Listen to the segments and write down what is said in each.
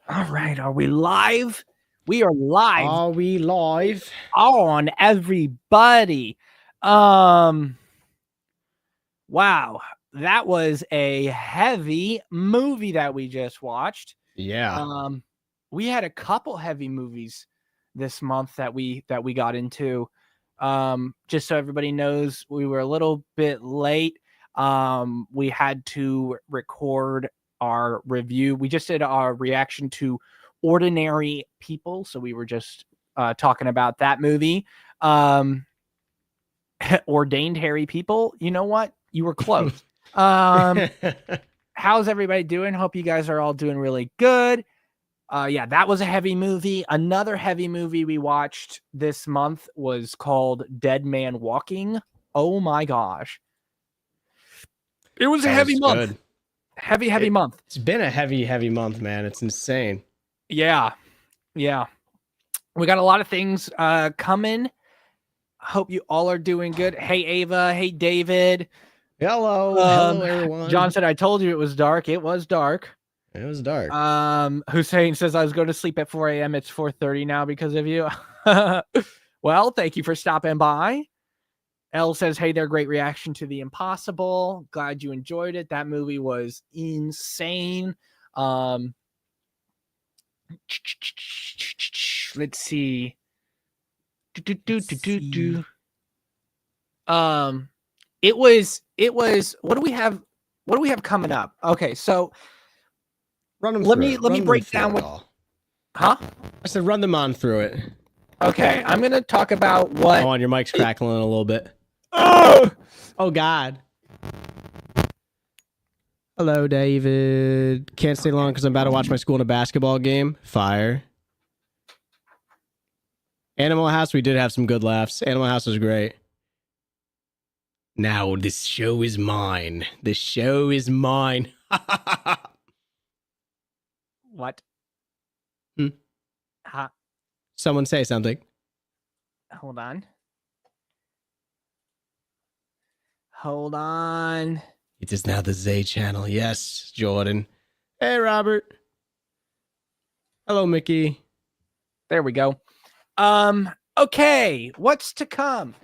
All right, are we live? We are live Are we live? on everybody. Um wow, that was a heavy movie that we just watched. Yeah. Um we had a couple heavy movies this month that we got into. Just so everybody knows, we were a little bit late. We had to record our review. We just did our reaction to Ordinary People, so we were just talking about that movie. Ordained Hairy People. You know what? You were close. How's everybody doing? Hope you guys are all doing really good. Yeah, that was a heavy movie. Another heavy movie we watched this month was called Dead Man Walking. Oh my gosh. It was a heavy month. Good. Heavy month. It's been a heavy month, man. It's insane. Yeah. Yeah. We got a lot of things coming. Hope you all are doing good. Hey, Ava. Hey, David. Hello, everyone. John said, I told you it was dark. It was dark. It was dark. Hussein says, I was going to sleep at 4 a.m. It's 4:30 now because of you. Well, thank you for stopping by. Elle says, hey there, great reaction to The Impossible. Glad you enjoyed it. That movie was insane. Let's see. It was what do we have coming up? Okay, so let me break down what I said run them on through it. Okay, I'm gonna talk about what. Oh, on your mic's crackling a little bit. Oh God. Hello, David. Can't stay long because I'm about to watch my school in a basketball game. Fire. Animal House, we did have some good laughs. Animal House was great. Now this show is mine. The show is mine. What? Huh? Someone say something. Hold on. It is now the Zay channel. Yes, Jordan. Hey, Robert. Hello, Mickey. There we go. Okay, what's to come?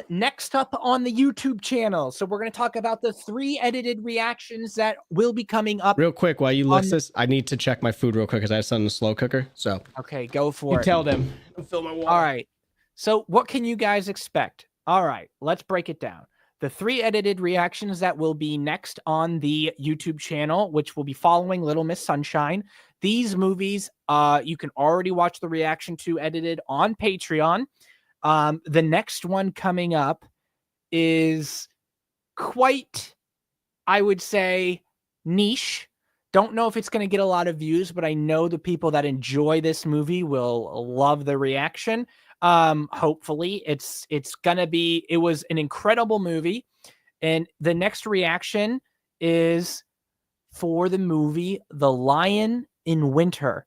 Next up on the YouTube channel. So we're going to talk about the 3 edited reactions that will be coming up. Real quick, while you list this, I need to check my food real quick because I have something in the slow cooker. So okay, go for it. Tell them. I'll fill my water. All right. So what can you guys expect? All right, let's break it down. The 3 edited reactions that will be next on the YouTube channel, which will be following Little Miss Sunshine. These movies, you can already watch the reaction to edited on Patreon. The next one coming up is quite, I would say, niche. Don't know if it's going to get a lot of views, but I know the people that enjoy this movie will love the reaction. Hopefully it's gonna be, it was an incredible movie. And the next reaction is for the movie The Lion in Winter.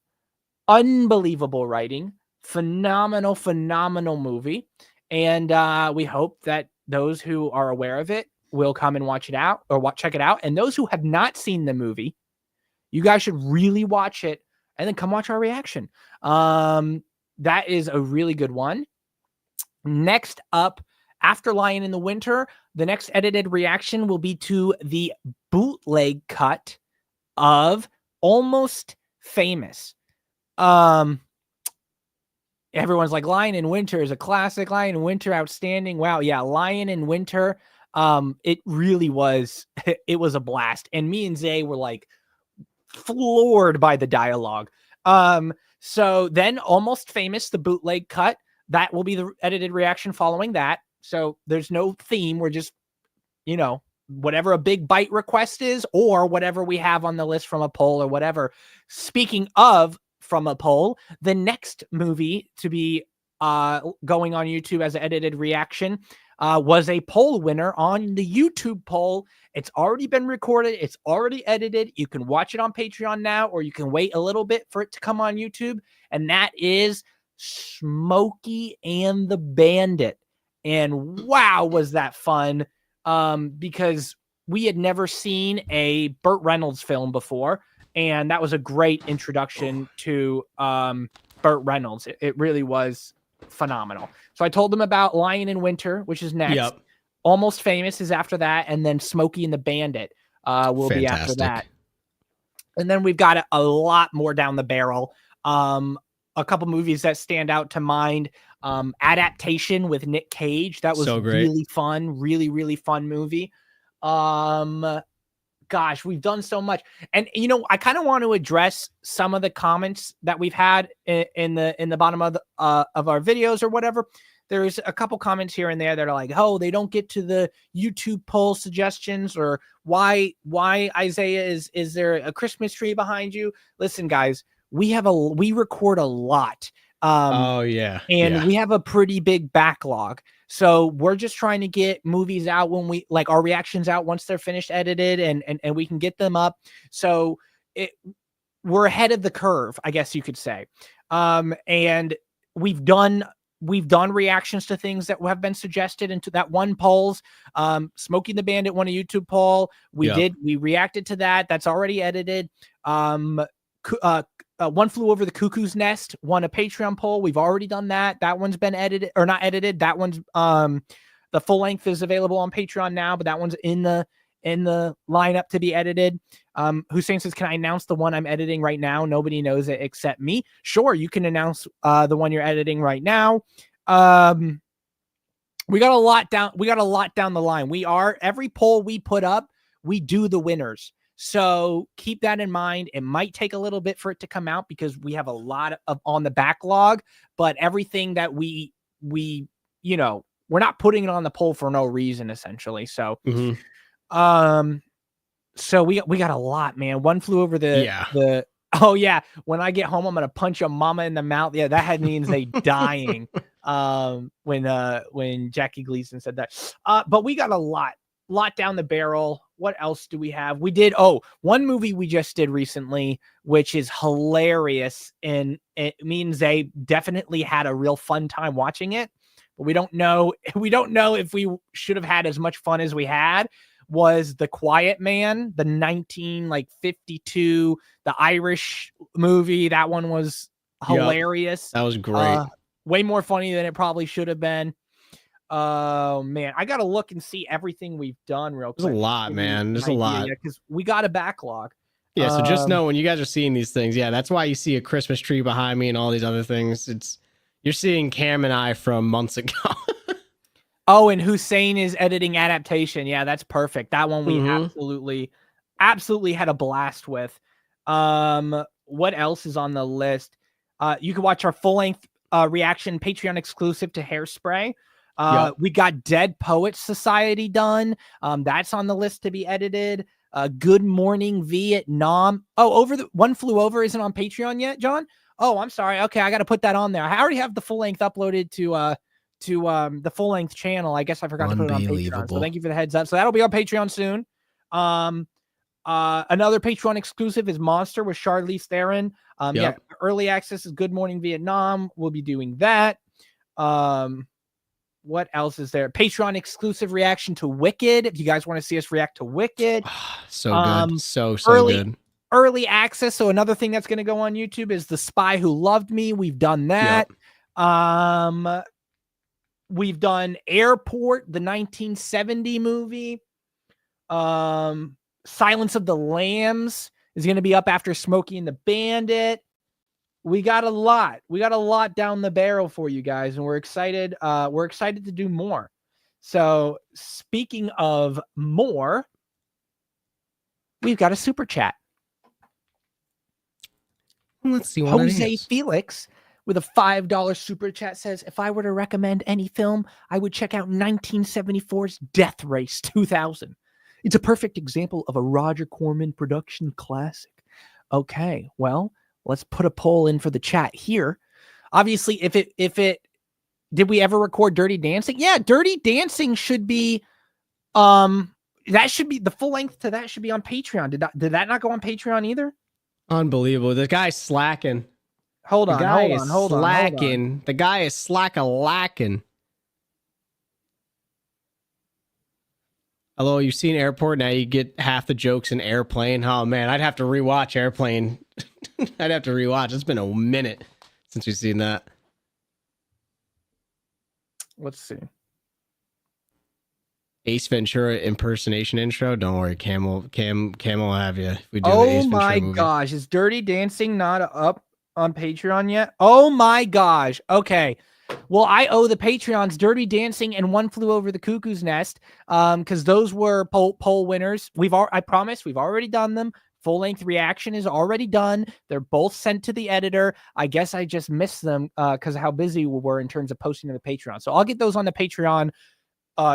Unbelievable writing, phenomenal movie. And we hope that those who are aware of it will come and watch it out or check it out. And those who have not seen the movie, you guys should really watch it and then come watch our reaction. That is a really good one. Next up, after Lion in the Winter, the next edited reaction will be to the bootleg cut of Almost Famous. Everyone's like, Lion in Winter is a classic. Lion in Winter, outstanding. Wow, yeah, Lion in Winter. It really was. It was a blast, and me and Zay were like floored by the dialogue. So then Almost Famous, the bootleg cut, that will be the edited reaction following that. So there's no theme. We're just, whatever a big bite request is or whatever we have on the list from a poll or whatever. Speaking of from a poll, the next movie to be going on YouTube as an edited reaction was a poll winner on the YouTube poll. It's already been recorded. It's already edited. You can watch it on Patreon now, or you can wait a little bit for it to come on YouTube. And that is Smokey and the Bandit. And wow, was that fun. Because we had never seen a Burt Reynolds film before. and that was a great introduction to Burt Reynolds. It really was phenomenal. So I told them about Lion in Winter, which is next. Yep. Almost Famous is after that, and then Smokey and the Bandit will be after that. And then we've got a lot more down the barrel. A couple movies that stand out to mind. Adaptation with Nick Cage. That was so really fun. Really, really fun movie. Gosh, we've done so much. And, you know, I kind of want to address some of the comments that we've had in the bottom of our videos or whatever. There's a couple comments here and there that are like, oh, they don't get to the YouTube poll suggestions, or why Isaiah is there a Christmas tree behind you? Listen, guys, we record a lot. And we have a pretty big backlog. So we're just trying to get movies out when we like our reactions out once they're finished edited and we can get them up. So we're ahead of the curve, I guess you could say. And we've done reactions to things that have been suggested into that one polls. Smokey and the Bandit won a YouTube poll. We reacted to that. That's already edited. One Flew Over the Cuckoo's Nest won a Patreon poll. We've already done that. That one's been edited or not edited. That one's the full length is available on Patreon now, but that one's in the lineup to be edited. Hussein says, can I announce the one I'm editing right now? Nobody knows it except me. Sure, you can announce the one you're editing right now. We got a lot down the line. Every poll we put up, we do the winners. So keep that in mind. It might take a little bit for it to come out because we have a lot of on the backlog, but everything that we you know, we're not putting it on the poll for no reason, essentially. So, so we got a lot, man. One Flew Over the oh yeah. When I get home, I'm gonna punch a mama in the mouth. Yeah, that means they dying. When Jackie Gleason said that. But we got a lot down the barrel. What else do we have? We did one movie we just did recently, which is hilarious, and me and Zay definitely had a real fun time watching it. But we don't know if we should have had as much fun as we had. Was The Quiet Man, the 1952, the Irish movie. That one was hilarious. That was great. Way more funny than it probably should have been. Oh man, I gotta look and see everything we've done real quick. There's a lot, man. There's a lot. Because we got a backlog. Yeah, so just know when you guys are seeing these things, that's why you see a Christmas tree behind me and all these other things. You're seeing Cam and I from months ago. Oh, and Hussein is editing Adaptation. Yeah, that's perfect. That one we absolutely had a blast with. What else is on the list? You can watch our full-length reaction Patreon exclusive to Hairspray. We got Dead Poets Society done. That's on the list to be edited. Good Morning Vietnam. Oh, One Flew Over isn't on Patreon yet, John? Oh, I'm sorry. Okay, I got to put that on there. I already have the full length uploaded to the full length channel. I guess I forgot to put it on Patreon. So thank you for the heads up. So that'll be on Patreon soon. Another Patreon exclusive is Monster with Charlize Theron. Early access is Good Morning Vietnam. We'll be doing that. What else is there? Patreon exclusive reaction to Wicked. If you guys want to see us react to Wicked. So good. So good. Early access. So another thing that's going to go on YouTube is The Spy Who Loved Me. We've done that. We've done Airport, the 1970 movie. Silence of the Lambs is going to be up after Smokey and the Bandit. We got a lot. We got a lot down the barrel for you guys, and we're excited. We're excited to do more. So speaking of more, we've got a super chat. Let's see what Jose Felix with a $5 super chat says, if I were to recommend any film, I would check out 1974's Death Race 2000. It's a perfect example of a Roger Corman production classic. Okay, well, let's put a poll in for the chat here. Obviously, if it did we ever record Dirty Dancing? Yeah, Dirty Dancing should be that should be the full length to that should be on Patreon. Did that not go on Patreon either? Unbelievable. The guy's slacking. Hold on. The guy is slack-a-lacking. Although you've seen Airport, now you get half the jokes in Airplane. Oh man, I'd have to rewatch Airplane. I'd have to rewatch. It's been a minute since we've seen that. Let's see. Ace Ventura impersonation intro. Don't worry, Cam will have you. If we do the Oh Ace Ventura my movie. gosh, is Dirty Dancing not up on Patreon yet? Oh my gosh. Okay. Well, I owe the Patreons Dirty Dancing and One Flew Over the Cuckoo's Nest, because those were poll winners. I promise we've already done them. Full length reaction is already done. They're both sent to the editor. I guess I just missed them because of how busy we were in terms of posting to the Patreon. So I'll get those on the Patreon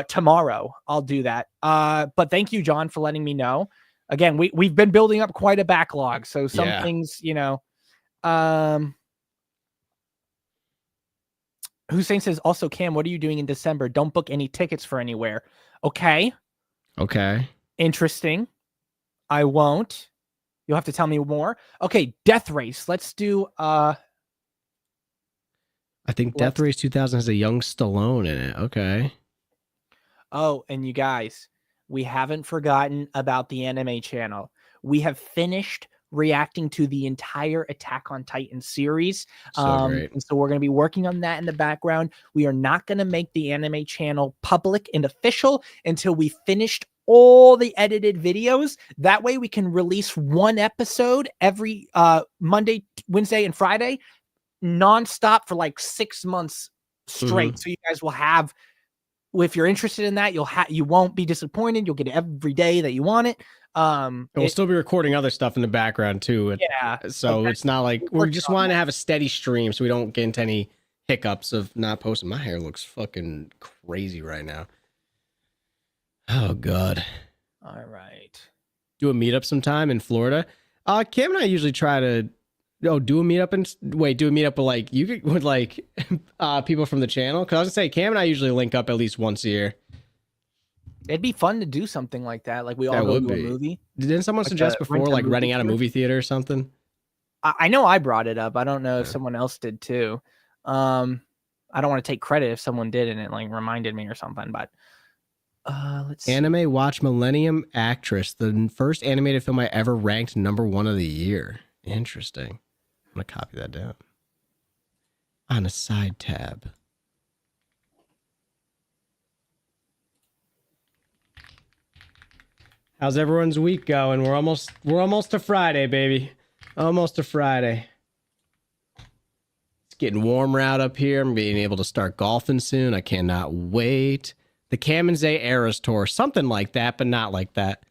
tomorrow. I'll do that. But thank you, John, for letting me know. Again, we've been building up quite a backlog. So some things, you know, Hussein says also, Cam, what are you doing in December? Don't book any tickets for anywhere. Okay. Interesting. I won't. You'll have to tell me more. Okay. Death Race. Let's do, I think Death Race 2000 has a young Stallone in it. Okay. Oh, and you guys, we haven't forgotten about the anime channel. We have finished reacting to the entire Attack on Titan series. Great. And so we're going to be working on that in the background. We are not going to make the anime channel public and official until we finished all the edited videos. That way we can release one episode every Monday, Wednesday, and Friday, nonstop for like 6 months straight. So you guys will have, if you're interested in that, you won't be disappointed. You'll get it every day that you want it. We'll still be recording other stuff in the background too. Yeah. So it's not like we're just wanting to have a steady stream so we don't get into any hiccups of not posting. My hair looks fucking crazy right now. Oh God. All right. Do a meetup sometime in Florida. Cam and I usually try to do a meetup with like with like people from the channel. Cause I was gonna say Cam and I usually link up at least once a year. It'd be fun to do something like that. Like we all go to a movie. Didn't someone suggest before like renting out a movie theater or something? I know I brought it up. I don't know if someone else did too. I don't want to take credit if someone did and it like reminded me or something, but let's see. Anime Watch Millennium Actress, the first animated film I ever ranked #1 of the year. Interesting. I'm gonna copy that down. On a side tab. How's everyone's week going? We're almost to Friday, baby. Almost to Friday. It's getting warmer out up here. I'm being able to start golfing soon. I cannot wait. The Cam and Zay Eras Tour, something like that, but not like that.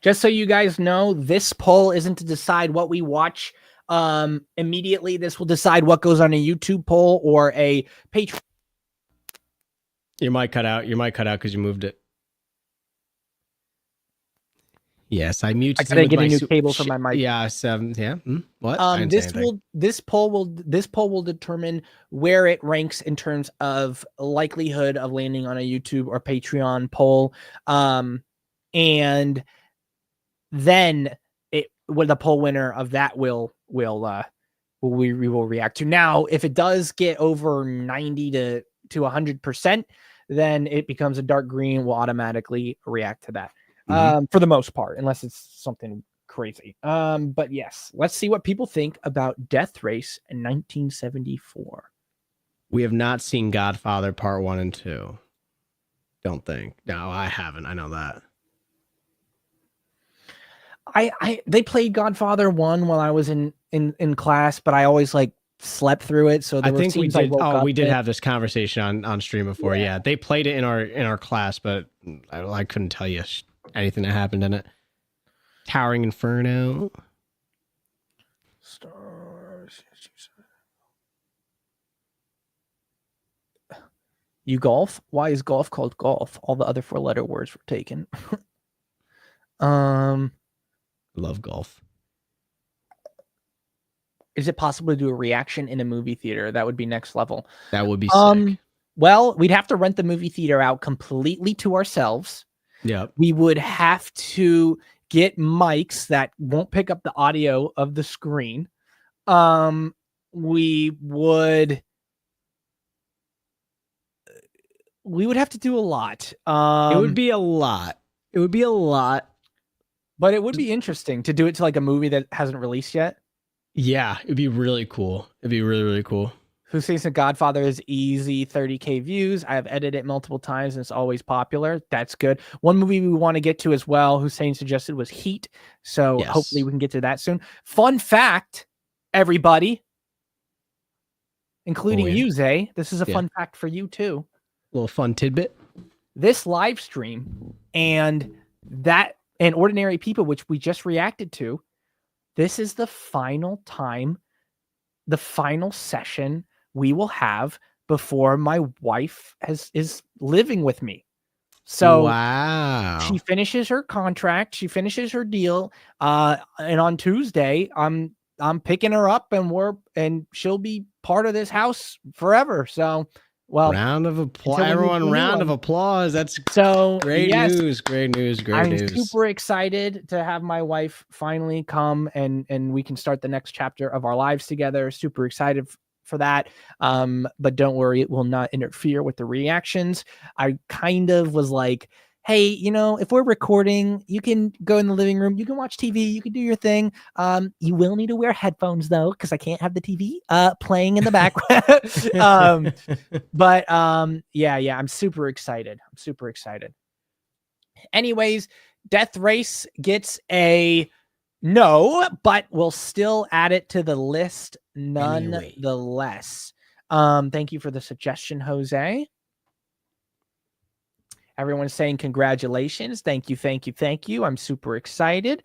Just so you guys know, this poll isn't to decide what we watch immediately. This will decide what goes on a YouTube poll or a Patreon. You might cut out because you moved it. Yes, I muted. I gotta get a new cable for my mic. Yeah, 7. Yeah. What? This poll will determine where it ranks in terms of likelihood of landing on a YouTube or Patreon poll. And then the poll winner of that we will react to. Now, if it does get over 90 to 100%, then it becomes a dark green. We'll automatically react to that. For the most part, unless it's something crazy. But yes, let's see what people think about Death Race in 1974. We have not seen Godfather Part 1 and 2. Don't think. No, I haven't. I know that. They played Godfather 1 while I was in class, but I always like slept through it. So I think we did. We did have this conversation on stream before. Yeah, they played it in our class, but I couldn't tell you anything that happened in it. Towering Inferno. Stars. You golf? Why is golf called golf? All the other 4-letter words were taken. Love golf. Is it possible to do a reaction in a movie theater? That would be next level. That would be sick. Well, we'd have to rent the movie theater out completely to ourselves. Yeah. We would have to get mics that won't pick up the audio of the screen. We would have to do a lot. It would be a lot. It would be a lot. But it would be interesting to do it to like a movie that hasn't released yet. Yeah, it'd be really cool. It'd be really, really cool. Who Thinks the Godfather is easy 30K views. I have edited it multiple times and it's always popular. That's good. One movie we want to get to as well, Hussein suggested, was Heat. So Yes. hopefully we can get to that soon. Fun fact, everybody, including you, Zay. This is a fun fact for you too. A little fun tidbit. This live stream and Ordinary People, which we just reacted to, this is the final time, the final session we will have before my wife is living with me. So wow, she finishes her contract, she finishes her deal, and on Tuesday I'm picking her up and she'll be part of this house forever. So, well, round of applause, everyone! Round of applause. That's so great news. Great news. Great news. I'm super excited to have my wife finally come and we can start the next chapter of our lives together. Super excited for that. But don't worry, it will not interfere with the reactions. I kind of was like, hey, if we're recording, you can go in the living room, you can watch TV, you can do your thing. You will need to wear headphones though, because I can't have the TV playing in the background. Yeah, I'm super excited. Anyways, Death Race gets a no, but we'll still add it to the list nonetheless. Thank you for the suggestion, Jose. Everyone's saying congratulations. Thank you. I'm super excited.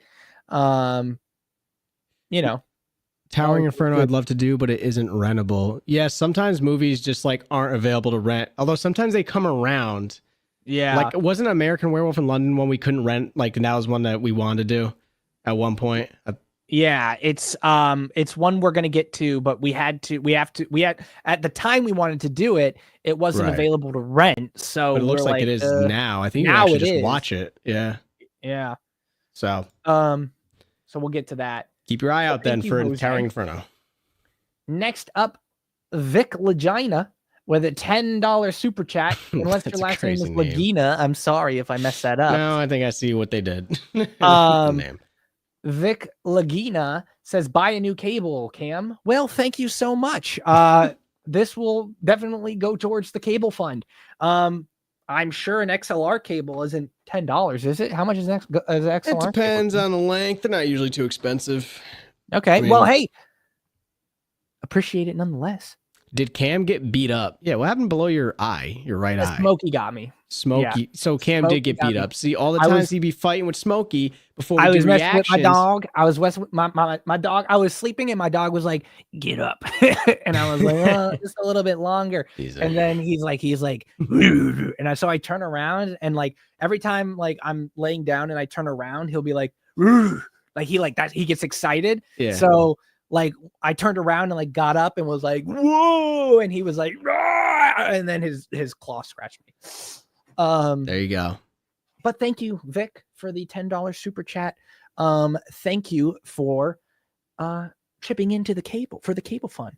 Towering Inferno I'd love to do, but it isn't rentable. Yes, sometimes movies just like aren't available to rent. Although sometimes they come around. Yeah. Like wasn't American Werewolf in London one we couldn't rent? Like that was one that we wanted to do at one point. Yeah, it's one we're gonna get to, but we had at the time we wanted to do it, it wasn't available to rent. So but it looks like it is now. I think you can actually just watch it. Yeah. Yeah. So we'll get to that. Keep your eye out then for Towering Inferno. Next up, Vic Legina with a $10 super chat. Unless your last name is Lagina. I'm sorry if I messed that up. No, I think I see what they did. Name. Vic Lagina says, buy a new cable, Cam. Well, thank you so much. This will definitely go towards the cable fund. I'm sure an XLR cable isn't $10, is it? How much is XLR? It depends on the length. They're not usually too expensive. Okay. Well, hey, appreciate it nonetheless. Did Cam get beat up? Yeah, what happened below your eye, your right eye? Smokey got me. Smokey. Yeah. So Cam did get beat up. See, all the times he'd be fighting with Smokey before I was messing with my dog. I was messing with my dog. I was sleeping and my dog was like, get up. And I was like, oh, just a little bit longer. And then he's like, and so I turn around and like every time like I'm laying down and I turn around, he'll be like he gets excited. Yeah. So like I turned around and like got up and was like, whoa, and he was like, rah! And then his claw scratched me. There you go. But thank you, Vic, for the $10 super chat. Thank you for chipping into the cable fund.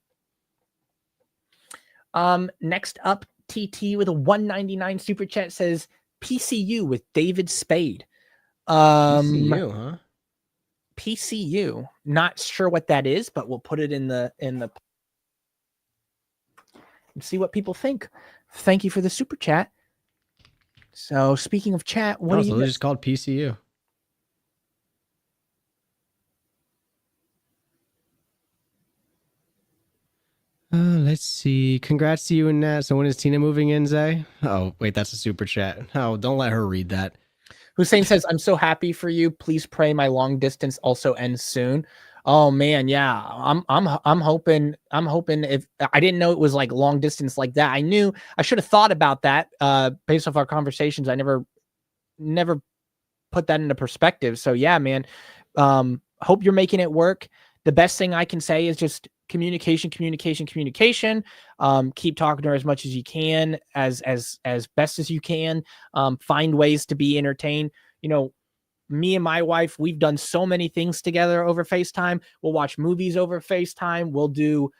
Next up, TT with a $1.99 super chat says PCU with David Spade. PCU, huh? PCU. Not sure what that is, but we'll put it in the and see what people think. Thank you for the super chat. So speaking of chat, what so just called PCU. Let's see. Congrats to you and Nat. So when is Tina moving in, Zay? Oh, wait, that's a super chat. Oh, don't let her read that. Hussein says, I'm so happy for you. Please pray my long distance also ends soon. Oh man, yeah. I'm hoping if I didn't know it was like long distance like that. I knew I should have thought about that based off our conversations. I never put that into perspective. So yeah, man. Hope you're making it work. The best thing I can say is just communication. Keep talking to her as much as you can, as best as you can. Find ways to be entertained. me and my wife, we've done so many things together over FaceTime. We'll watch movies over FaceTime. We'll do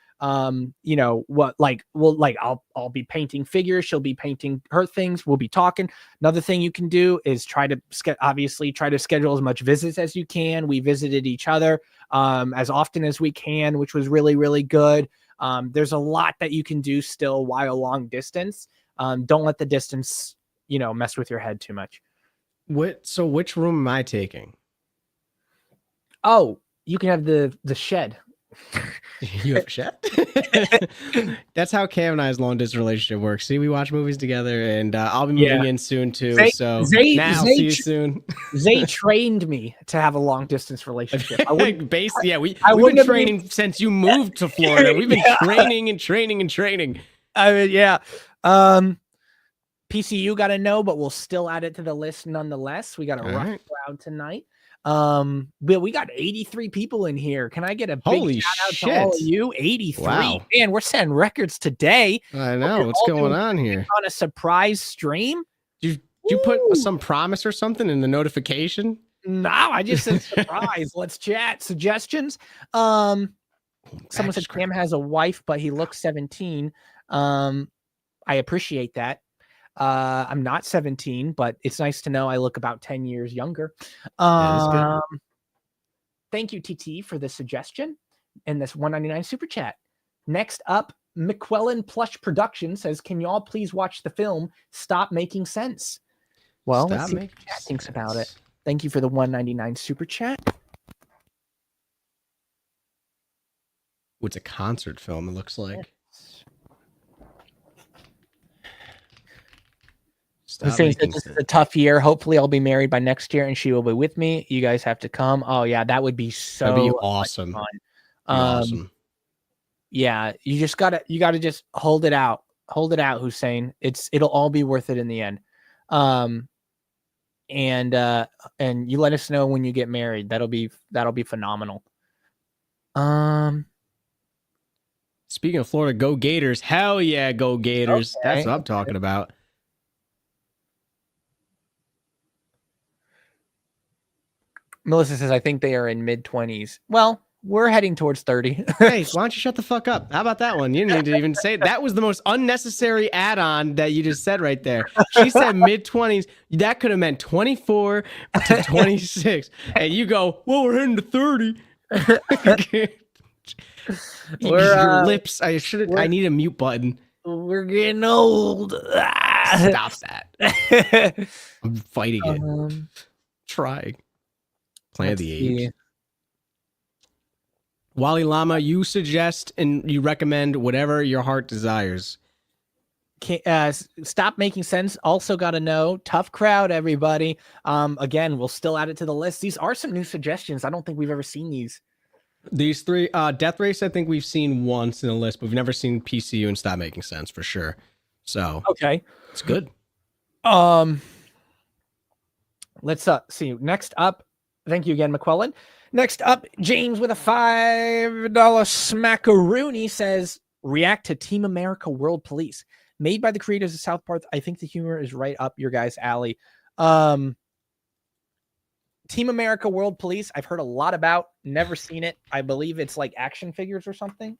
you know what, like I'll be painting figures, she'll be painting her things, we'll be talking. Another thing you can do is try to schedule as much visits as you can. We visited each other as often as we can, which was really, really good. There's a lot that you can do still while long distance. Don't let the distance, you know, mess with your head too much. So which room am I taking? Oh, you can have the shed. You have a shed? That's how Cam and I's long distance relationship works. See, we watch movies together, and I'll be moving in soon too. See you soon. Zay trained me to have a long distance relationship. We've been training since you moved to Florida. We've been training and training and training. I mean, yeah. PCU got to know, but we'll still add it to the list nonetheless. We got a rough crowd tonight. But we got 83 people in here. Can I get a big shout out to all of you? 83. Wow. Man, we're setting records today. I know. What's going on here? On a surprise stream? Did you put some promise or something in the notification? No, I just said surprise. Let's chat. Suggestions? Someone said Cam has a wife, but he looks 17. I appreciate that. I'm not 17, but it's nice to know I look about 10 years younger. Thank you, TT, for the suggestion and this 199 super chat. Next up, McQuellen Plush Production says, can you all please watch the film Stop Making Sense? Well, let's see what the chat thinks about it. Thank you for the 199 super chat. It's a concert film, it looks like. This is a tough year. Hopefully I'll be married by next year and she will be with me. You guys have to come. Oh yeah, that would be That'd be awesome. Awesome. Yeah, you gotta just hold it out. Hold it out, Hussein. It'll all be worth it in the end. And you let us know when you get married. That'll be phenomenal. Speaking of Florida, go Gators. Hell yeah, go Gators. Okay. That's what I'm talking about. Melissa says, I think they are in mid-20s. Well, we're heading towards 30. Hey, why don't you shut the fuck up? How about that one? You didn't need to even say it. That was the most unnecessary add-on that you just said right there. She said mid-20s. That could have meant 24 to 26. And you go, well, we're heading to 30. Your lips. I need a mute button. We're getting old. Stop that. I'm fighting it. Trying. Plan of the age. Wally Llama, you suggest and you recommend whatever your heart desires. Stop Making Sense. Also got to know. Tough crowd, everybody. Again, we'll still add it to the list. These are some new suggestions. I don't think we've ever seen these. These three, Death Race, I think we've seen once in the list, but we've never seen PCU and Stop Making Sense for sure. So okay, it's good. Let's see. Next up, thank you again, McQuellen. Next up, James with a $5 smackaroonie says, react to Team America World Police. Made by the creators of South Park. I think the humor is right up your guys' alley. Team America World Police, I've heard a lot about, never seen it. I believe it's like action figures or something.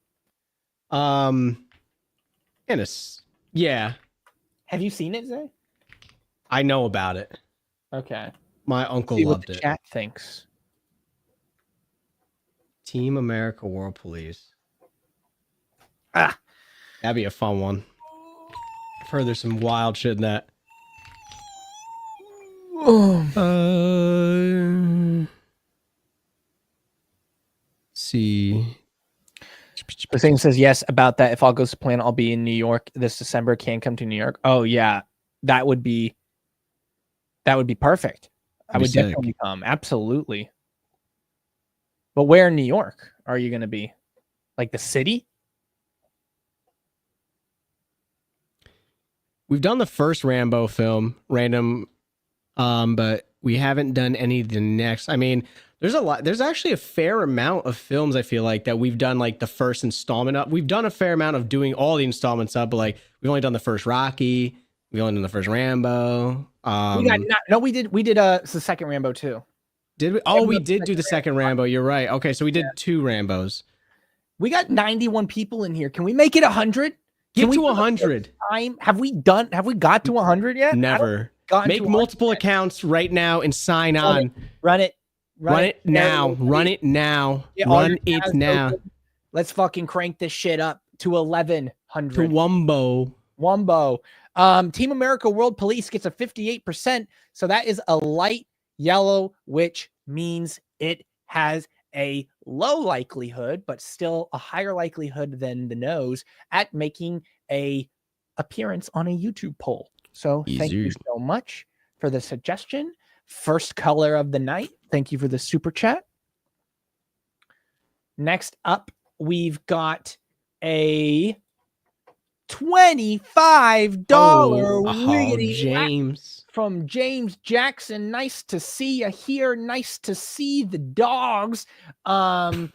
Yeah. Have you seen it, Zay? I know about it. Okay. My uncle see loved what the it. Chat thinks. Team America World Police. That'd be a fun one. I've heard there's some wild shit in that. See. The thing says yes about that. If all goes to plan, I'll be in New York this December. Can't come to New York. Oh yeah, that would be perfect. I would definitely come. Absolutely. But where in New York are you going to be? Like the city? We've done the first Rambo film, random, but we haven't done any of the next. I mean, there's a lot. There's actually a fair amount of films, I feel like, that we've done like the first installment of. We've done a fair amount of doing all the installments up, but like we've only done the first Rocky. We've only done the first Rambo. We did it's the second Rambo too. Did we? Oh, we did do the second Rambo. You're right. Okay, so we did 2 Rambos. We got 91 people in here. Can we make it 100? Get to 100. Have we got to 100 yet? Never. Make multiple accounts right now and sign on. Run it now. Run it now. Run it now. Let's fucking crank this shit up to 1100. To Wumbo. Team America World Police gets a 58%. So that is a light yellow, which means it has a low likelihood, but still a higher likelihood than the nose at making a appearance on a YouTube poll. So thank you so much for the suggestion. First color of the night. Thank you for the super chat. Next up, we've got a $25 James from James Jackson. Nice to see you here. Nice to see the dogs. And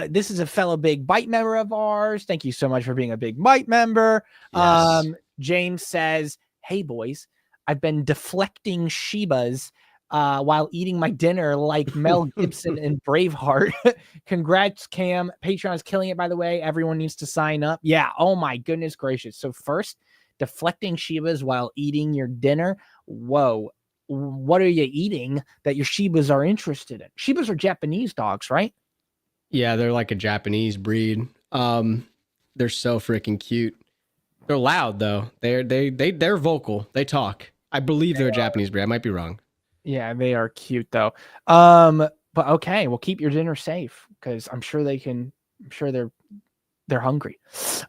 this is a fellow Big Bite member of ours. Thank you so much for being a Big Bite member. Yes. James says, "Hey boys, I've been deflecting Shibas while eating my dinner like Mel Gibson in Braveheart. Congrats, Cam. Patreon is killing it, by the way. Everyone needs to sign up." Yeah. Oh my goodness gracious. So first, deflecting Shibas while eating your dinner. Whoa. What are you eating that your Shibas are interested in? Shibas are Japanese dogs, right? Yeah, they're like a Japanese breed. They're so freaking cute. They're loud though. They're vocal. They talk. I believe they're a Japanese breed. I might be wrong. Yeah, they are cute though. But okay, well, keep your dinner safe because I'm sure they're hungry.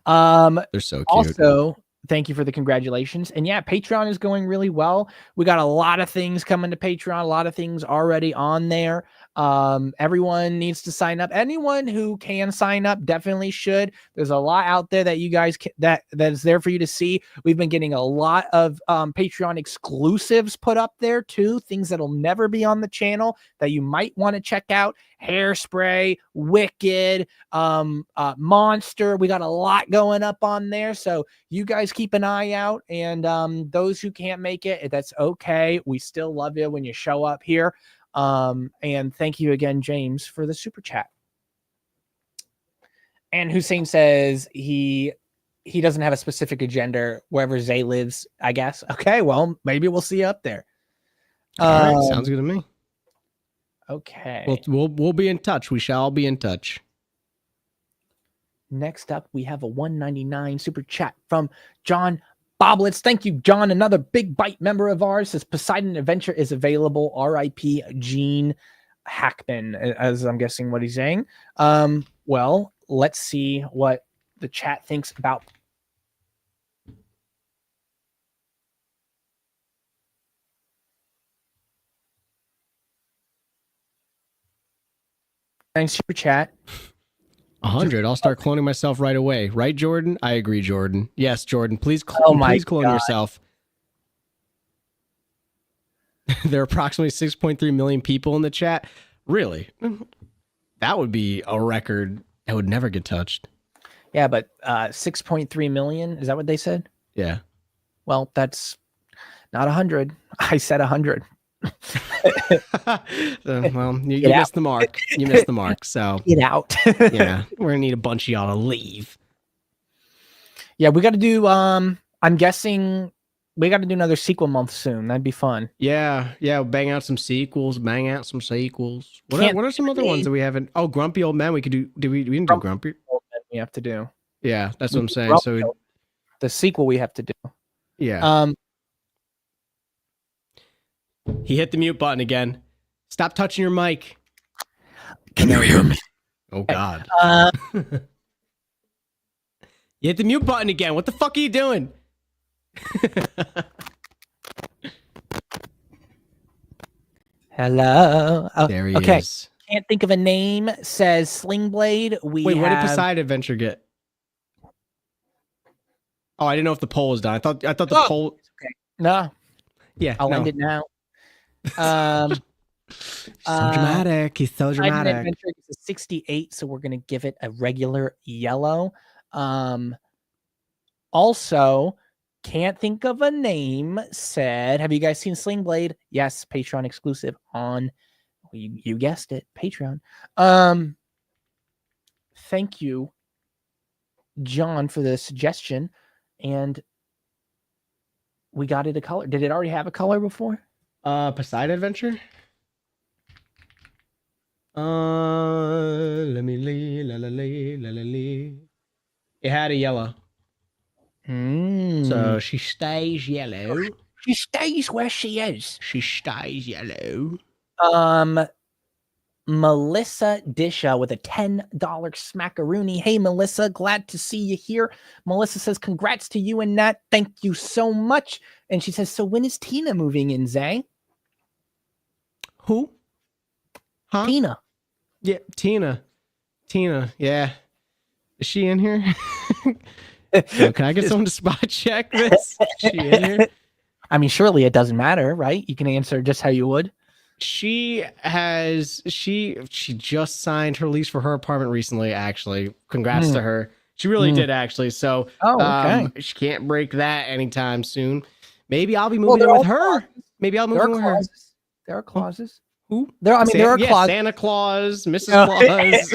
They're so cute. Also, thank you for the congratulations. And yeah, Patreon is going really well. We got a lot of things coming to Patreon, a lot of things already on there. Everyone needs to sign up. Anyone who can sign up definitely should. There's a lot out there that you guys that is there for you to see. We've been getting a lot of Patreon exclusives put up there too, things that'll never be on the channel that you might want to check out. Hairspray, Wicked, Monster. We got a lot going up on there, so you guys keep an eye out. And those who can't make it, that's okay. We still love you when you show up here. And thank you again, James, for the super chat. And Hussein says he doesn't have a specific agenda wherever Zay lives, I guess. Okay, well, maybe we'll see you up there. All right, sounds good to me. Okay. We'll be in touch. We shall be in touch. Next up, we have a 199 super chat from John Boblets. Thank you, John. Another Big Bite member of ours says Poseidon Adventure is available. R.I.P. Gene Hackman, as I'm guessing what he's saying. Well, let's see what the chat thinks about. Thanks, super chat. 100. I'll start cloning myself right away. Right, Jordan? I agree, Jordan. Yes, Jordan. Please, please clone yourself. There are approximately 6.3 million people in the chat. Really? That would be a record that would never get touched. Yeah, but 6.3 million, is that what they said? Yeah. Well, that's not 100. I said 100. Well, you missed the mark. You missed the mark. So get out. Yeah, we're gonna need a bunch of y'all to leave. Yeah, we got to do. I'm guessing we got to do another sequel month soon. That'd be fun. Yeah. Bang out some sequels. What are some other ones that we haven't? Oh, Grumpy Old Men. We could do. We didn't do Grumpy Old Men. We have to do. Yeah, that's what I'm saying. So the sequel we have to do. Yeah. He hit the mute button again. Stop touching your mic. Can you hear me? Oh, God. You hit the mute button again. What the fuck are you doing? Hello. There he is. Can't think of a name. Says Slingblade. Wait, what did Poseidon Adventure get? Oh, I didn't know if the poll was done. I thought the poll. Okay. No. Yeah. I'll end it now. So dramatic. He's so dramatic. Adventure is a 68, so we're gonna give it a regular yellow. Also, can't think of a name, said, have you guys seen Sling Blade? Yes, Patreon exclusive on, you guessed it, Patreon. Thank you, John, for the suggestion. And we got it a color. Did it already have a color before? Poseidon Adventure? Let me lee, la la lee, la la lee. It had a yellow. So she stays yellow. She stays where she is. She stays yellow. Melissa Disha with a $10 smackaroonie. Hey, Melissa, glad to see you here. Melissa says, congrats to you and Nat. Thank you so much. And she says, so when is Tina moving in, Zay? Who? Huh? Tina. Yeah, Tina. Yeah. Is she in here? So can I get someone to spot check this? Is she in here? I mean, surely it doesn't matter, right? You can answer just how you would. She just signed her lease for her apartment recently, actually. Congrats to her. She really did, actually. So okay. She can't break that anytime soon. Maybe I'll be moving in with her. Clauses. Maybe I'll move in with her. There are clauses. Who? There are clauses. Santa Claus, Mrs. Claus.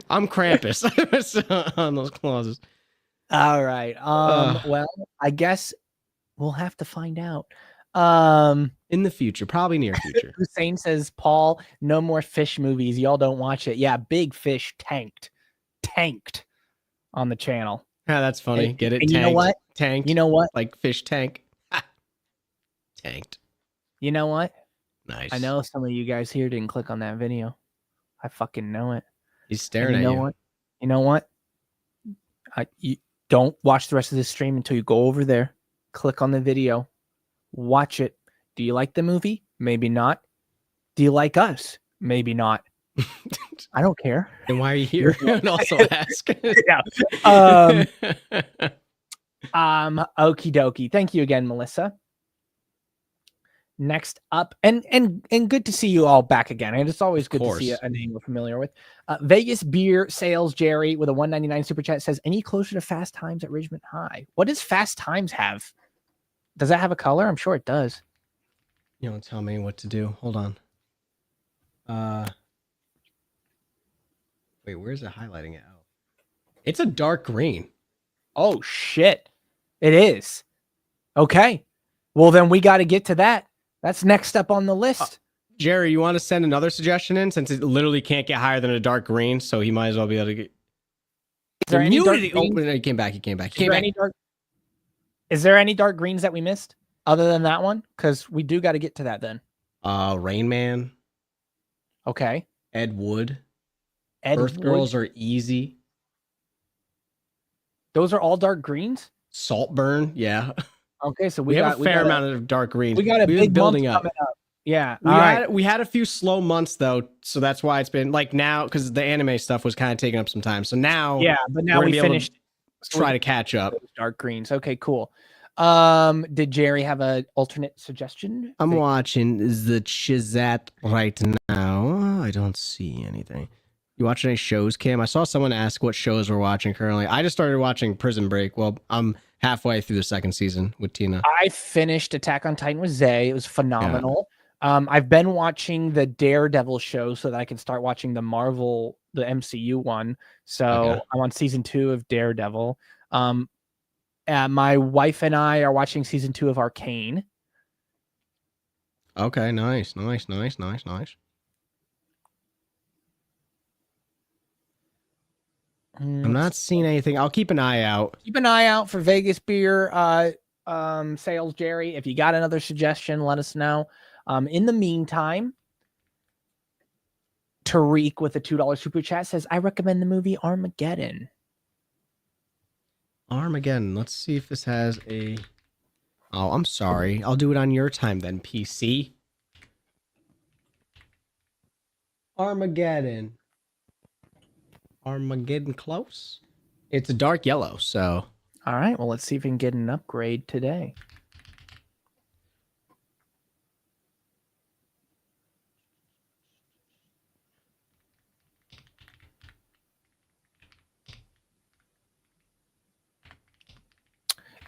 I'm Krampus on those clauses. All right. Well, I guess we'll have to find out. In the future, probably near future. Hussein says, Paul, no more fish movies. Y'all don't watch it. Yeah, Big Fish tanked on the channel. Yeah, that's funny. And, get it? And tanked. You know what? Tanked. You know what? Like fish tank. Tanked. You know what? Nice. I know some of you guys here didn't click on that video. I fucking know it. He's staring at you. What? You know what? You don't watch the rest of this stream until you go over there. Click on the video. Watch it. Do you like the movie? Maybe not. Do you like us? Maybe not. I don't care. Then why are you here? And also ask. Yeah. Okie dokie. Thank you again, Melissa. Next up, and good to see you all back again. And it's always good to see a name we're familiar with. Vegas Beer Sales Jerry with a $1.99 super chat says, any closer to Fast Times at Ridgemont High? What does Fast Times have? Does that have a color? I'm sure it does. You don't tell me what to do. Hold on. Wait, where's it highlighting it? Oh, it's a dark green. Oh shit, it is. Okay, well then we got to get to that. That's next up on the list. Jerry, you want to send another suggestion in since it literally can't get higher than a dark green, so he might as well be able to get. Is there any dark greens? Oh, he came back. Is there any dark greens that we missed other than that one? Because we do got to get to that then. Rain Man. Okay. Ed Wood. Earth Girls are easy. Those are all dark greens? Saltburn, yeah. Okay, so we have a fair amount of dark greens. We got a big building month coming up. Yeah. We had a few slow months though, so that's why it's been like now because the anime stuff was kind of taking up some time. So now, but now we finished. Try to catch up. Dark greens. Okay, cool. Did Jerry have an alternate suggestion? I'm watching the Chizat right now. I don't see anything. You watching any shows, Cam? I saw someone ask what shows we're watching currently. I just started watching Prison Break. Well, I'm halfway through the second season with Tina. I finished Attack on Titan with Zay. It was phenomenal. Yeah. I've been watching the Daredevil show so that I can start watching the MCU one. So I'm on season 2 of Daredevil. My wife and I are watching season 2 of Arcane. Okay, nice. I'm not seeing anything. I'll keep an eye out. Keep an eye out for Vegas Beer Sales, Jerry. If you got another suggestion, let us know. In the meantime, Tariq with a $2 super chat says, I recommend the movie Armageddon. Armageddon. Let's see if this has a... Oh, I'm sorry. I'll do it on your time then, PC. Armageddon close? It's a dark yellow, so... All right, well, let's see if we can get an upgrade today.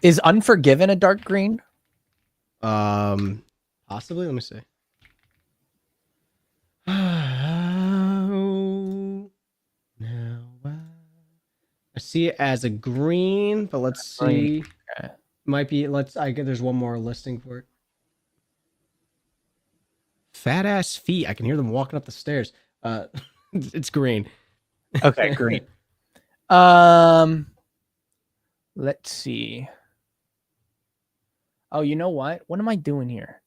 Is Unforgiven a dark green? Possibly. Let me see. Oh, now I see it as a green, but let's see. Okay. Might be. There's one more listing for it. Fat ass feet. I can hear them walking up the stairs. It's green. Okay, green. Let's see. Oh, you know what? What am I doing here?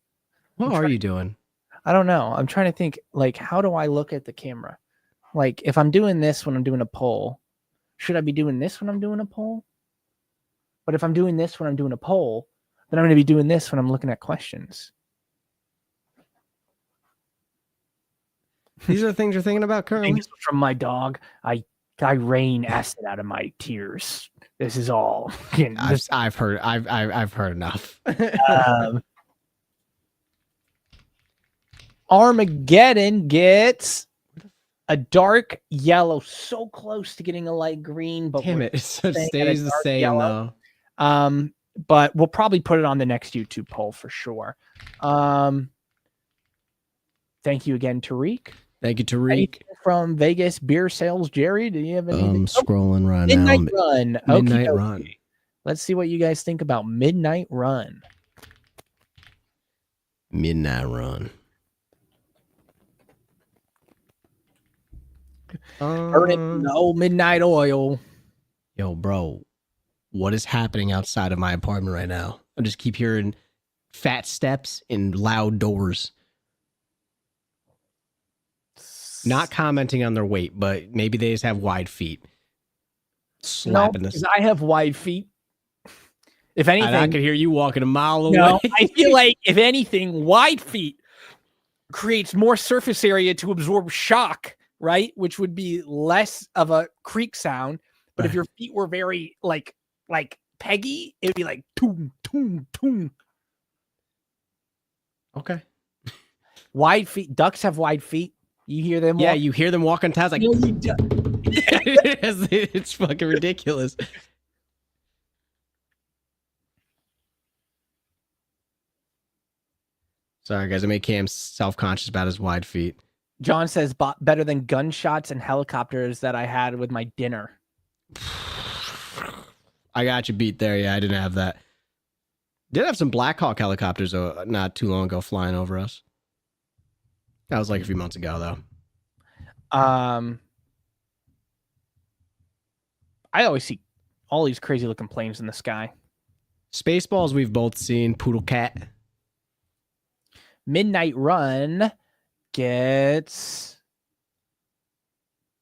What are you doing? I don't know. I'm trying to think, like, how do I look at the camera? Like, if I'm doing this when I'm doing a poll, should I be doing this when I'm doing a poll? But if I'm doing this when I'm doing a poll, then I'm going to be doing this when I'm looking at questions. These are the things you're thinking about currently? From my dog, I rain acid out of my tears. This is all. I've heard enough. Armageddon gets a dark yellow, so close to getting a light green, but damn it, it stays the same yellow. Though. But we'll probably put it on the next YouTube poll for sure. Thank you again, Tariq. Thank you, Tariq. Anything from Vegas Beer Sales, Jerry? Do you have anything? Scrolling right Midnight now. Run. Midnight Okay. Run. Let's see what you guys think about Midnight Run. Midnight Run. Burn it in the old midnight oil. Yo, bro, what is happening outside of my apartment right now? I just keep hearing fat steps and loud doors. Not commenting on their weight, but maybe they just have wide feet. Slapping this. I have wide feet. If anything, I can hear you walking a mile away. No, I feel like if anything, wide feet creates more surface area to absorb shock, right? Which would be less of a creak sound. But if your feet were very like peggy, it'd be like toom, toom, toom. Okay. Wide feet. Ducks have wide feet. You hear them? Yeah, you hear them walking town. Like, no, it's fucking ridiculous. Sorry, guys. I made Cam self-conscious about his wide feet. John says better than gunshots and helicopters that I had with my dinner. I got you beat there. Yeah, I didn't have that. Did have some Black Hawk helicopters not too long ago flying over us. That was like a few months ago, though. I always see all these crazy looking planes in the sky. Spaceballs we've both seen. Poodle Cat. Midnight Run gets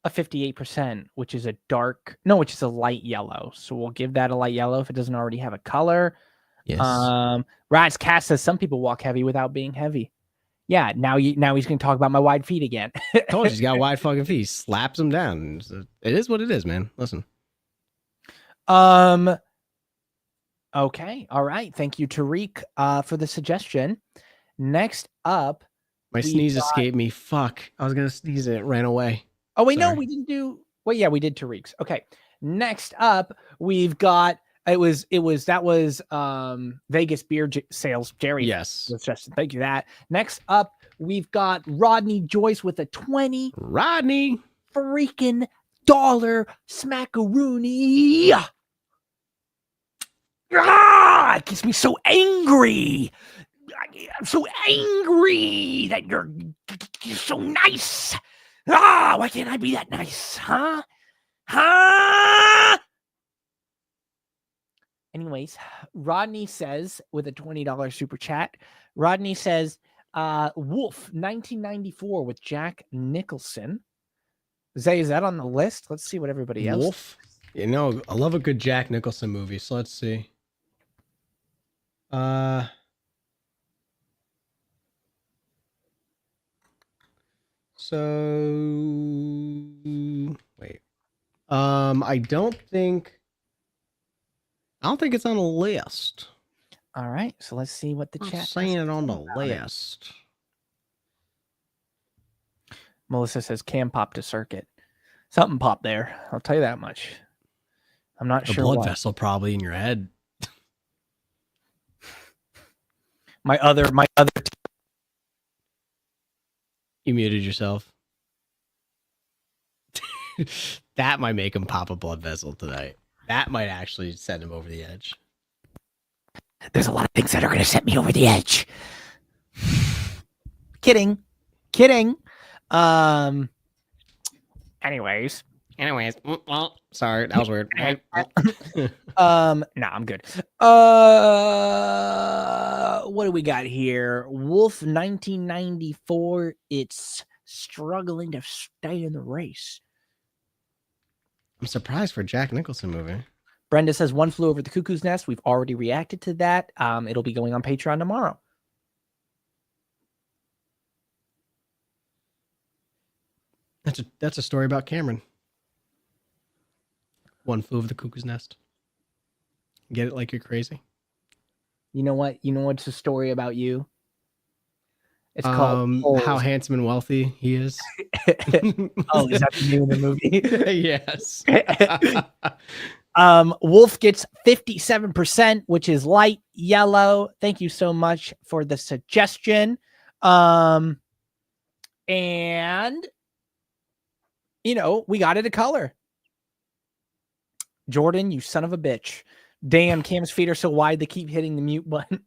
a 58%, which is a light yellow. So we'll give that a light yellow if it doesn't already have a color. Yes. Rats Cat says some people walk heavy without being heavy. Yeah, now he's going to talk about my wide feet again. Told you he's got wide fucking feet. He slaps them down. It is what it is, man. Listen. Okay. All right. Thank you, Tariq, for the suggestion. Next up, my sneeze escaped me. Fuck. I was gonna sneeze and it ran away. Oh wait, no, we didn't do. Well, yeah, we did Tariq's. Okay. Next up, we've got. That was Vegas Beer Sales, Jerry. Yes. Justin, thank you. That. Next up, we've got Rodney Joyce with a 20. Rodney. Freaking dollar smackaroony. Ah, it gets me so angry. I'm so angry that you're so nice. Ah, why can't I be that nice? Huh? Anyways, Rodney says with a $20 super chat, Rodney says, Wolf 1994 with Jack Nicholson. Zay, is that on the list? Let's see what everybody else. Wolf. You know, I love a good Jack Nicholson movie. So let's see. So wait. I don't think it's on the list. All right, so let's see what the chat saying it on the list. Melissa says Cam popped a circuit. Something popped there. I'll tell you that much. I'm not sure. A blood vessel probably in your head. My other. You muted yourself. That might make him pop a blood vessel tonight. That might actually send him over the edge. There's a lot of things that are going to set me over the edge. Kidding. Anyways, Well, sorry, that was weird. no, I'm good. What do we got here? Wolf 1994. It's struggling to stay in the race. I'm surprised for a Jack Nicholson movie. Brenda says One Flew Over the Cuckoo's Nest. We've already reacted to that. It'll be going on Patreon tomorrow. That's a story about Cameron. One Flew Over the Cuckoo's Nest. Get it like you're crazy? You know what? You know what's a story about you? It's called How handsome and wealthy he is. Oh, is that the name of the movie? Yes. Wolf gets 57%, which is light yellow. Thank you so much for the suggestion. And you know, we got it a color. Jordan, you son of a bitch. Damn, Cam's feet are so wide they keep hitting the mute button.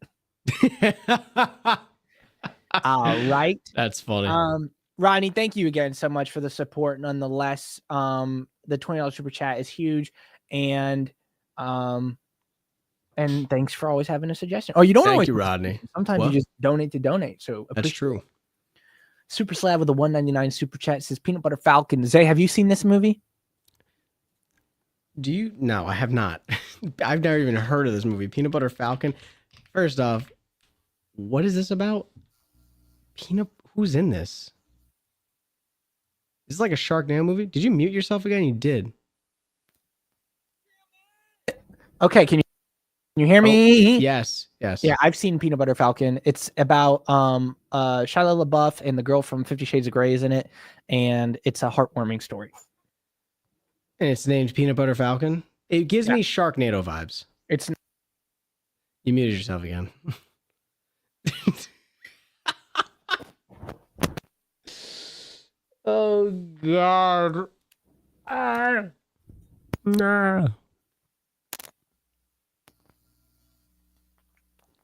All right. That's funny. Rodney, thank you again so much for the support. Nonetheless, the $20 super chat is huge. And thanks for always having a suggestion. Oh, you don't Thank always you, Rodney. Sometimes you just donate to donate. So that's true. Super Slab with a $1.99 super chat says Peanut Butter Falcon. Zay, have you seen this movie? Do you? No, I have not. I've never even heard of this movie. Peanut Butter Falcon. First off, what is this about? Who's in this? Is this like a Sharknado movie? Did you mute yourself again? You did. Okay, can you hear me? Oh, yes. Yeah, I've seen Peanut Butter Falcon. It's about Shia LaBeouf and the girl from 50 Shades of Grey is in it, and it's a heartwarming story. And it's named Peanut Butter Falcon. It gives me Sharknado vibes. You muted yourself again. Oh God. Nah.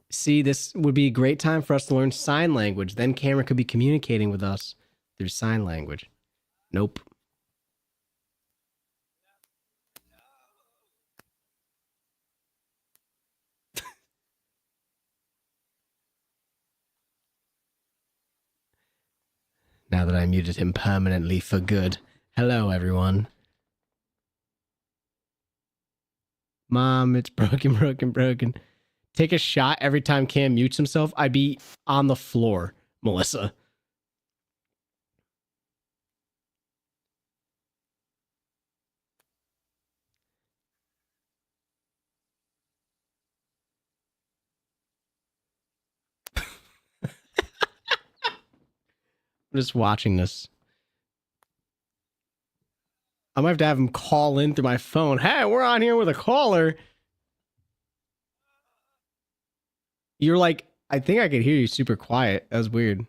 See, this would be a great time for us to learn sign language. Then Cameron could be communicating with us through sign language. Nope. Now that I muted him permanently for good. Hello, everyone. Mom, it's broken. Take a shot every time Cam mutes himself. I'd be on the floor, Melissa. I'm just watching this. I might have to have him call in through my phone. Hey, we're on here with a caller. You're like, I think I could hear you super quiet. That was weird.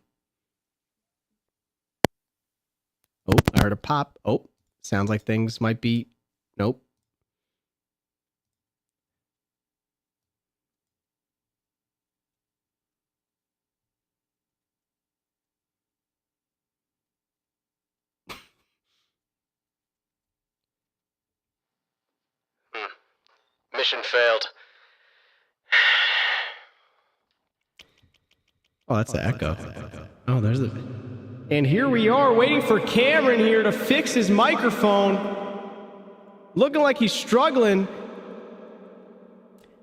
Oh, I heard a pop. Oh, sounds like things might be. Nope. Mission failed. Oh, that's the echo. Oh, there's the. And here we are waiting for Cameron here to fix his microphone. Looking like he's struggling.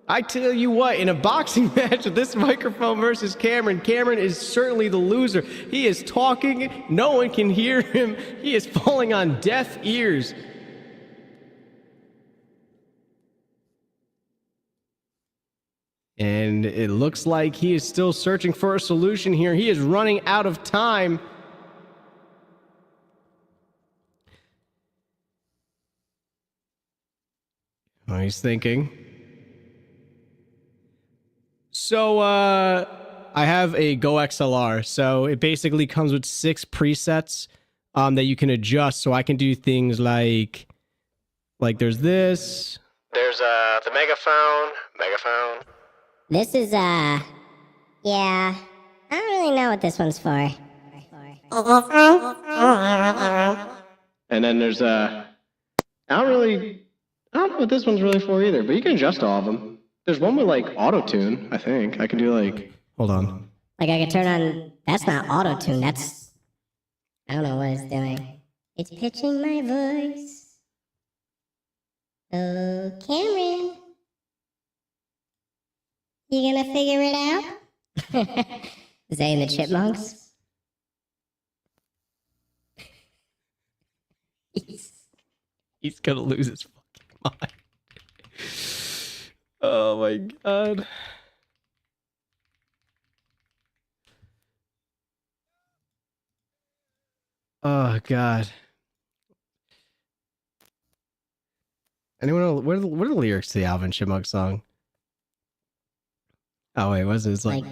I tell you what, in a boxing match with this microphone versus Cameron is certainly the loser. He is talking. No one can hear him. He is falling on deaf ears. And it looks like he is still searching for a solution here. He is running out of time. Oh, he's thinking. So, I have a Go XLR, so it basically comes with 6 presets that you can adjust. So I can do things like there's this. There's the megaphone. This is, yeah, I don't really know what this one's for. And then there's I don't know what this one's really for either, but you can adjust all of them. There's one with like auto tune, I think. I can do like, hold on. Like I can turn on, that's not auto tune, that's, I don't know what it's doing. It's pitching my voice. Oh, Cameron. You gonna figure it out? Zay and the Chipmunks? He's gonna lose his fucking mind. Oh my god. Oh god. Anyone know what are the lyrics to the Alvin Chipmunk song? Oh wait, what's it? It's like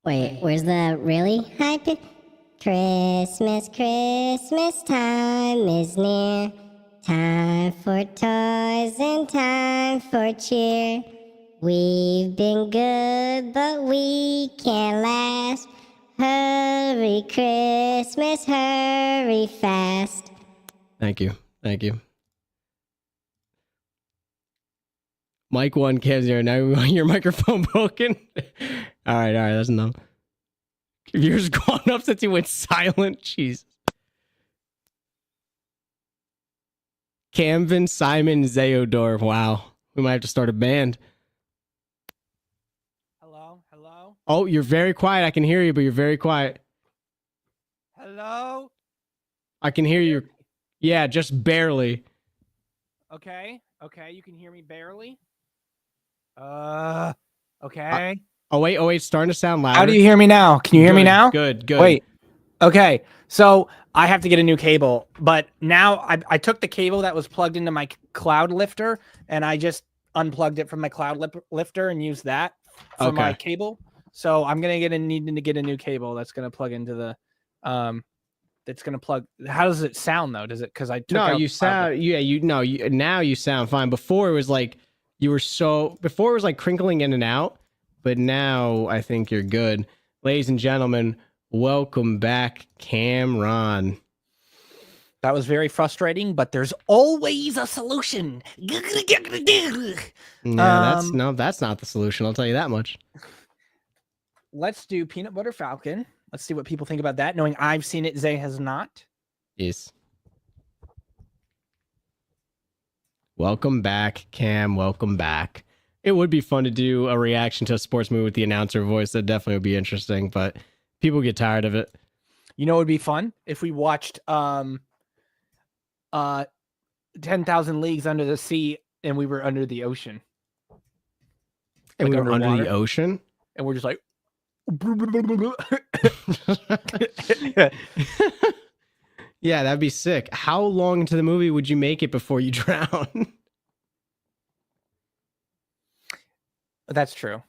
wait, where's the really high pitch? Christmas time is near. Time for toys and time for cheer. We've been good, but we can't last. Hurry, Christmas, hurry fast. Thank you. Mic 1, Cam 0. Now your microphone broken. All right, that's enough. Yours gone up since he went silent. Jeez. Camvin, Simon, Zayodor. Wow. We might have to start a band. Hello? Oh, you're very quiet. I can hear you, but you're very quiet. Hello? I can hear you. Yeah, just barely. Okay, you can hear me barely? Okay. Oh, wait, it's starting to sound louder. How do you hear me now? Can you hear me now? Good. Wait. Okay, so I have to get a new cable, but now I took the cable that was plugged into my cloud lifter, and I just unplugged it from my cloud lifter and used that for my cable. So I'm gonna need to get a new cable that's gonna plug into the that's gonna plug. How does it sound though? Does it because I took out you sound now you sound fine. Before it was like before it was like crinkling in and out, but now I think you're good. Ladies and gentlemen, welcome back, Cameron. That was very frustrating, but there's always a solution. That's not the solution. I'll tell you that much. Let's do Peanut Butter Falcon. Let's see what people think about that, knowing I've seen it, Zay has not. Yes. Welcome back, Cam. Welcome back. It would be fun to do a reaction to a sports movie with the announcer voice. That definitely would be interesting, but people get tired of it. You know, it would be fun if we watched 10,000 Leagues Under the Sea and we were under the ocean. And we were under the ocean? And we're just like... Yeah, that'd be sick. How long into the movie would you make it before you drown? That's true.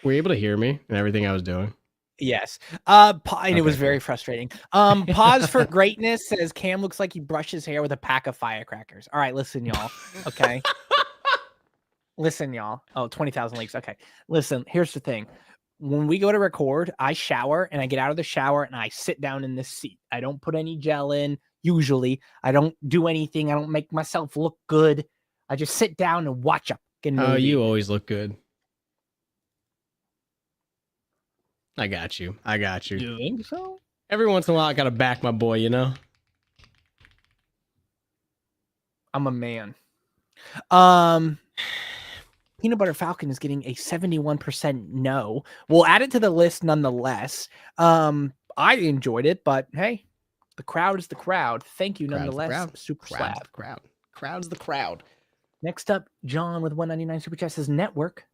Were you able to hear me and everything I was doing? Yes. And it was very frustrating. Pause for Greatness says Cam looks like he brushed his hair with a pack of firecrackers. All right, listen, y'all. Okay. Listen, y'all. Oh, 20,000 Leagues. Okay. Listen, here's the thing. When we go to record, I shower and I get out of the shower and I sit down in this seat. I don't put any gel in. Usually, I don't do anything. I don't make myself look good. I just sit down and watch a fucking movie. Oh, you always look good. I got you. You think so? Every once in a while, I gotta back my boy, you know? I'm a man. Peanut Butter Falcon is getting a 71% no. We'll add it to the list nonetheless. I enjoyed it, but hey, the crowd is the crowd. Thank you nonetheless. Super slap. Crowd's the crowd. Next up, John with 199 Super Chat says network.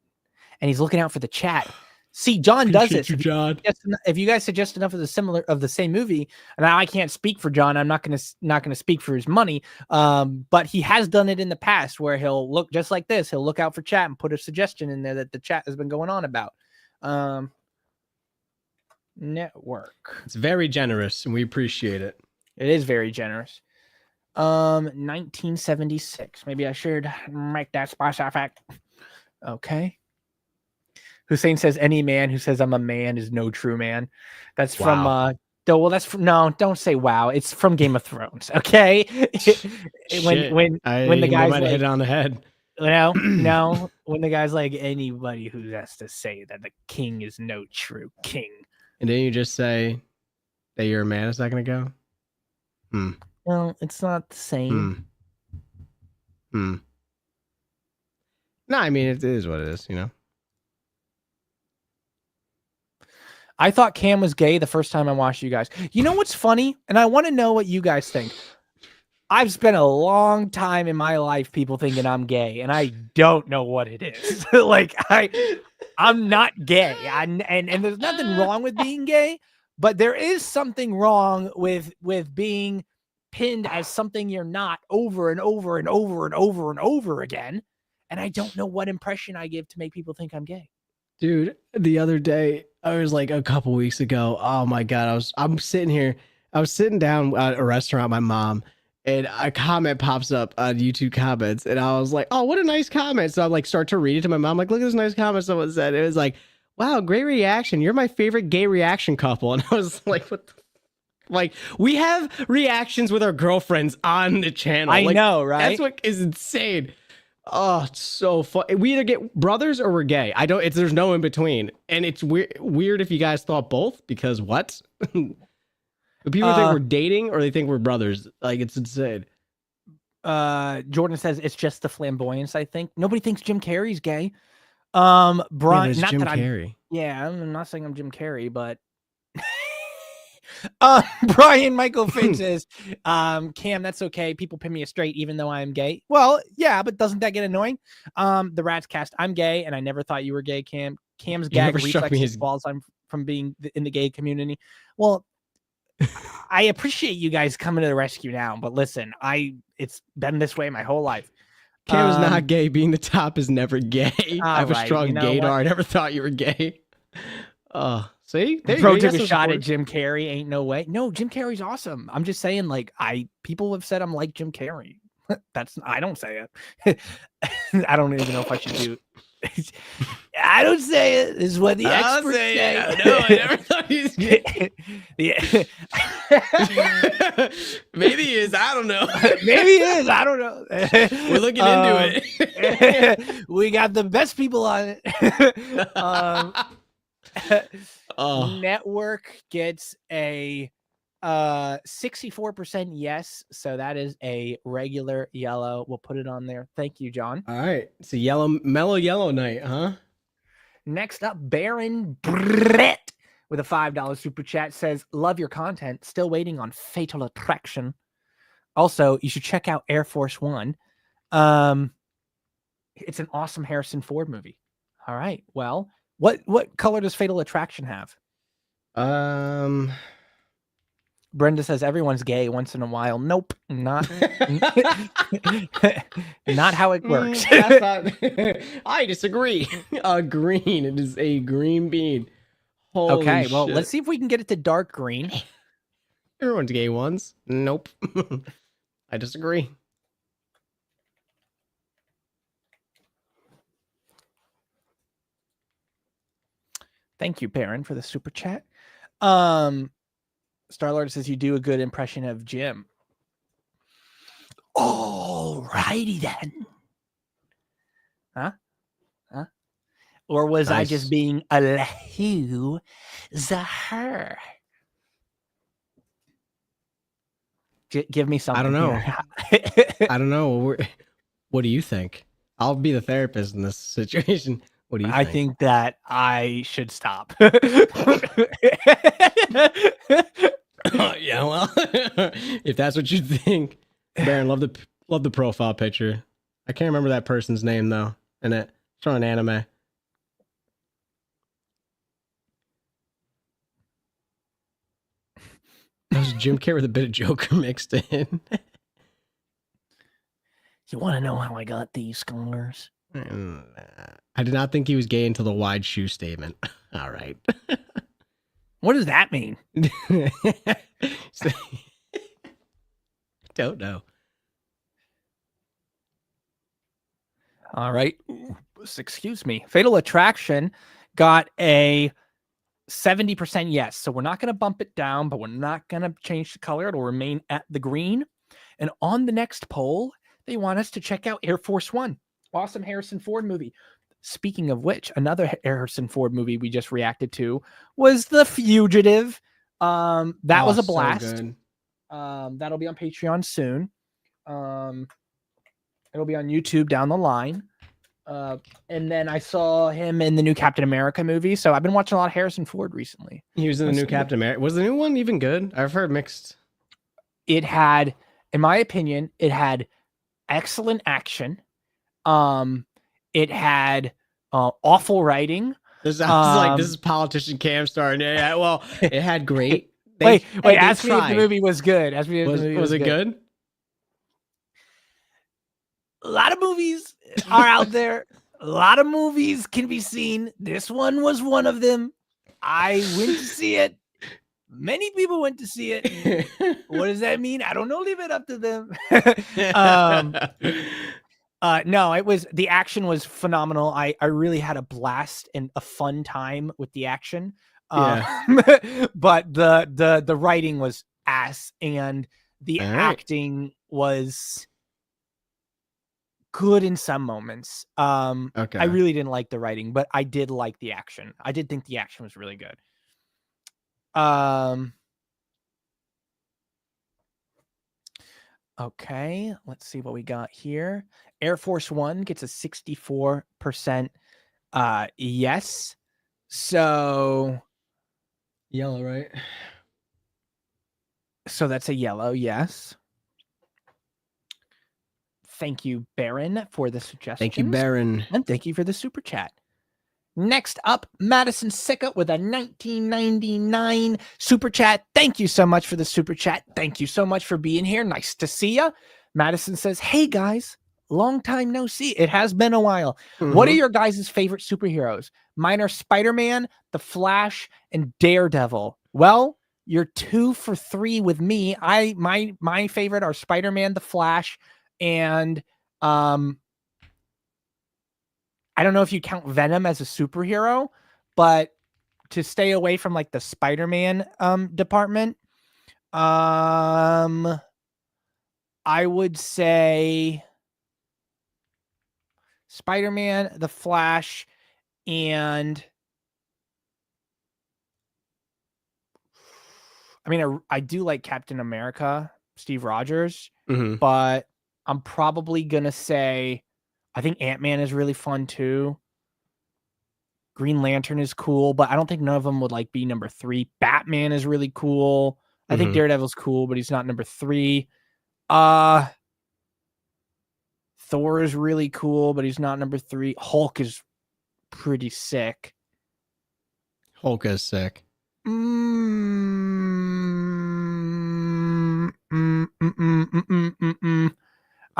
And he's looking out for the chat. See, John does Appreciate this. you, John. If you guys suggest enough of the same movie, and I can't speak for John, I'm not gonna speak for his money. But he has done it in the past where he'll look just like this. He'll look out for chat and put a suggestion in there that the chat has been going on about. Network. It's very generous, and we appreciate it. It is very generous. 1976. Maybe I should make that specific. Okay. Hussein says any man who says I'm a man is no true man. That's from that's from no, don't say wow. It's from Game of Thrones. Okay. when the guys might have hit it on the head. No, when the guy's like anybody who has to say that the king is no true king. And then you just say that you're a man a second ago. Well, it's not the same. No, I mean it is what it is, you know. I thought Cam was gay the first time I watched you guys. You know what's funny? And I want to know what you guys think. I've spent a long time in my life people thinking I'm gay, and I don't know what it is. Like I'm not gay. And there's nothing wrong with being gay, but there is something wrong with being pinned as something you're not over and over and over and over and over again. And I don't know what impression I give to make people think I'm gay. Dude, the other day, I was like a couple weeks ago. Oh my God. I was sitting down at a restaurant with my mom, and a comment pops up on YouTube comments, and I was like, oh, what a nice comment. So I like start to read it to my mom, like, look at this nice comment someone said. It was like, wow, great reaction. You're my favorite gay reaction couple. And I was like, what the like, we have reactions with our girlfriends on the channel. I know, right? That's what is insane. Oh, it's so fun. We either get brothers or we're gay. There's no in between. And it's weird if you guys thought both, because what? Do people think we're dating or they think we're brothers? Like, it's insane. Jordan says it's just the flamboyance, I think. Nobody thinks Jim Carrey's gay. Brian, yeah, not Jim that Carrey. I'm not saying I'm Jim Carrey, but Brian Michael Finn says, Cam, that's okay. People pin me as straight even though I am gay. Well, yeah, but doesn't that get annoying? The Rats Cast, I'm gay and I never thought you were gay, Cam. Cam's gag reflexes while I'm from being in the gay community. Well, I appreciate you guys coming to the rescue now, but listen, it's been this way my whole life. Cam is not gay. Being the top is never gay. I have a strong gaydar. I never thought you were gay. Oh, see? Bro took a shot at Jim Carrey. Ain't no way. No, Jim Carrey's awesome. I'm just saying, like, people have said I'm like Jim Carrey. I don't say it. I don't even know if I should do I don't say it. This is what the experts say. No, I never thought he was gay. Yeah. Maybe he is. I don't know. Maybe he is. I don't know. We're looking into it. We got the best people on it. Network gets a 64% yes, so that is a regular yellow. We'll put it on there. Thank you, John. All right, it's a mellow yellow night, huh? Next up, Baron Brett with a $5 super chat says, love your content, still waiting on Fatal Attraction. Also, you should check out Air Force One. It's an awesome Harrison Ford movie. All right, well, what color does Fatal Attraction have? Brenda says everyone's gay once in a while. Nope, not not how it works. I disagree. Green. It is a green bean. Holy okay, well, shit. let's see if we can get it to dark green. Everyone's gay once. Nope. I disagree. Thank you, Baron, for the super chat. Starlord says you do a good impression of Jim. All righty then. Huh? Or was I just being a lahu Zahar? Give me something. I don't know. I don't know. What do you think? I'll be the therapist in this situation. What do you think? I think that I should stop. Yeah, well, if that's what you think, Baron, love the profile picture. I can't remember that person's name though, and it's from an anime. That was Jim Carrey with a bit of Joker mixed in. You want to know how I got these scars? I did not think he was gay until the wide shoe statement. All right. What does that mean? Don't know. All right. Excuse me. Fatal Attraction got a 70% yes. So we're not going to bump it down, but we're not going to change the color. It'll remain at the green. And on the next poll, they want us to check out Air Force One. Awesome Harrison Ford movie. Speaking of which, another Harrison Ford movie we just reacted to was The Fugitive. That was a blast. So good. That'll be on Patreon soon. It'll be on YouTube down the line. And then I saw him in the new Captain America movie. So I've been watching a lot of Harrison Ford recently. He was in the new Captain America. Was the new one even good? I've heard mixed. It had, in my opinion, it had excellent action. It had awful writing. This is politician Cam starting. Yeah, well, it had great. Wait. Ask me if the movie was good. Ask me if was, the movie was it good? A lot of movies are out there. A lot of movies can be seen. This one was one of them. I went to see it. Many people went to see it. What does that mean? I don't know. Leave it up to them. No, the action was phenomenal. I really had a blast and a fun time with the action. But the writing was ass and the acting was good in some moments. Okay. I really didn't like the writing, but I did like the action. I did think the action was really good. Okay, let's see what we got here. Air Force One gets a 64% yes. So yellow, right? So that's a yellow, yes. Thank you, Baron, for the suggestion. Thank you, Baron. And thank you for the super chat. Next up, Madison Sicka with a 1999 super chat. Thank you so much for the super chat. Thank you so much for being here. Nice to see you. Madison says, hey guys, long time no see. It has been a while. Mm-hmm. What are your guys' favorite superheroes? Mine are Spider-Man, The Flash, and Daredevil. Well, you're 2 for 3 with me. My favorite are Spider-Man, The Flash, and I don't know if you count Venom as a superhero, but to stay away from like the Spider-Man department, I would say Spider-Man, The Flash, and I mean, I do like Captain America, Steve Rogers, but I'm probably going to say I think Ant-Man is really fun too. Green Lantern is cool, but I don't think none of them would like be number 3. Batman is really cool. I think Daredevil's cool, but he's not number 3. Thor is really cool, but he's not number 3. Hulk is pretty sick. Hulk is sick. I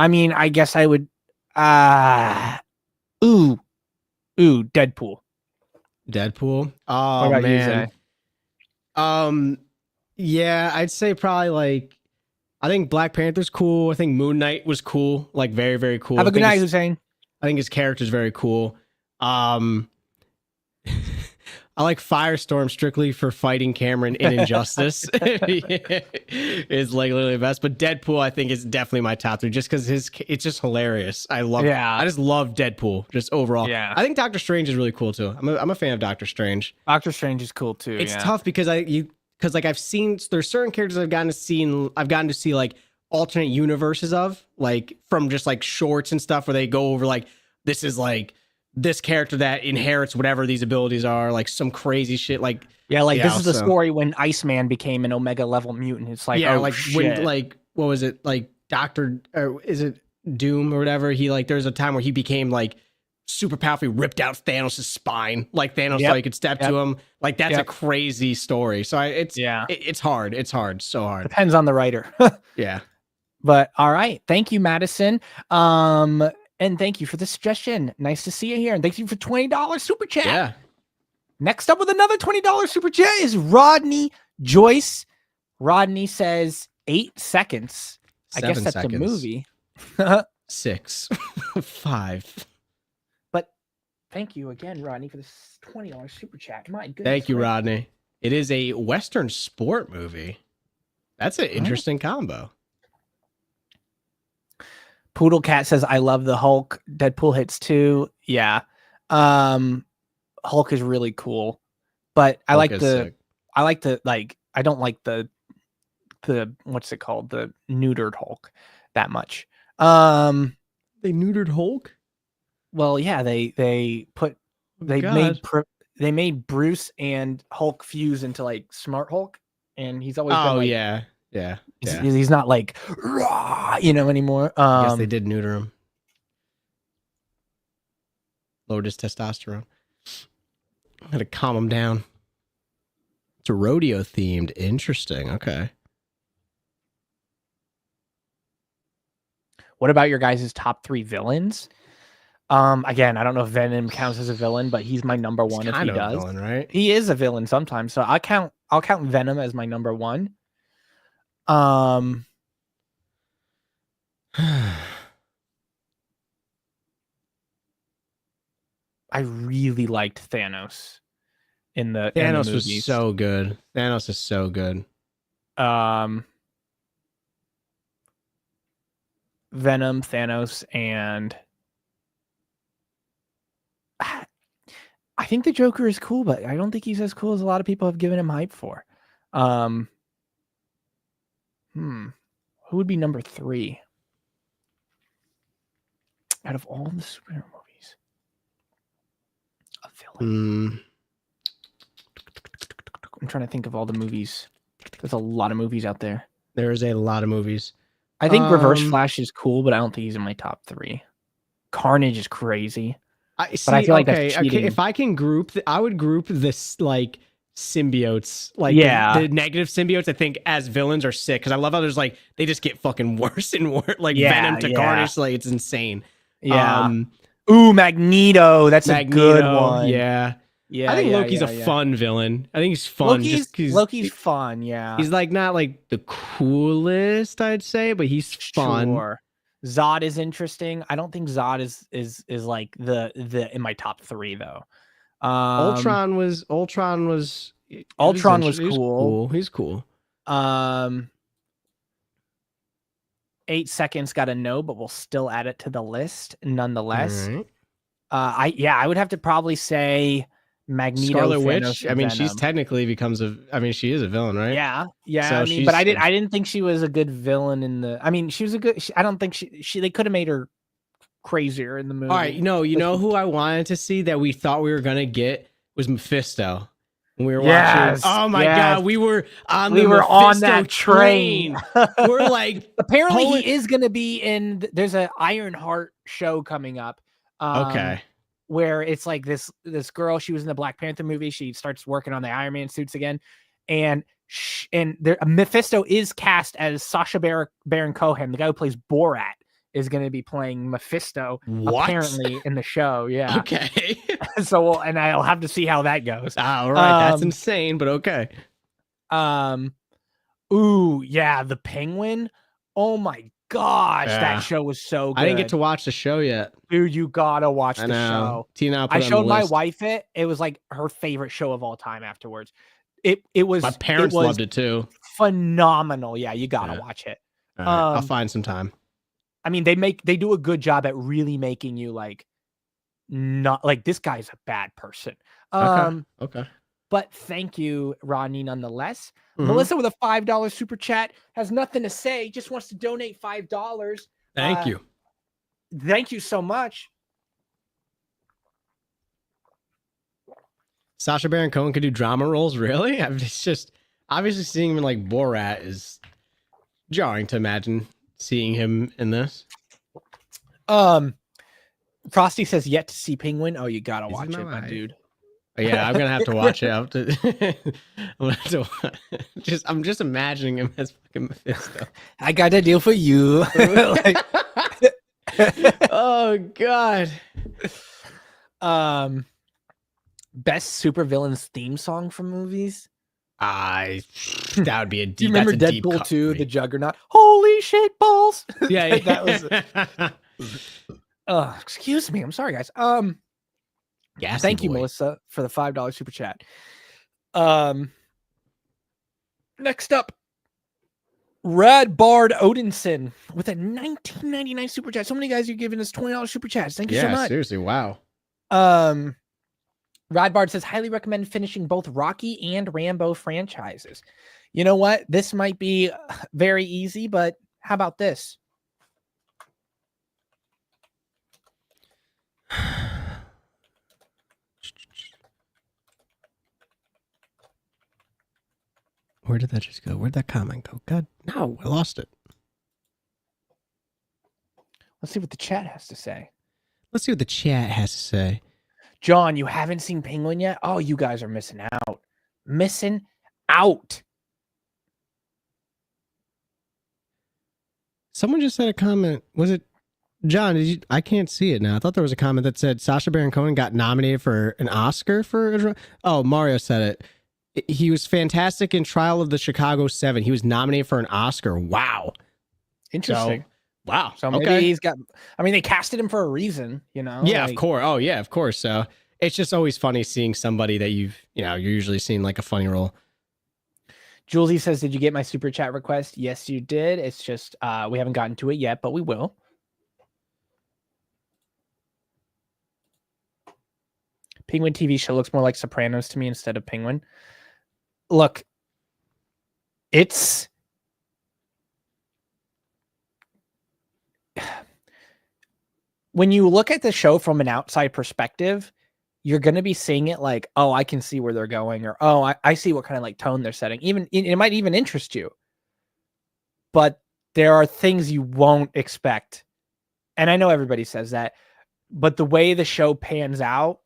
mean, I guess I would Deadpool. Oh man. Yeah, I'd say probably like I think Black Panther's cool. I think Moon Knight was cool, like very, very cool. Have a good night, Hussein. I think his character's very cool. I like Firestorm strictly for fighting Cameron in Injustice. Is like literally the best. But Deadpool, I think, is definitely my top 3 just because it's just hilarious. I just love Deadpool just overall. Yeah. I think Doctor Strange is really cool too. I'm a fan of Doctor Strange. Doctor Strange is cool too. It's tough because I've seen there's certain characters I've gotten to see like alternate universes of, like from just like shorts and stuff where they go over like this is like this character that inherits whatever these abilities are, like some crazy shit. Like this is the story when Iceman became an Omega level mutant. It's like when like what was it like Doctor or is it Doom or whatever? He like there's a time where he became like super powerful. He ripped out Thanos' spine, like Thanos Yep. thought he could step to him. Like that's a Yep. crazy story. So Yeah. it's hard. It's hard. So hard. Depends on the writer. Yeah. But all right. Thank you, Madison. And thank you for the suggestion. Nice to see you here. And thank you for $20 super chat. Yeah. Next up with another $20 super chat is Rodney Joyce. Rodney says 8 seconds. I guess that's a movie. 6. 5. But thank you again, Rodney, for this $20 super chat. My goodness. Thank you, Rodney. It is a Western sport movie. That's an interesting combo. Poodle Cat says, I love the Hulk. Deadpool hits too. Yeah. Hulk is really cool. But I don't like the what's it called? The neutered Hulk that much. They neutered Hulk? Well, yeah, they made Bruce and Hulk fuse into like Smart Hulk, and he's always been like, yeah. He's not like rah, anymore. I guess they did neuter him. Lowered his testosterone. Had to calm him down. It's a rodeo themed. Interesting. Okay. What about your guys' top 3 villains? Again, I don't know if Venom counts as a villain, but he's my number one if he does. Villain, right? He is a villain sometimes, so I'll count Venom as my number 1. I really liked Thanos in the Thanos movies. was so good. Thanos is so good. Venom, Thanos, and I think the Joker is cool, but I don't think he's as cool as a lot of people have given him hype for. Who would be number 3 out of all the superhero movies? A villain. I'm trying to think of all the movies. There's a lot of movies out there. There is a lot of movies. I think Reverse Flash is cool, but I don't think he's in my top 3. Carnage is crazy. I feel like that's cheating. If I can group, I would group this like symbiotes, like the negative symbiotes. I think as villains are sick because I love how there's like they just get fucking worse and worse. Like Venom to Carnage, like it's insane. Yeah. Magneto. That's a good one. Yeah. Yeah. I think Loki's a fun villain. I think he's fun. Loki's fun. Yeah. He's like not like the coolest, I'd say, but he's fun. Sure. Zod is interesting. I don't think Zod is like the in my top 3 though. Ultron was cool. He's cool. 8 seconds got a no, but we'll still add it to the list nonetheless. Right. I would have to probably say Magneto, Scarlet Thanos, Witch. I mean, she's technically she is a villain, right? Yeah. So but I didn't think she was a good villain in the. I mean, she was a good. I don't think they could have made her crazier in the movie. All right, you know who I wanted to see that we thought we were gonna get was Mephisto. When we were watching. Oh my god, we were on that train. We're like, apparently he is gonna be in. There's an Ironheart show coming up. Okay. Where it's like this girl, she was in the Black Panther movie. She starts working on the Iron Man suits again, and Mephisto is cast as Sacha Baron Cohen, the guy who plays Borat, is going to be playing Mephisto apparently in the show. Yeah. Okay. So, and I'll have to see how that goes. All right, that's insane, but okay. Ooh, yeah, the Penguin. Oh my gosh, that show was so good. I didn't get to watch the show yet. Dude, you gotta watch the show. Tina, I showed my wife it. It was like her favorite show of all time afterwards. It was. My parents loved it too. Phenomenal. Yeah, you gotta watch it. All right, I'll find some time. I mean, they do a good job at really making you like not like this guy's a bad person. Okay. But thank you, Rodney, nonetheless. Melissa with a $5 super chat has nothing to say, just wants to donate $5. Thank you. Thank you so much. Sacha Baron Cohen could do drama roles, really? It's just obviously seeing him in like Borat is jarring to imagine seeing him in this. Frosty says yet to see Penguin. Oh, you gotta Is he watch my it, my wife? dude. Yeah, I'm gonna have to watch it. I'm just imagining him as fucking Mephisto. I got a deal for you. Like, oh God. Best supervillains theme song from movies. That would be a deep. Do you remember that's a deep Deadpool cut 2, for me. The Juggernaut? Holy shit balls! Yeah, that was. Excuse me. I'm sorry, guys. Gassy Thank you, boy. Melissa, for the $5 super chat. Next up, Rad Bard Odinson with a $19.99 super chat. So many guys are giving us $20 super chats. Thank you so much. Seriously, wow. Radbard says, highly recommend finishing both Rocky and Rambo franchises. You know what? This might be very easy, but how about this? Where did that just go? Where'd that comment go? God, no, I lost it. Let's see what the chat has to say. Let's see what the chat has to say. John, you haven't seen Penguin yet? Oh, you guys are missing out. Missing out. Someone just said a comment. Was it John? Did you? I can't see it now. I thought there was a comment that said Sacha Baron Cohen got nominated for an Oscar for. Oh, Mario said it. He was fantastic in Trial of the Chicago 7. He was nominated for an Oscar. Wow. Interesting. Wow. So maybe he's got, I mean, they casted him for a reason, you know? Yeah, of course. Oh, yeah, of course. So it's just always funny seeing somebody that you're usually seeing like a funny role. Julesy says, did you get my super chat request? Yes, you did. It's just, we haven't gotten to it yet, but we will. Penguin TV show looks more like Sopranos to me instead of Penguin. Look, it's when you look at the show from an outside perspective, you're going to be seeing it like, oh, I can see where they're going, or oh, I see what kind of like tone they're setting. Even it might even interest you, but there are things you won't expect. And I know everybody says that, but the way the show pans out,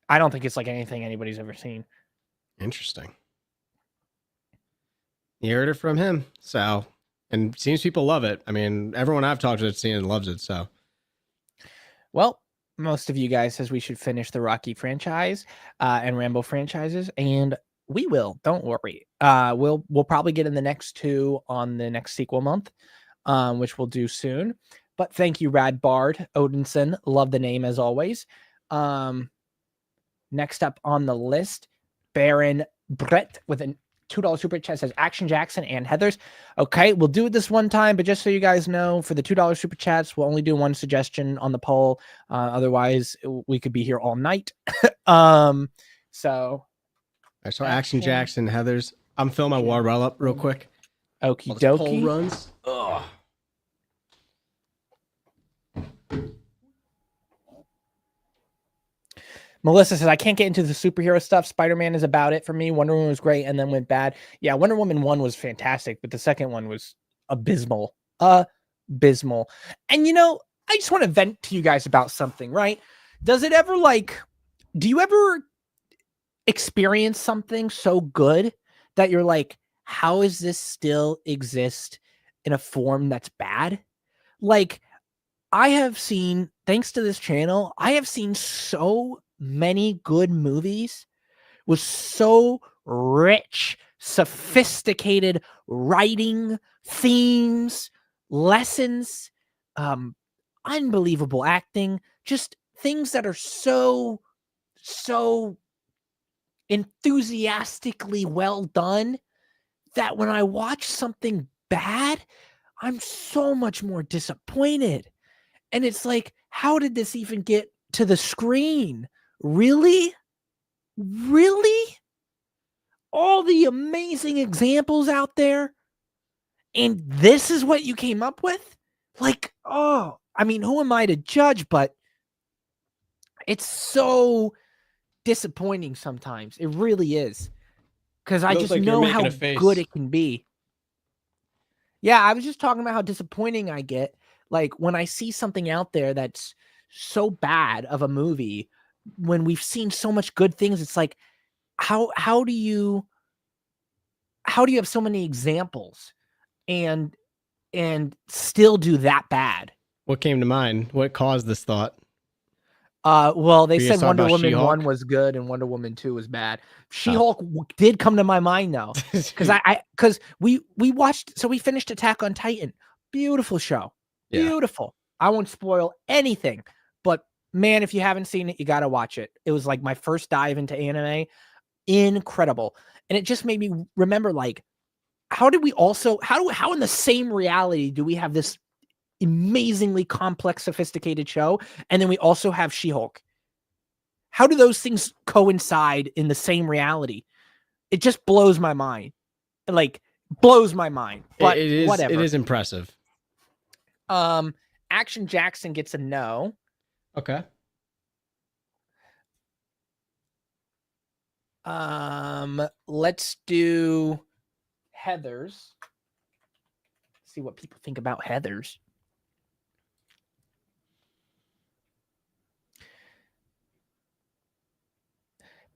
I don't think it's like anything anybody's ever seen. Interesting. You heard it from him. So, and seems people love it. I mean, everyone I've talked to that's seen it loves it. So, well, most of you guys says we should finish the Rocky franchise and Rambo franchises, and we will. Don't worry. We'll probably get in the next two on the next sequel month, which we'll do soon. But thank you, Rad Bard Odinson. Love the name as always. Next up on the list, Baron Brett with a $2 super chat says Action Jackson and Heathers. Okay, we'll do it this one time, but just so you guys know, for the $2 super chats, we'll only do one suggestion on the poll. Otherwise, we could be here all night. So Action Jackson, Heathers. I'm filling my water well up real quick. Okie dokie. Poll runs. Ugh. Melissa says, I can't get into the superhero stuff. Spider-Man is about it for me. Wonder Woman was great and then went bad. Yeah, Wonder Woman 1 was fantastic, but the second one was abysmal. Abysmal. And, you know, I just want to vent to you guys about something, right? Does it ever, do you ever experience something so good that you're like, how does this still exist in a form that's bad? Like, I have seen, thanks to this channel, I have seen so many good movies with so rich, sophisticated writing, themes, lessons, unbelievable acting, just things that are so enthusiastically well done that when I watch something bad, I'm so much more disappointed. And it's like, how did this even get to the screen? Really? Really? All the amazing examples out there, and this is what you came up with? Like, oh, I mean, who am I to judge? But it's so disappointing sometimes. It really is. Because I just know how good it can be. Yeah, I was just talking about how disappointing I get. Like when I see something out there that's so bad of a movie, when we've seen so much good things, it's like, how do you have so many examples and still do that bad? What came to mind? What caused this thought? Well, they Were you said talking Wonder about Woman She-Hulk? 1 was good and Wonder Woman 2 was bad. She-Hulk did come to my mind though, because we watched, so we finished Attack on Titan. Beautiful show, beautiful. I won't spoil anything, but man, if you haven't seen it, you got to watch it. It was like my first dive into anime. Incredible. And it just made me remember, like, how in the same reality do we have this amazingly complex, sophisticated show, and then we also have She-Hulk? How do those things coincide in the same reality? It just blows my mind. Like, blows my mind. But it is, whatever. It is impressive. Action Jackson gets a no. Okay. Let's do Heathers. See what people think about Heathers.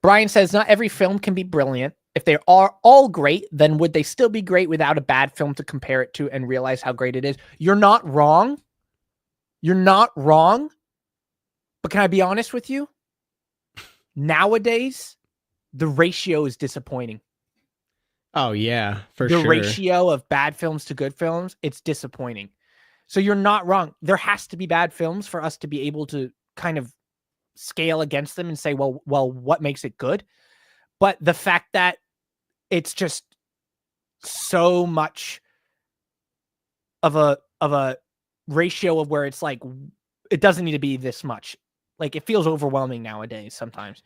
Brian says, not every film can be brilliant. If they are all great, then would they still be great without a bad film to compare it to and realize how great it is? You're not wrong. You're not wrong. But can I be honest with you? Nowadays, the ratio is disappointing. Oh, yeah, for sure. The ratio of bad films to good films, it's disappointing. So you're not wrong. There has to be bad films for us to be able to kind of scale against them and say, well, what makes it good? But the fact that it's just so much of a ratio of where it's like, it doesn't need to be this much. Like, it feels overwhelming nowadays sometimes.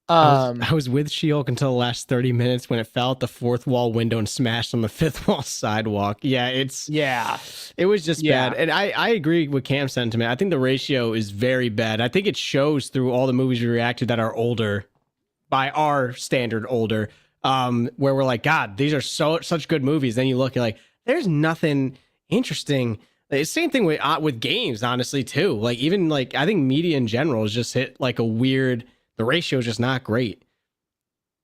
I was with She-Hulk until the last 30 minutes when it fell out the fourth wall window and smashed on the fifth wall sidewalk. Yeah, it was just bad. And I agree with Cam's sentiment. I think the ratio is very bad. I think it shows through all the movies we react to that are older, by our standard older, where we're like, God, these are such good movies. Then you look, you're like, there's nothing interesting. It's the same thing with games, honestly, too. Like, even like, I think media in general has just hit like a weird, the ratio is just not great.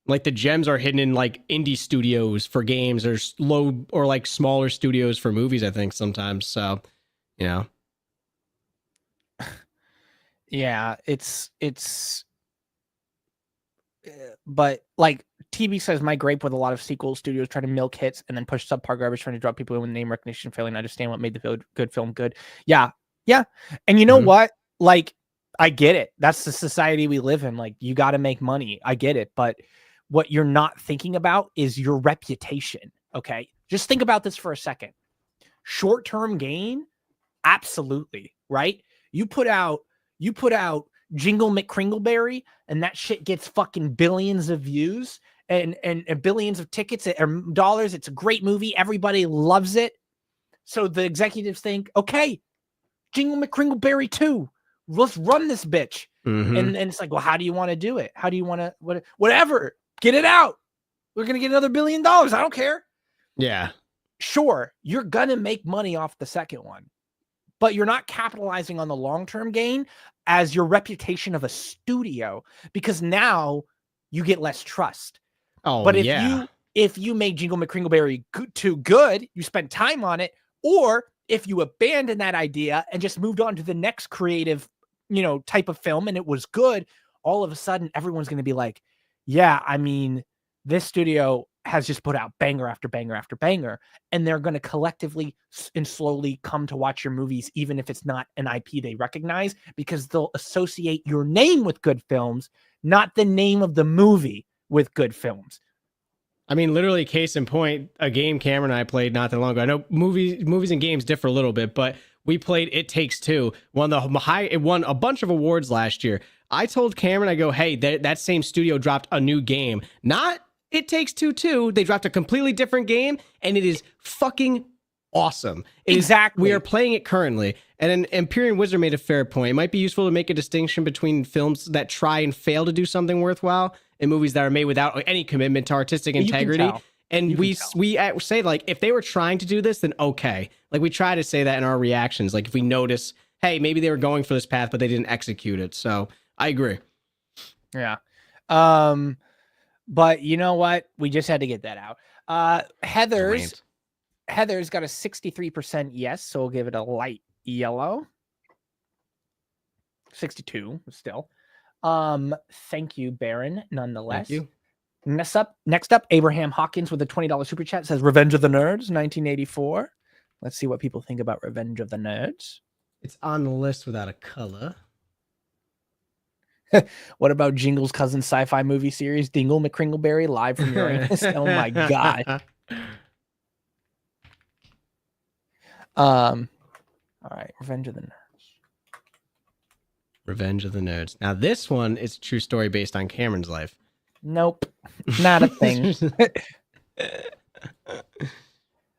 Like, the gems are hidden in like indie studios for games or low or like smaller studios for movies, I think sometimes. So, you know. Yeah, but like TB says, my gripe with a lot of sequel studios trying to milk hits and then push subpar garbage, trying to draw people in with name recognition, failing to understand what made the good film good. Yeah. And you know what? Like, I get it. That's the society we live in. Like, you got to make money. I get it. But what you're not thinking about is your reputation. Okay. Just think about this for a second. Short-term gain. Absolutely. Right. You put out Jingle McCringleberry and that shit gets fucking billions of views and billions of tickets or dollars. It's a great movie. Everybody loves it. So the executives think, okay, Jingle McCringleberry 2. Let's run this bitch. And it's like, well, how do you want to do it? How do you want to, whatever, get it out. We're going to get another $1 billion. I don't care. Yeah. Sure. You're going to make money off the second one, but you're not capitalizing on the long-term gain as your reputation of a studio, because now you get less trust. Oh, but if you made Jingle McCringleberry too good, you spent time on it, or if you abandoned that idea and just moved on to the next creative, type of film and it was good, all of a sudden everyone's going to be like, yeah, I mean, this studio has just put out banger after banger after banger, and they're going to collectively and slowly come to watch your movies, even if it's not an IP they recognize, because they'll associate your name with good films, not the name of the movie with good films. I mean, literally, case in point, a game Cameron and I played not that long ago. I know movies and games differ a little bit, but we played It Takes Two. It won a bunch of awards last year. I told Cameron, I go, hey, that same studio dropped a new game. Not It Takes Two 2. They dropped a completely different game, and it is fucking awesome. Exactly. We are playing it currently. And an Empyrean Wizard made a fair point. It might be useful to make a distinction between films that try and fail to do something worthwhile and movies that are made without any commitment to artistic integrity. And You we can say like if they were trying to do this, then okay. Like we try to say that in our reactions. Like if we notice, hey, maybe they were going for this path, but they didn't execute it. So I agree. Yeah. But you know what? We just had to get that out. Heather's got a 63% yes, so we'll give it a light yellow. 62 still. Thank you, Baron, nonetheless. Thank you. Next up, Abraham Hawkins with a $20 super chat says Revenge of the Nerds, 1984. Let's see what people think about Revenge of the Nerds. It's on the list without a color. What about Jingle's cousin sci-fi movie series, Dingle McCringleberry, live from Uranus? Oh my god. All right, Revenge of the Nerds. Revenge of the Nerds. Now this one is a true story based on Cameron's life. Nope, not a thing.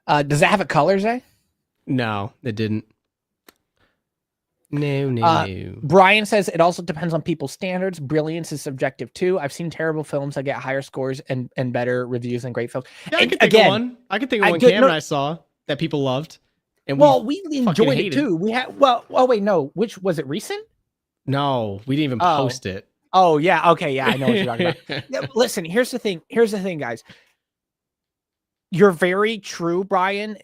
Does that have a color, Zay? No, it didn't. No. Brian says it also depends on people's standards. Brilliance is subjective too. I've seen terrible films that get higher scores and better reviews than great films. Yeah, I could think of one. I could think of one Cam and I saw that people loved. And we enjoyed it too. We had wait, no. Which was it recent? No, we didn't even post it. Oh yeah, okay, yeah, I know what you're talking about. Yeah, listen, here's the thing, guys. You're very true, Brian,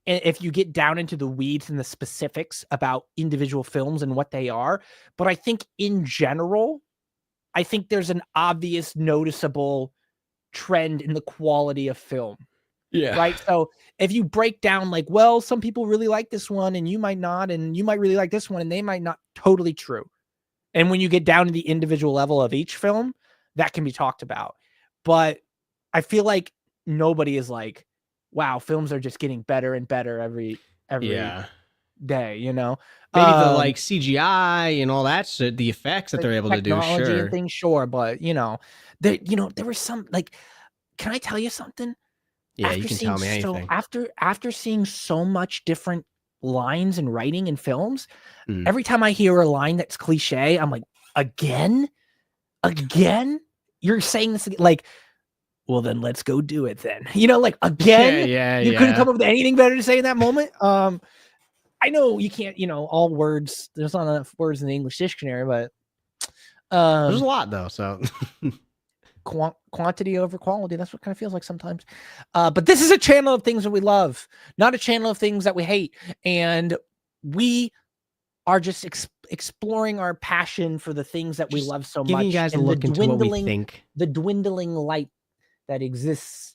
if you get down into the weeds and the specifics about individual films and what they are. But I think in general, there's an obvious noticeable trend in the quality of film. Yeah. Right. So if you break down like, well, some people really like this one and you might not, and you might really like this one and they might not, totally true. And when you get down to the individual level of each film, that can be talked about. But I feel like nobody is like, wow, films are just getting better and better every day, you know? Maybe the like CGI and all that shit, the effects that they're able to do, sure. And things, sure. But there was some like, can I tell you something? Yeah, you can tell me anything. After seeing so much different lines and writing in films, every time I hear a line that's cliche, I'm like, again, you're saying this again? Like, well, then let's go do it then. Like again, you couldn't come up with anything better to say in that moment. I know you can't, all words. There's not enough words in the English dictionary, but there's a lot though. So. Quantity over quality. That's what kind of feels like sometimes. But this is a channel of things that we love, not a channel of things that we hate. And we are just exploring our passion for the things that we love so much. Giving you guys a look into what we think. The dwindling light that exists,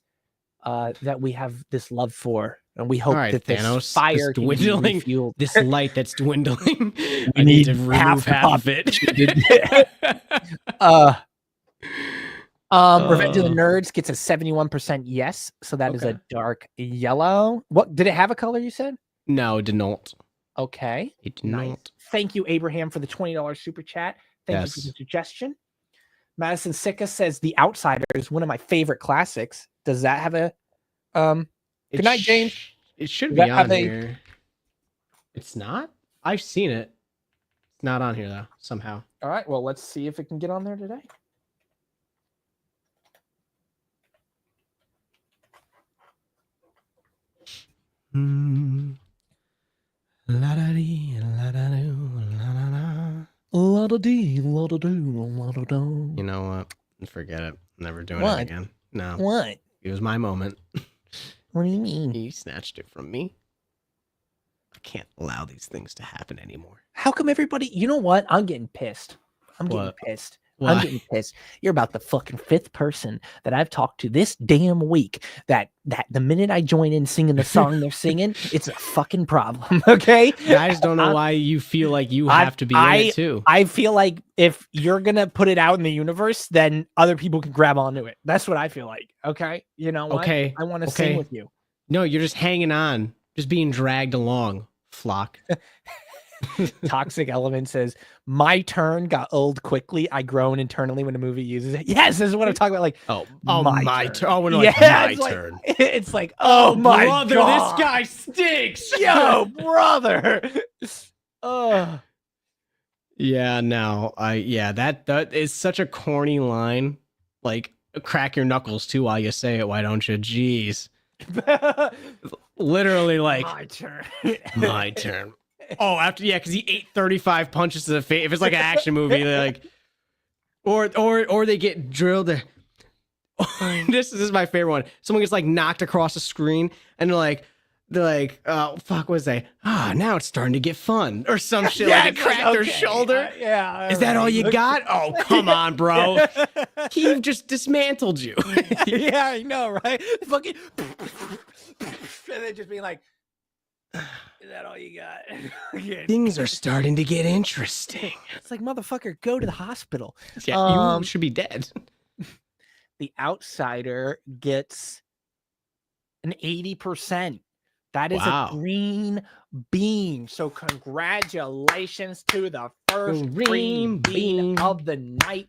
that we have this love for. And we hope that this fire can be refueled. This light that's dwindling. I need to remove half of it. Revenge of the Nerds gets a 71% yes, so that is a dark yellow. What did it have a color? You said no, it did not. Okay, it did not. Thank you, Abraham, for the $20 super chat. Thank you for the suggestion. Madison Sicka says The Outsider is one of my favorite classics. Does that have a good night, James? It should be on here. It's not. I've seen it. It's not on here though. Somehow. All right. Well, let's see if it can get on there today. La da dee, la da do, la da da. La da dee, la da do, la da do. You know what? Forget it. Never doing it again. No. What? It was my moment. What do you mean? You snatched it from me. I can't allow these things to happen anymore. How come everybody? You know what? I'm getting pissed. Why? I'm getting pissed. You're about the fucking fifth person that I've talked to this damn week that the minute I join in singing the song they're singing, it's a fucking problem. Okay? I just don't know why you feel like you have to be in it too. I feel like if you're gonna put it out in the universe, then other people can grab onto it. That's what I feel like. Okay? You know what? Okay. I want to sing with you. No, you're just hanging on, just being dragged along, flock. Toxic Element says, my turn got old quickly. I groan internally when a movie uses it. Yes, this is what I'm talking about. Like, my turn. Oh, like, my turn. It's like, oh my brother, God. this guy stinks. Yo, brother. Yeah, no, that is such a corny line. Like, crack your knuckles too while you say it. Why don't you? Jeez. Literally like My turn. my turn. Oh, after because he ate 35 punches to the face. If it's like an action movie, they're like, or they get drilled. This is my favorite one. Someone gets like knocked across the screen, and they're like, oh fuck, what is that? Now it's starting to get fun, or some shit. Yeah, like they crack their shoulder. Yeah. Is that all you got? Oh, come on, bro. He just dismantled you. Yeah, I know, right? Fucking, and then just being like, is that all you got? Things are starting to get interesting. It's like, motherfucker, go to the hospital. Yeah, you should be dead. The outsider gets an 80%. That is Wow. a green bean. So congratulations to the first green bean of the night.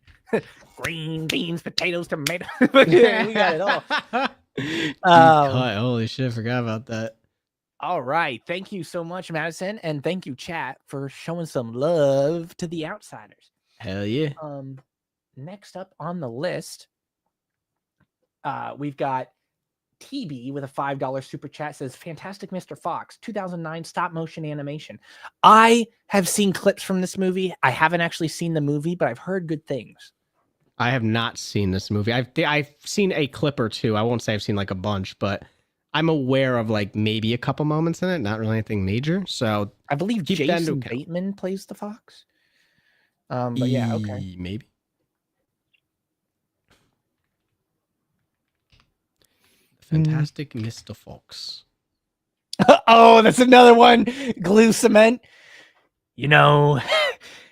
Green beans, potatoes, tomatoes. Yeah, we got it all. Holy shit, forgot about that. All right. Thank you so much, Madison. And thank you, chat, for showing some love to the outsiders. Hell yeah. Next up on the list, we've got TB with a $5 super chat. Says, fantastic Mr. Fox, 2009 stop motion animation. I have seen clips from this movie. I haven't actually seen the movie, but I've heard good things. I have not seen this movie. I've seen a clip or two. I won't say I've seen like a bunch, but I'm aware of like maybe a couple moments in it. Not really anything major. So I believe keep that into Jason account. Bateman plays the fox. But yeah, okay. Maybe. Fantastic Mr. Fox. Oh, that's another one. Glue cement. You know,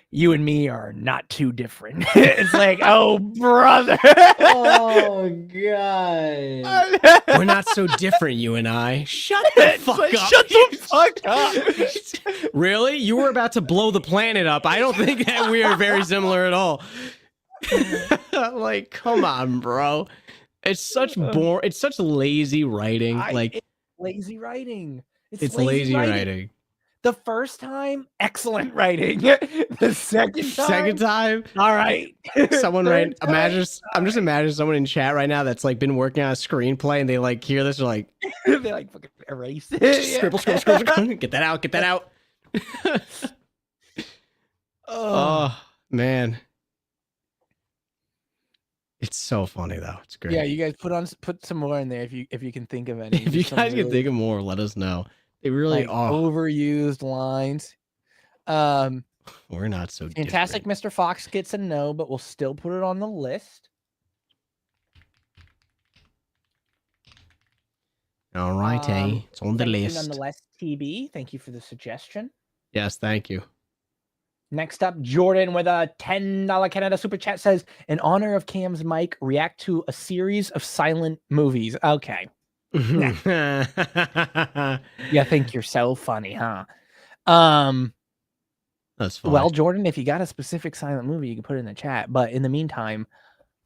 you and me are not too different. It's like, oh, brother. Oh, God. We're not so different, you and I. Shut the fuck up. Shut the fuck up. Really? You were about to blow the planet up. I don't think that we are very similar at all. Like, come on, bro. It's such it's such lazy writing. It's lazy writing. It's lazy writing. The first time, excellent writing. The second time, all right. Someone I'm just imagining someone in chat right now that's like been working on a screenplay and they like hear this, they're like, they like fucking erase it. Scribble. Get that out. Oh man. It's so funny though. It's great. Yeah, you guys put some more in there if you can think of any. If you guys can think of more, let us know. They really are overused lines. We're not so fantastic. Different. Mr. Fox gets a no, but we'll still put it on the list. All right, it's on the list. Nonetheless, TB, thank you for the suggestion. Yes, thank you. Next up, Jordan with a $10 Canada super chat says, in honor of Cam's mic, react to a series of silent movies. Okay. You think you're so funny, huh? That's fine. Well, Jordan, if you got a specific silent movie, you can put it in the chat. But in the meantime,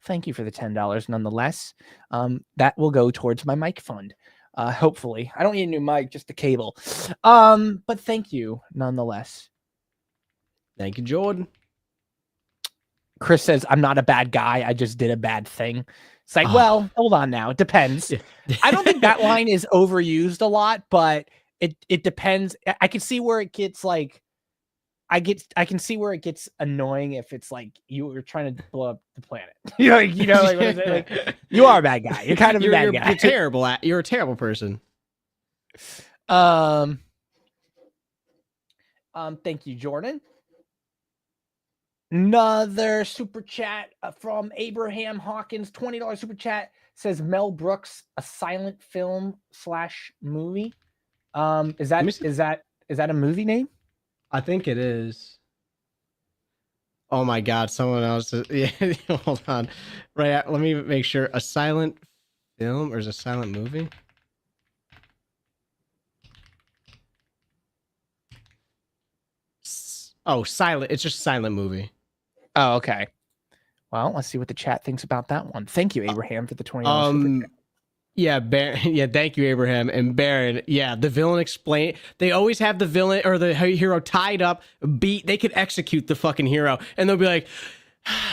thank you for the $10 nonetheless. That will go towards my mic fund. Hopefully. I don't need a new mic, just a cable. But thank you nonetheless. Thank you, Jordan. Chris says, I'm not a bad guy. I just did a bad thing. It's like, well, hold on now. It depends. I don't think that line is overused a lot, but it depends. I can see where it gets like, I can see where it gets annoying if it's like you were trying to blow up the planet. Like, what is it? Like, you are a bad guy. You're kind of a bad guy. You're terrible. You're a terrible person. Thank you, Jordan. Another super chat from Abraham Hawkins, $20 super chat, says Mel Brooks, a silent film / movie. Is that a movie name? I think it is. Oh my God, someone else. Yeah, hold on. Right, let me make sure. A silent film or is it a silent movie? Oh, silent. It's just a silent movie. Oh, okay. Well, let's see what the chat thinks about that one. Thank you, Abraham, for the $20 super chat. Yeah, yeah, thank you, Abraham. And Baron, yeah, the villain explain. They always have the villain or the hero tied up, beat. They could execute the fucking hero, and they'll be like,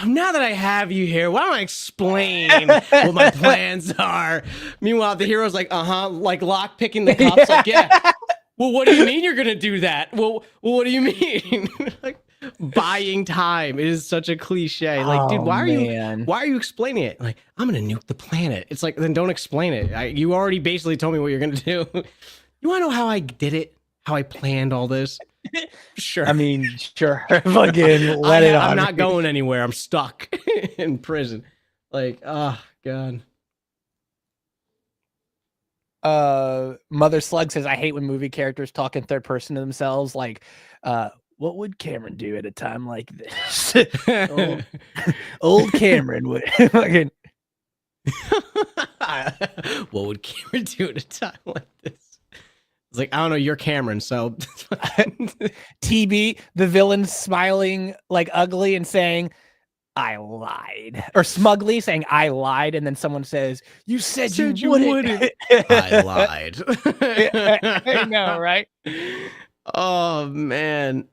Now that I have you here, why don't I explain what my plans are? Meanwhile, the hero's like, like lock picking the cups. Like, yeah. Well, what do you mean you're gonna do that? Well, what do you mean? Like buying time. It is such a cliche. Like, dude, why are you explaining it? Like, I'm gonna nuke the planet. It's like, then don't explain it. You already basically told me what you're gonna do. You wanna know how I did it? How I planned all this? Sure. I mean, sure. Fucking let it on. I'm not going anywhere. I'm stuck in prison. Like, oh god. Mother Slug says, I hate when movie characters talk in third person to themselves. Like, what would Cameron do at a time like this? old Cameron would fucking. What would Cameron do at a time like this? It's like, I don't know, you're Cameron, so TB, the villain smiling like ugly and saying, I lied. Or smugly saying, I lied, and then someone says, you said you wouldn't. I lied. I know, right? Oh man.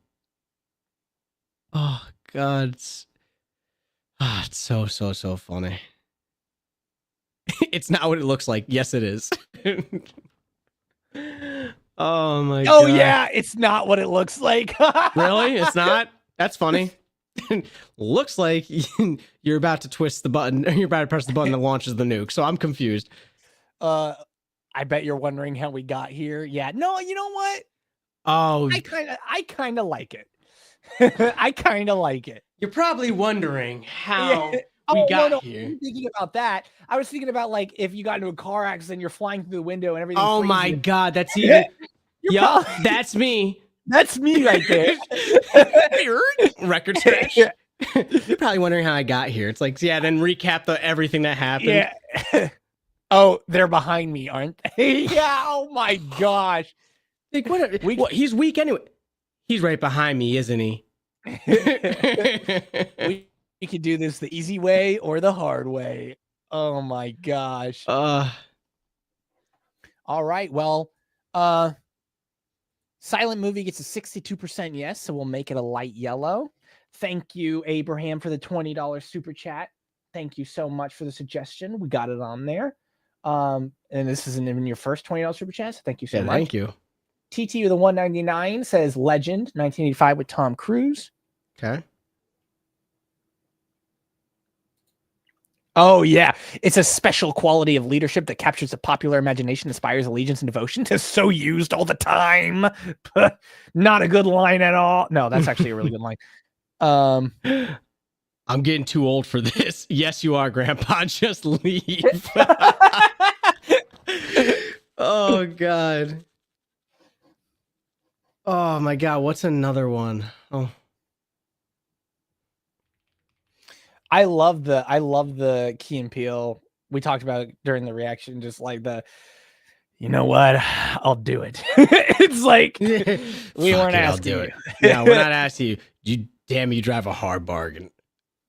Oh god. It's so funny. It's not what it looks like. Yes, it is. Oh my god. Oh yeah, it's not what it looks like. Really? It's not? That's funny. Looks like you're about to twist the button. You're about to press the button that launches the nuke. So I'm confused. I bet you're wondering how we got here. Yeah. No, you know what? Oh, I kind of like it. I kind of like it. You're probably wondering how we got here. I was thinking about that. I was thinking about like if you got into a car accident, you're flying through the window and everything. Oh my god, that's even. Yup, that's me. That's me right there. Record scratch. You're probably wondering how I got here. It's like, yeah, then recap everything that happened. Yeah. Oh, they're behind me, aren't they? Yeah. Oh my gosh. Like, what? He's weak anyway. He's right behind me, isn't he? We could do this the easy way or the hard way. Oh my gosh. All right. Well, Silent Movie gets a 62% yes, so we'll make it a light yellow. Thank you, Abraham, for the $20 super chat. Thank you so much for the suggestion. We got it on there. And this isn't even your first $20 super chat, so thank you so much. Thank you. TT with a 199 says Legend, 1985 with Tom Cruise. Okay. Oh, yeah. It's a special quality of leadership that captures the popular imagination, inspires allegiance and devotion. It's so used all the time. Not a good line at all. No, that's actually a really good line. I'm getting too old for this. Yes, you are, Grandpa. Just leave. Oh, God. Oh, my God. What's another one? Oh. I love the Key and Peele. We talked about it during the reaction, just like you know what? I'll do it. It's like we weren't asking you. No, we're not asking you. You drive a hard bargain.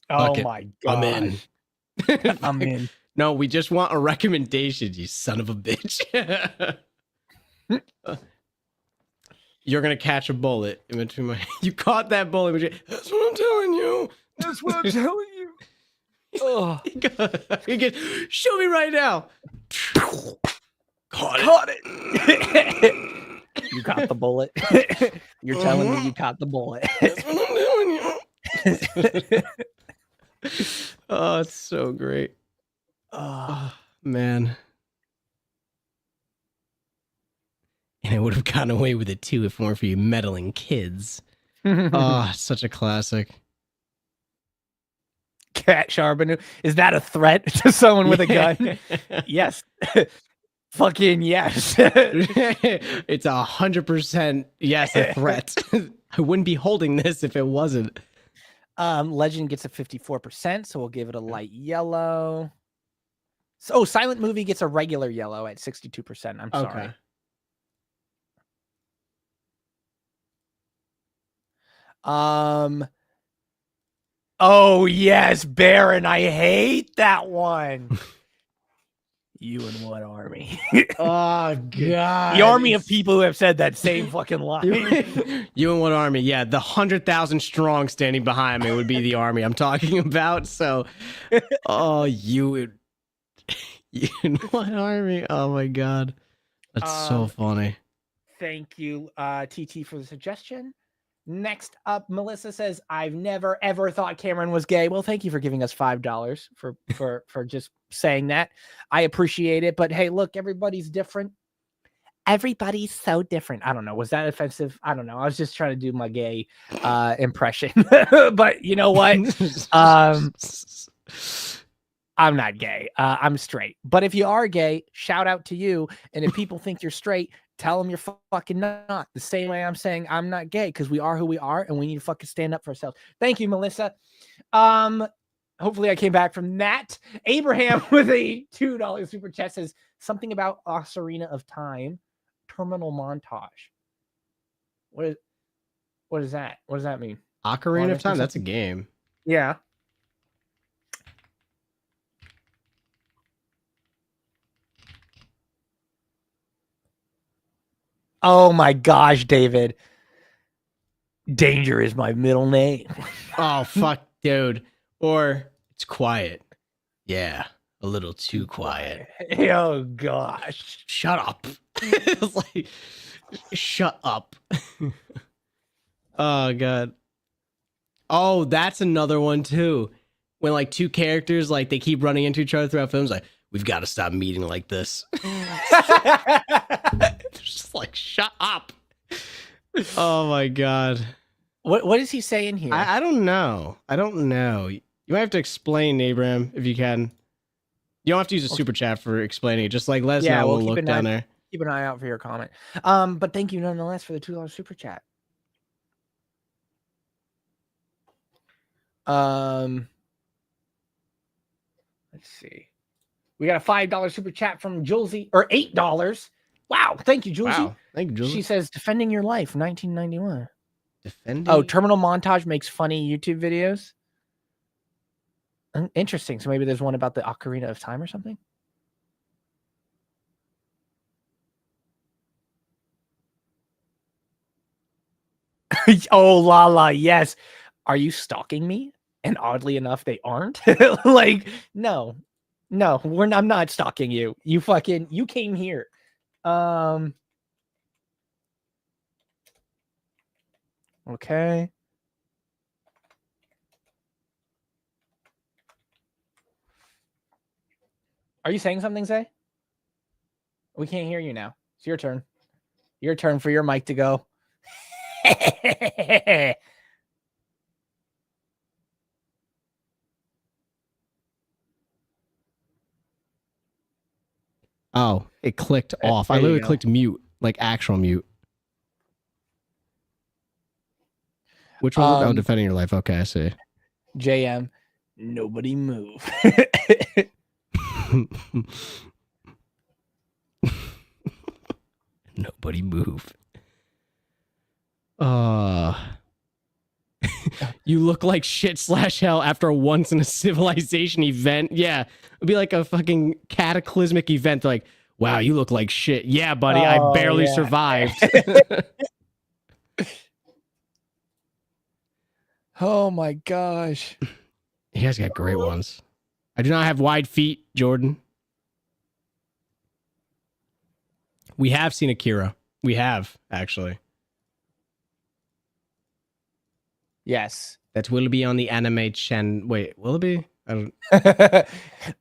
Oh my god. I'm in. I'm in. No, we just want a recommendation, you son of a bitch. You're gonna catch a bullet in between my. You caught that bullet. That's what I'm telling you. That's what I'm telling you. Oh, he gets, show me right now. Caught it. You caught the bullet. You're telling me you caught the bullet. That's what I'm telling you. Oh, it's so great. Oh, man. And I would have gotten away with it too if it weren't for you meddling kids. Oh, such a classic. Cat Charbonneau. Is that a threat to someone with a gun? Yes. Fucking yes. It's 100% yes, a threat. I wouldn't be holding this if it wasn't. Legend gets a 54%, so we'll give it a light yellow. So, Silent Movie gets a regular yellow at 62%. I'm sorry. Oh yes, Baron. I hate that one. You and what army? Oh god. The army of people who have said that same fucking line. You and what army? Yeah, the 100,000 strong standing behind me would be the army I'm talking about. So, oh, you and what army? Oh my god, that's so funny. Thank you, TT, for the suggestion. Next up, Melissa says, "I've never ever thought Cameron was gay." Well, thank you for giving us $5 for just saying that. I appreciate it. But hey, look, everybody's different. Everybody's so different. I don't know. Was that offensive? I don't know. I was just trying to do my gay impression. But you know what? I'm not gay. I'm straight. But if you are gay, shout out to you. And if people think you're straight, tell them you're fucking not. The same way I'm saying I'm not gay, because we are who we are and we need to fucking stand up for ourselves. Thank you, Melissa. Hopefully I came back from that. Abraham with a $2 super chat says something about Ocarina of Time terminal montage. What is that? What does that mean? Ocarina of Time? That's a game. Yeah. Oh my gosh, David. Danger is my middle name. Oh fuck, dude. Or it's quiet. Yeah, a little too quiet. Oh gosh. Shut up. It's like, shut up. Oh god. Oh, that's another one too. When like two characters, like they keep running into each other throughout films, like, we've got to stop meeting like this. Just like, shut up. Oh my god. What is he saying here? I don't know. I don't know. You might have to explain, Abraham, if you can. You don't have to use a super chat for explaining it. Just like let us know. We'll look down there. Keep an eye out for your comment. But thank you nonetheless for the $2 super chat. Let's see. We got a $5 super chat from Julesy, or $8. Wow, thank you, Julesy. Wow. Thank you, Julesy. She says, "Defending your life, 1991." Defending. Oh, terminal montage makes funny YouTube videos. Interesting. So maybe there's one about the Ocarina of Time or something. Oh, Lala, yes. Are you stalking me? And oddly enough, they aren't. Like, no, I'm not stalking you. You came here. Okay. Are you saying something, Zay? We can't hear you now. It's your turn. Your turn for your mic to go. Oh, it clicked off. I literally clicked mute, like actual mute. Which one? Oh, defending your life. Okay, I see. JM, nobody move. Nobody move. You look like shit/hell after a once in a civilization event. Yeah, it'd be like a fucking cataclysmic event. Like, wow, you look like shit. Yeah, buddy, I barely survived. Oh my gosh. You guys got great ones. I do not have wide feet, Jordan. We have seen Akira. We have, actually. Yes. That will be on the anime channel. Wait, will it be? I don't...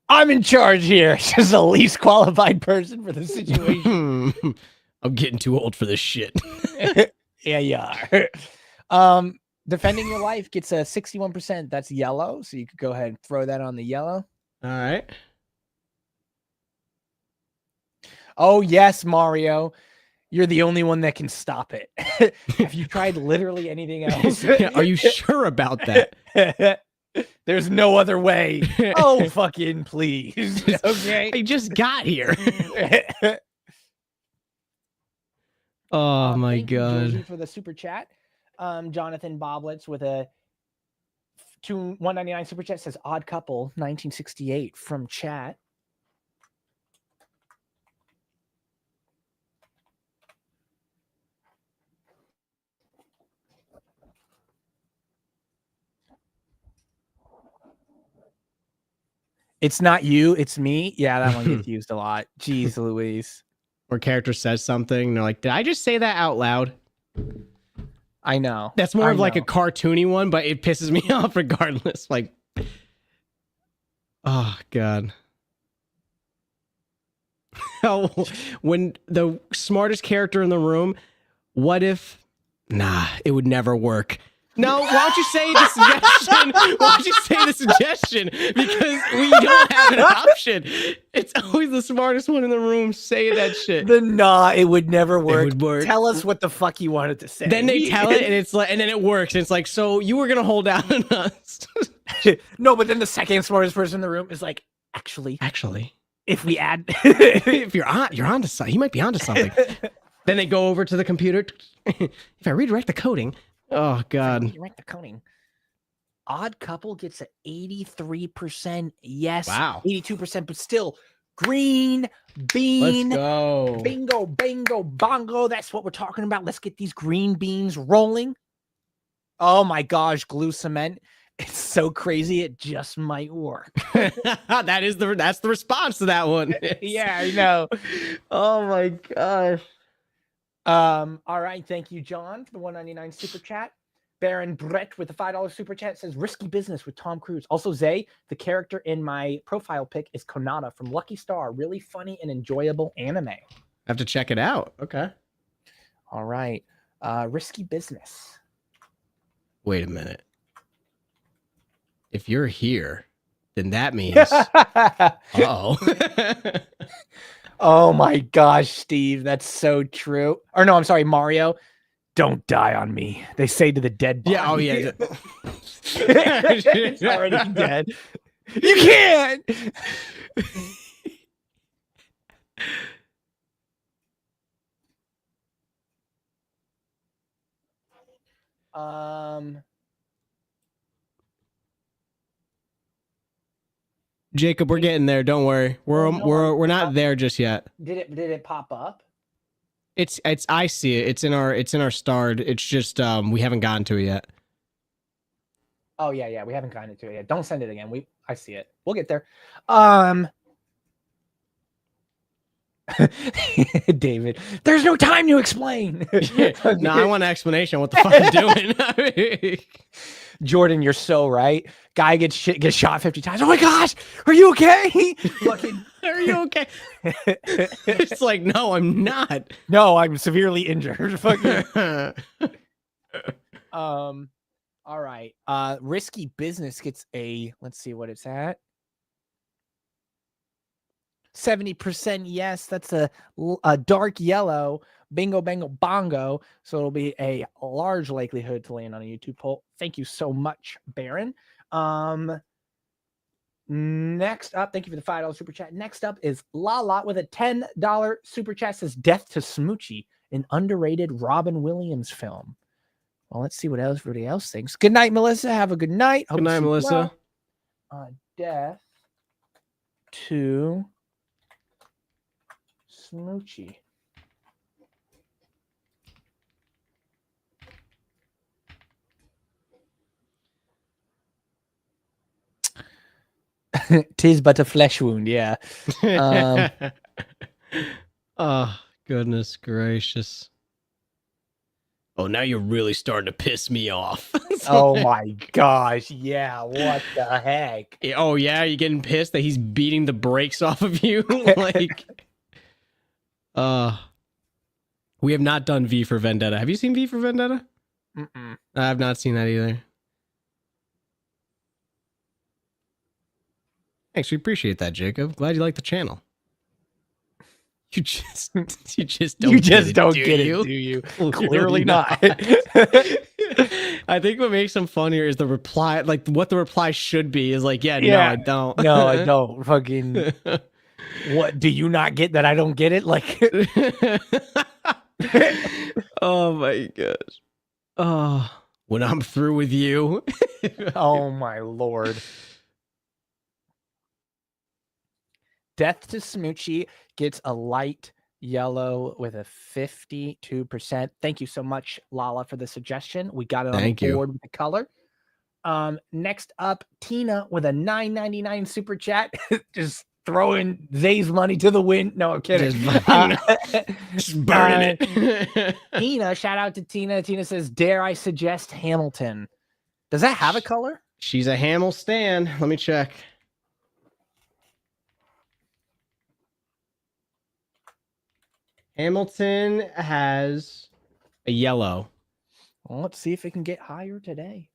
I'm in charge here. Just the least qualified person for the situation. I'm getting too old for this shit. Yeah, you are. Defending your life gets a 61%. That's yellow. So you could go ahead and throw that on the yellow. All right. Oh, yes, Mario. You're the only one that can stop it. Have you tried literally anything else? Are you sure about that? There's no other way. Oh, fucking please. Okay. I just got here. Oh, my God. Thank you for the super chat. Jonathan Boblets with a $1.99 super chat says Odd Couple 1968 from chat. It's not you, it's me. Yeah, that one gets used a lot. Jeez Louise. Or character says something, and they're like, did I just say that out loud? I know. That's more I of like a know. cartoony one, but it pisses me off regardless. Like, oh, God. When the smartest character in the room, what if... Nah, it would never work. No, why don't you say the suggestion? Why don't you say the suggestion? Because we don't have an option. It's always the smartest one in the room saying that shit. It would never work. It would work. Tell us what the fuck you wanted to say. Then they tell it, and it's like, and then it works. And it's like, so you were gonna hold out on us? No, but then the second smartest person in the room is like, actually, if we add, if you're onto something, he might be onto something. Then they go over to the computer. If I redirect the coding, oh God, redirect the coding. Odd Couple gets an 83% yes. Wow. 82%, but still green bean. Let's go. Bingo, bango, bongo. That's what we're talking about. Let's get these green beans rolling. Oh my gosh, glue cement. It's so crazy. It just might work. That's the response to that one. Yeah, I know. Oh my gosh. All right. Thank you, John, for the $1.99 super chat. Baron Brett with the $5 super chat says risky business with Tom Cruise. Also, Zay, the character in my profile pic is Konata from Lucky Star. Really funny and enjoyable anime. I have to check it out. Okay. All right. Risky business. Wait a minute. If you're here, then that means Oh my gosh, Steve, that's so true. Or no, I'm sorry, Mario. Don't die on me. They say to the dead body. Yeah, oh yeah. It's already dead. You can't. Jacob, we're getting there. Don't worry. We're not there just yet. Did it pop up? It's I see it. It's in our starred. It's just we haven't gotten to it yet. Oh yeah, we haven't gotten to it yet. Don't send it again. I see it. We'll get there. David, there's no time to explain. No, I want an explanation. What the fuck are you doing? Jordan, you're so right. Guy gets shot 50 times. Oh my gosh, are you okay? Fucking, are you okay? It's like, no, I'm not. No, I'm severely injured. Fucking. All right. Risky business gets a. Let's see what it's at. 70% yes. That's a dark yellow. Bingo, bango, bongo. So it'll be a large likelihood to land on a YouTube poll. Thank you so much, Baron. Next up, thank you for the $5 super chat. Next up is Lala with a $10 super chat. Says Death to Smoochie, an underrated Robin Williams film. Well, let's see what everybody else thinks. Good night, Melissa. Have a good night. Good night, Melissa. Death to Smoochie. Tis but a flesh wound, yeah. Oh, goodness gracious. Oh, now you're really starting to piss me off. Oh my gosh, yeah, what the heck? Oh yeah, you getting pissed that he's beating the brakes off of you? Like, we have not done V for Vendetta. Have you seen V for Vendetta? Mm-mm. I have not seen that either. Thanks, we appreciate that, Jacob. Glad you like the channel. You just don't get it, do you? Clearly not. I think what makes them funnier is the reply, like what the reply should be is like, no, I don't. No, I don't. Fucking what, do you not get that I don't get it? Like oh my gosh. Oh, when I'm through with you. Oh my lord. Death to Smoochie gets a light yellow with a 52%. Thank you so much, Lala, for the suggestion. We got it on board with the color. Next up, Tina with a $9.99 super chat, just throwing Zay's money to the wind. No, I'm kidding. Just burning it. Tina, shout out to Tina. Tina says, "Dare I suggest Hamilton?" Does that have a color? She's a Hamill stan. Let me check. Hamilton has a yellow. Well, let's see if it can get higher today.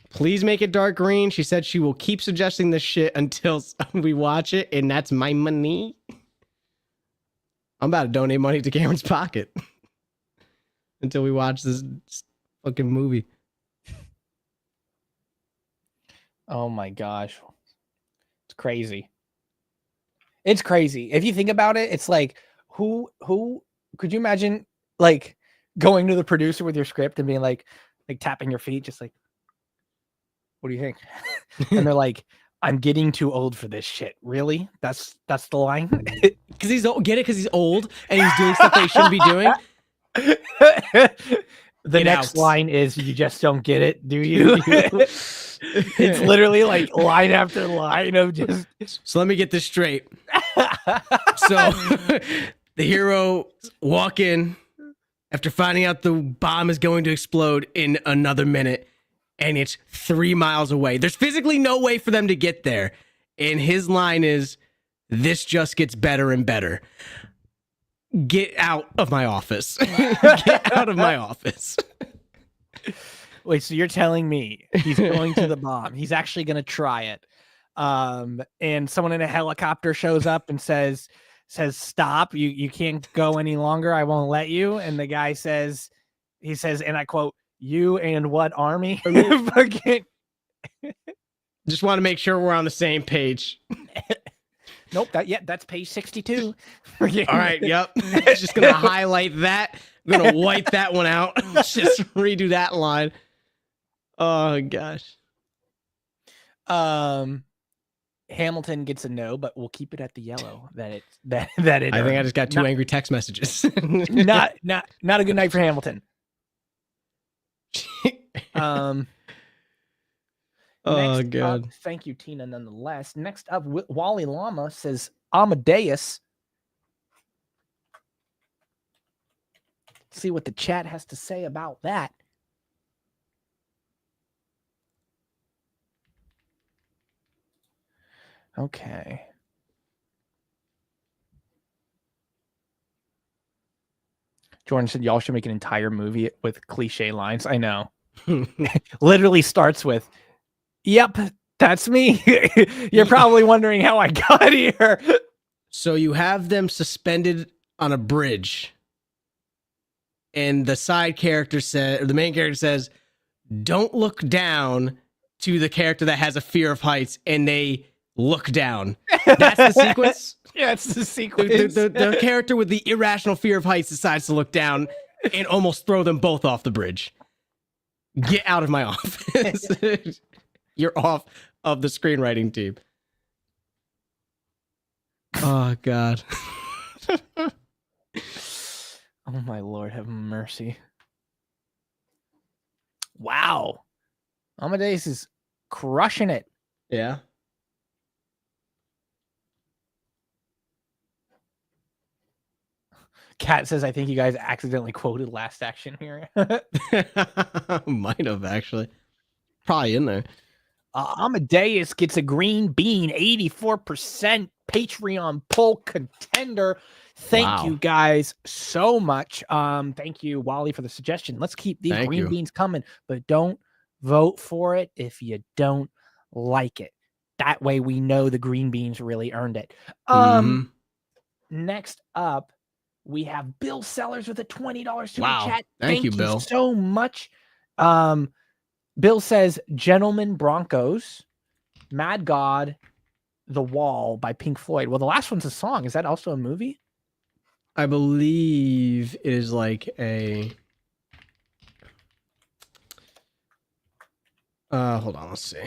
Please make it dark green. She said she will keep suggesting this shit until we watch it, and that's my money. I'm about to donate money to Cameron's pocket until we watch this fucking movie. Oh my gosh. It's crazy. It's crazy. If you think about it, it's like, who could you imagine like going to the producer with your script and being like tapping your feet, just like, what do you think? And they're like, I'm getting too old for this shit. Really? That's the line? Because he's old. Get it? Because he's old and he's doing stuff that he shouldn't be doing. The next line is, you just don't get it, do you? It's literally like line after line of just. So let me get this straight. So the hero walk in after finding out the bomb is going to explode in another minute, and it's 3 miles away. There's physically no way for them to get there. And his line is, "This just gets better and better. Get out of my office." Get out of my office. Wait, so you're telling me he's going to the bomb? He's actually going to try it. And someone in a helicopter shows up and says, "Stop, you can't go any longer. I won't let you." And the guy says, and I quote, "You and what army?" Just want to make sure we're on the same page. Nope. That's page 62. All right. Yep. Just going to highlight that. I'm going to wipe that one out. Just redo that line. Oh gosh. Hamilton gets a no, but we'll keep it at the yellow that it. I think I just got two angry text messages. not a good night for Hamilton. Oh god. Thank you, Tina, nonetheless. Next up, Wally Llama says Amadeus. Let's see what the chat has to say about that. Okay. Jordan said y'all should make an entire movie with cliche lines. I know. Literally starts with, "Yep, that's me." You're probably wondering how I got here. So you have them suspended on a bridge, and the side character says, or the main character says, "Don't look down," to the character that has a fear of heights, and they look down. That's the sequence? Yeah, it's the sequence. The character with the irrational fear of heights decides to look down and almost throw them both off the bridge. Get out of my office. You're off of the screenwriting team. Oh, God. Oh, my Lord, have mercy. Wow. Amadeus is crushing it. Yeah. Kat says, "I think you guys accidentally quoted Last Action here." Might have, actually. Probably in there. Amadeus gets a green bean, 84% Patreon poll contender. Thank you guys so much. Thank you, Wally, for the suggestion. Let's keep these green beans coming, but don't vote for it if you don't like it. That way we know the green beans really earned it. Next up, we have Bill Sellers with a $20 super chat. Thank you, Bill, so much. Bill says, "Gentlemen Broncos, Mad God, The Wall" by Pink Floyd. Well, the last one's a song. Is that also a movie? I believe it is like a... hold on, let's see.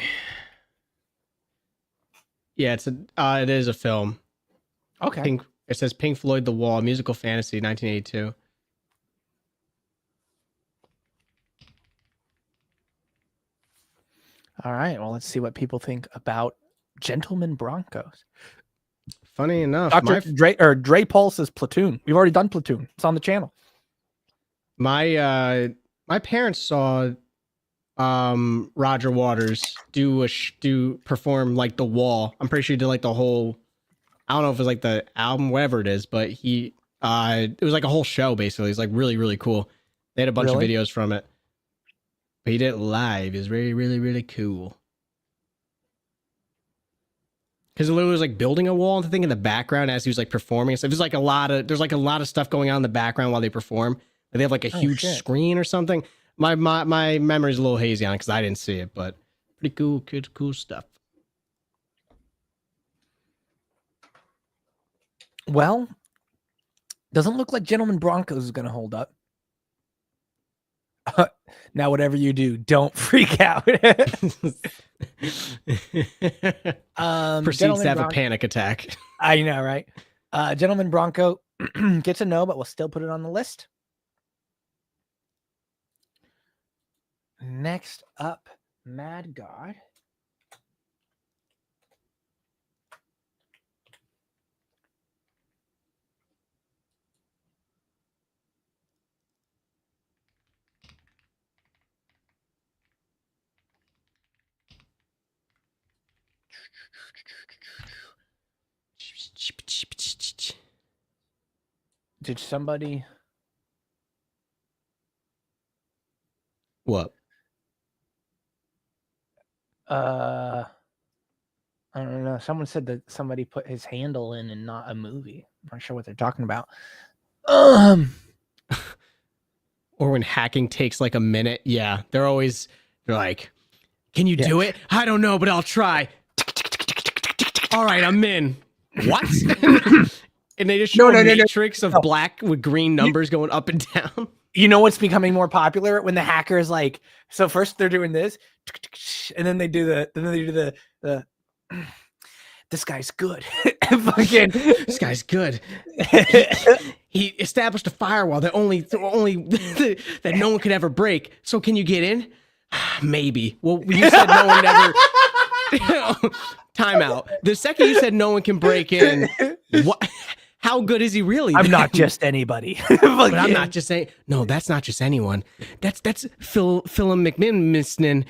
Yeah, it is a film. Okay. It says Pink Floyd, The Wall, musical fantasy, 1982. All right. Well, let's see what people think about Gentleman Broncos. Funny enough, Dr. Dre Paul says Platoon. We've already done Platoon. It's on the channel. my parents saw Roger Waters do perform like The Wall. I'm pretty sure he did like the whole, I don't know if it was like the album, whatever it is, but it was like a whole show basically. It's like really, really cool. They had a bunch of videos from it. But he did it live. It was really, really, really cool. Because it literally was like building a wall and thing in the background as he was like performing. So there's like a lot of stuff going on in the background while they perform. They have like a huge screen or something. My memory's a little hazy on it because I didn't see it, but pretty cool stuff. Well, doesn't look like Gentleman Broncos is going to hold up. Now, whatever you do, don't freak out. Proceeds Gentleman to have a panic attack. I know, right? Gentleman Bronco gets a no, but we'll still put it on the list. Next up, Mad God. Did somebody... What? I don't know. Someone said that somebody put his handle in and not a movie. I'm not sure what they're talking about. Or when hacking takes like a minute. Yeah, they're like, can you do it? I don't know, but I'll try. All right, I'm in. What? And they just show a matrix of black with green numbers going up and down. You know what's becoming more popular? When the hacker is like, so first they're doing this, and then they do the this guy's good. Fucking this guy's good. He established a firewall that only that no one could ever break. So can you get in? Maybe. Well, you said no one ever. Time out. The second you said no one can break in, what? How good is he really? I'm not just anybody. But I'm not just saying. No, that's not just anyone. That's Philip McMinnon.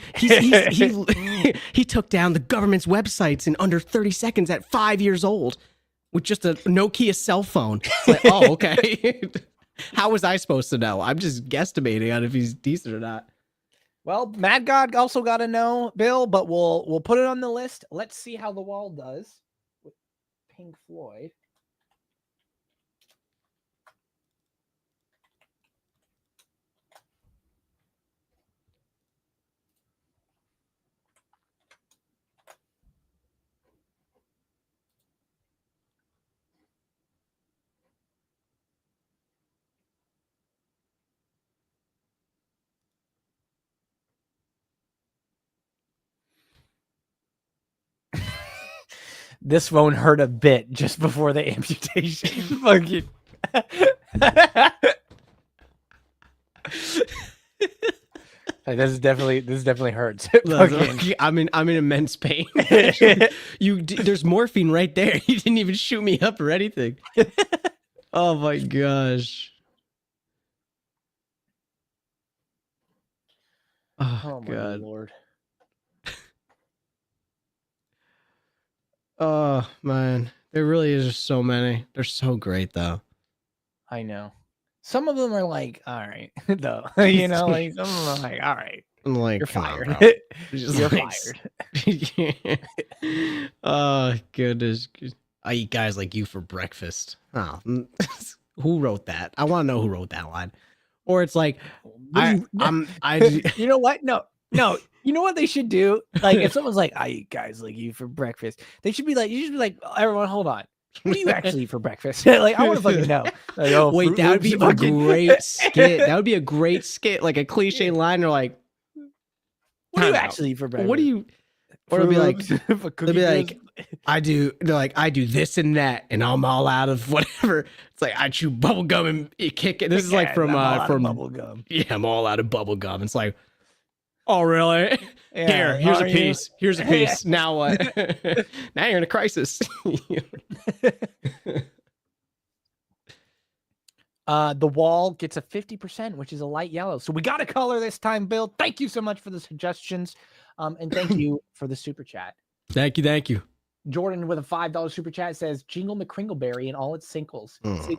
He took down the government's websites in under 30 seconds at 5 years old with just a Nokia cell phone. It's like, oh, okay. How was I supposed to know? I'm just guesstimating on if he's decent or not. Well, Mad God also got to know, Bill, but we'll put it on the list. Let's see how The Wall does with Pink Floyd. This won't hurt a bit just before the amputation. Fucking. This definitely hurts. I'm in immense pain. There's morphine right there. You didn't even shoot me up or anything. Oh my gosh. Oh my God. Lord. Oh man, there really is just so many. They're so great though. I know. Some of them are like, all right, though. You know, like some of them are like, all right. I'm like, you're fired. You're fired. Oh goodness. I eat guys like you for breakfast. Oh, who wrote that? I want to know who wrote that line. Or it's like, you know what? No. You know what they should do? Like, if someone's like, I eat guys like you for breakfast, you should be like, everyone, hold on. What do you actually eat for breakfast? Like, I want to fucking know. Like, oh, wait, that would be a great skit. That would be a great skit, like a cliche line. They're like, what do you actually eat for breakfast? What do you? Or it'll be like, I do. They're like, I do this and that, and I'm all out of whatever. It's like I chew bubble gum and kick it. This is like from bubble gum. Yeah, I'm all out of bubble gum. It's like, Oh, really? Yeah, Here's a are you? piece. Here's a piece. Now what? Now you're in a crisis. The wall gets a 50%, which is a light yellow. So we got a color this time, Bill. Thank you so much for the suggestions. And thank you for the super chat. Thank you. Jordan with a $5 super chat says Jingle McCringleberry and all its sequels. Mm.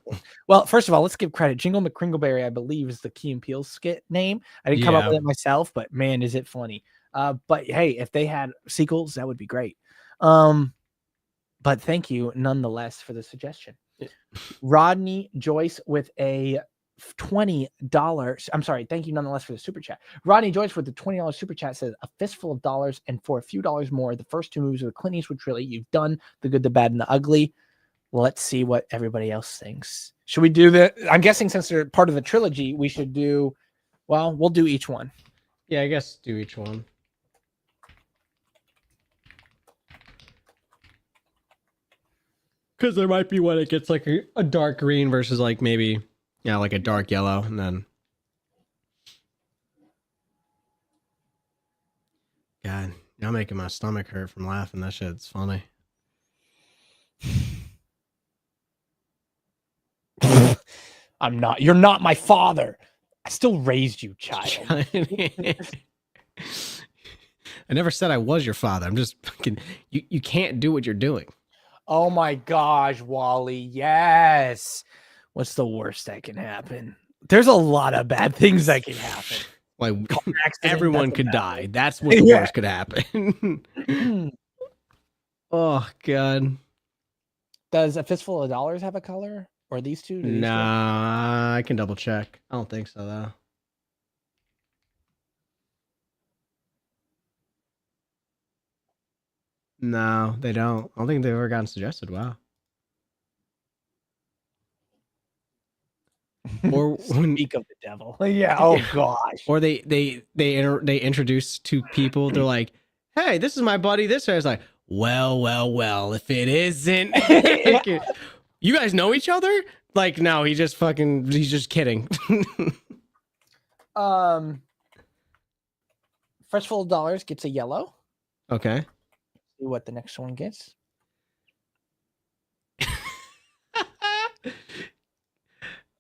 Well, first of all, let's give credit. Jingle McCringleberry, I believe, is the Key and Peele skit name. I didn't come up with it myself, but man, is it funny. But hey, if they had sequels, that would be great. But thank you nonetheless for the suggestion. Rodney Joyce with a $20. I'm sorry. Thank you nonetheless for the super chat. Rodney Joyce with the $20 super chat says a fistful of dollars and for a few dollars more, the first two movies of the Clint Eastwood trilogy. You've done The Good, the Bad, and the Ugly. Let's see what everybody else thinks. Should we do the? I'm guessing since they're part of the trilogy, we should do. Well, we'll do each one. Yeah, I guess do each one. Because there might be one that gets like a dark green versus like maybe, yeah, like a dark yellow. And then. God, you're making my stomach hurt from laughing. That shit's funny. You're not my father. I still raised you, child. I never said I was your father. I'm just fucking, you can't do what you're doing. Oh my gosh, Wally. Yes. What's the worst that can happen? There's a lot of bad things that can happen. Like Accident, everyone could die. That's what the worst could happen. Oh God. Does a fistful of dollars have a color? Or these two? Nah, I can double check. I don't think so though. No, they don't. I don't think they've ever gotten suggested. Wow. Or when Speak of the devil. Yeah. Oh gosh. Or they introduce two people. They're like, "Hey, this is my buddy." This way, it's like, well. If it isn't, you guys know each other? Like, no, he's just kidding. Fistful of dollars gets a yellow. Okay. See what the next one gets.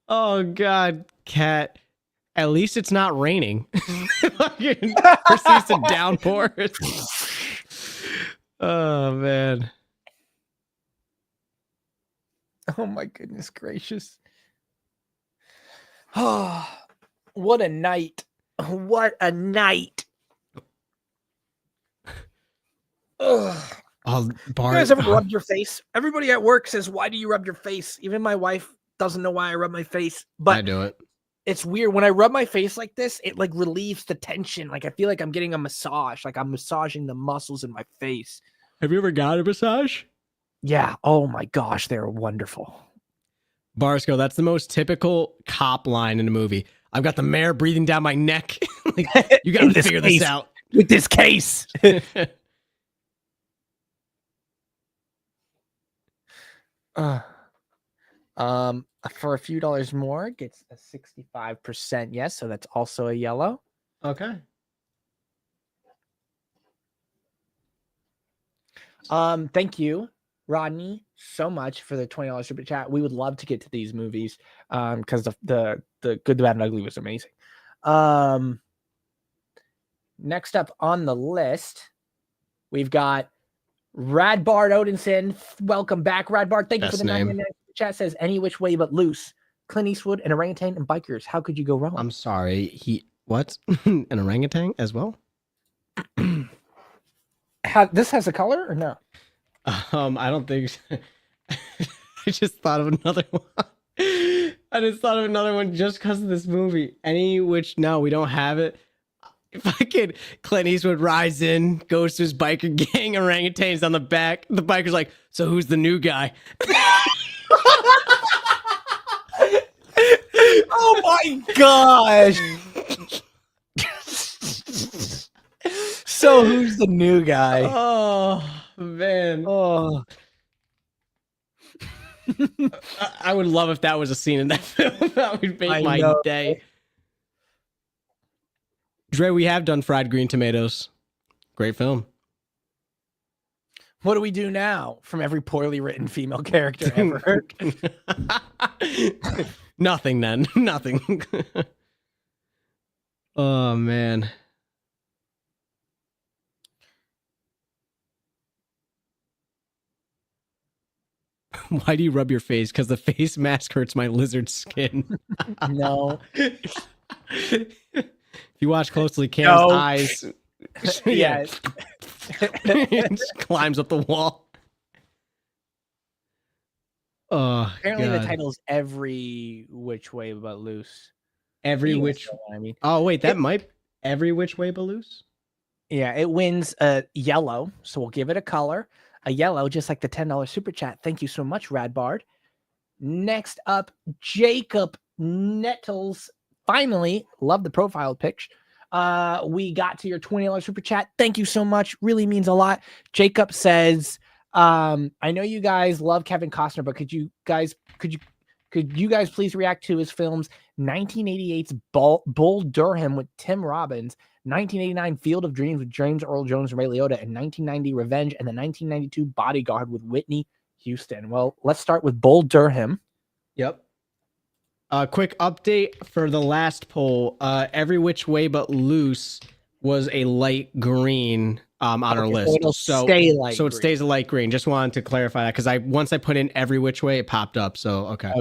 Oh God, Cat. At least it's not raining. Persistent downpours. Oh man. Oh my goodness gracious. Oh, what a night. What a night. Ugh. Oh, Bart. You guys ever rubbed your face? Everybody at work says, why do you rub your face? Even my wife doesn't know why I rub my face. But I do it. It's weird. When I rub my face like this, it like relieves the tension. Like I feel like I'm getting a massage. Like I'm massaging the muscles in my face. Have you ever got a massage? Yeah. Oh my gosh, they're wonderful. Barsco, that's the most typical cop line in a movie. I've got the mayor breathing down my neck. Like, you got to figure this out. With this case. For a few dollars more, gets a 65% yes, so that's also a yellow. Okay. Thank you, Rodney, so much for the $20 super chat. We would love to get to these movies because the Good, the Bad, and Ugly was amazing. Next up on the list, we've got Radbard Odinson. Welcome back, Radbard. Thank you for the 99 chat. Says any which way but loose. Clint Eastwood, an orangutan, and bikers. How could you go wrong? I'm sorry. What? An orangutan as well? This has a color or no? I don't think so. I just thought of another one. I just thought of another one just because of this movie. No, we don't have it. Fucking Clint Eastwood rides in, goes to his biker gang, orangutans on the back. The biker's like, so who's the new guy? Oh my gosh. So who's the new guy? Oh man. Oh. I would love if that was a scene in that film. That would make my day. Dre, we have done Fried Green Tomatoes. Great film. What do we do now from every poorly written female character ever? Nothing then. Nothing. Oh man. Why do you rub your face? Because the face mask hurts my lizard skin. No. If you watch closely, Cam's No. eyes. Yeah. Just climbs up the wall. Oh, Apparently the God. title's Every Which Way But Loose. Every You guys which. know what I mean. Oh wait, that might every which way but loose. Yeah, it wins yellow, so we'll give it a color. A yellow, just like the $10 super chat. Thank you so much, Radbard. Next up, Jacob Nettles. Finally, love the profile pic. We got to your $20 super chat. Thank you so much. Really means a lot. Jacob says, I know you guys love Kevin Costner, but could you guys please react to his films 1988's Bull Durham with Tim Robbins, 1989 Field of Dreams with James Earl Jones and Ray Liotta, and 1990 Revenge, and the 1992 Bodyguard with Whitney Houston. Well, let's start with Bull Durham. Yep. Quick update for the last poll. Every which way but loose was a light green on our list. So stay light so it green. stays a light green. Just wanted to clarify that because once I put in every which way, it popped up. So okay.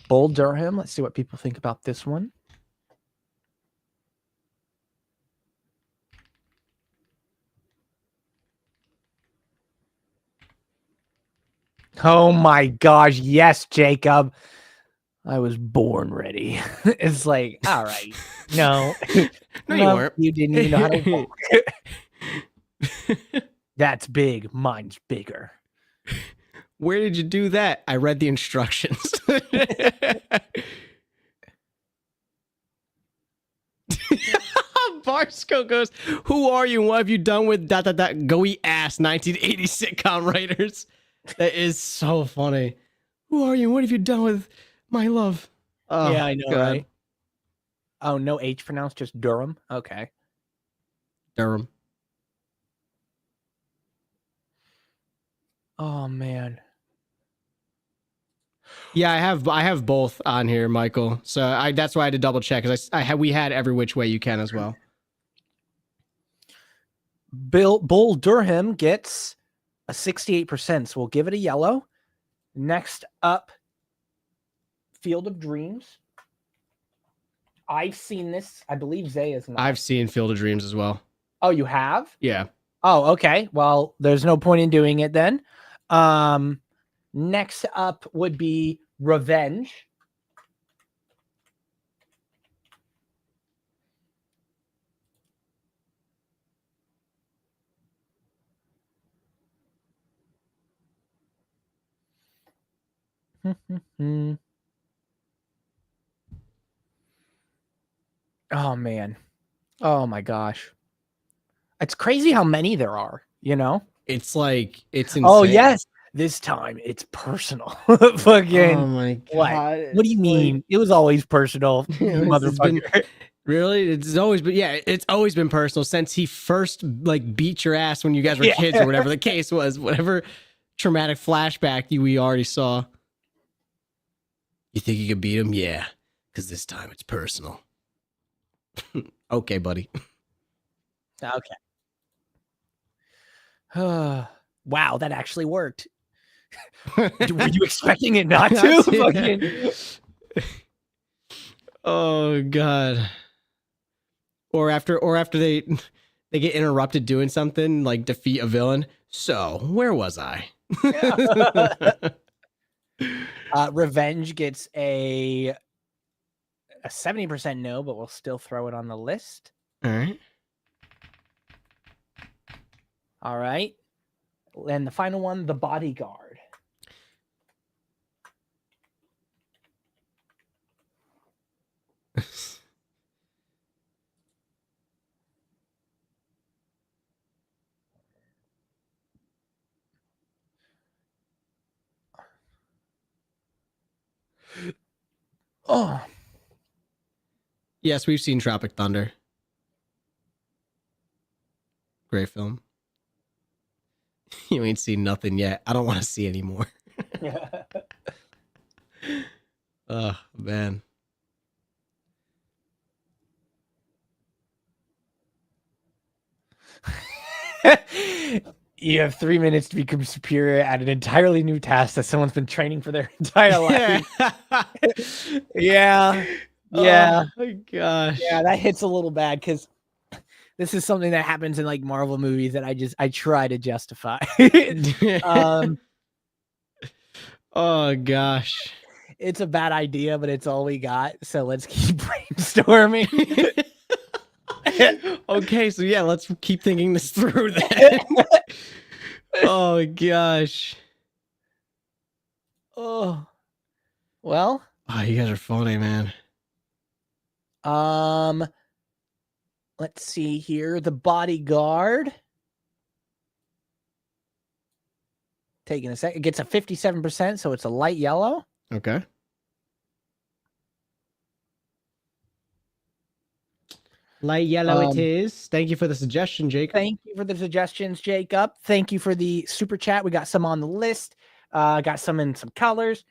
Bull Durham. Let's see what people think about this one. Oh my gosh, yes, Jacob. I was born ready. It's like, all right. No. No, you weren't. You didn't even know how to walk. That's big. Mine's bigger. Where did you do that? I read the instructions. Barsco goes, who are you and what have you done with ... go eat ass 1980 sitcom writers? That is so funny. Who are you and what have you done with my love? Oh, yeah, I know, God. right? Oh, no H pronounced, just Durham. Okay. Durham. Oh man. Yeah, I have both on here, Michael. So that's why I had to double check because we had every which way you can as well. Bull Durham gets a 68%, so we'll give it a yellow. Next up, Field of Dreams. I've seen this. I believe Zay is not. I've seen Field of Dreams as well. Oh, you have? Yeah. Oh, okay. Well, there's no point in doing it then. Next up would be Revenge. Oh man. Oh my gosh. It's crazy how many there are, you know? It's like, it's insane. Oh yes. This time it's personal. Fucking Oh my God. What do you mean? It was always personal, motherfucker. Really? It's always been personal since he first like beat your ass when you guys were Yeah. kids or whatever the case was, whatever traumatic flashback we already saw. You think you could beat him? Yeah. Because this time it's personal. Okay, buddy. Okay. Wow, that actually worked. Were you expecting it not to? Fucking... Oh God. Or after they get interrupted doing something like defeat a villain. So where was I? Revenge gets a 70% no, but we'll still throw it on the list. All right. All right. And the final one, The Bodyguard. Oh. Yes, we've seen Tropic Thunder. Great film. You ain't seen nothing yet. I don't want to see anymore. Oh, man. You have 3 minutes to become superior at an entirely new task that someone's been training for their entire life. Yeah. Yeah. Oh my gosh. Yeah, that hits a little bad because this is something that happens in like Marvel movies that I try to justify. Oh gosh. It's a bad idea, but it's all we got. So let's keep brainstorming. Okay, so yeah, let's keep thinking this through then. Oh gosh. Oh. Well. Oh, you guys are funny, man. Let's see here. The Bodyguard. Taking a sec. It gets a 57%, so it's a light yellow. Okay. Light yellow it is. Thank you for the suggestion, Jacob. Thank you for the suggestions, Jacob. Thank you for the super chat. We got some on the list. Got some in some colors.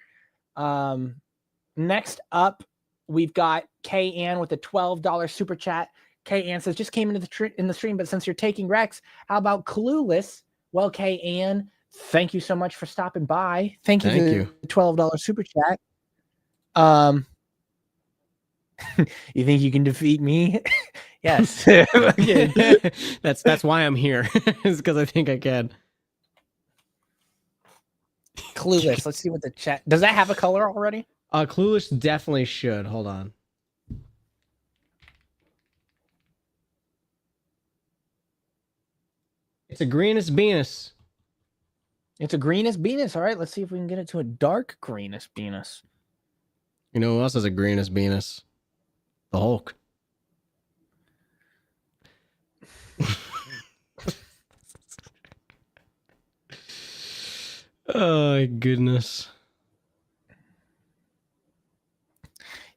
Next up, we've got K-Ann with a $12 super chat. K-Ann says, just came into the stream, but since you're taking Rex, how about Clueless? Well, K-Ann, thank you so much for stopping by. Thank you for the $12 super chat. You think you can defeat me? Yes. That's why I'm here. It's because I think I can. Clueless. Let's see what the chat does. That have a color already? Clueless definitely should. Hold on. It's a greenest Venus. It's a greenest Venus. All right, let's see if we can get it to a dark greenest Venus. You know who else has a greenest Venus? The Hulk. Oh my goodness.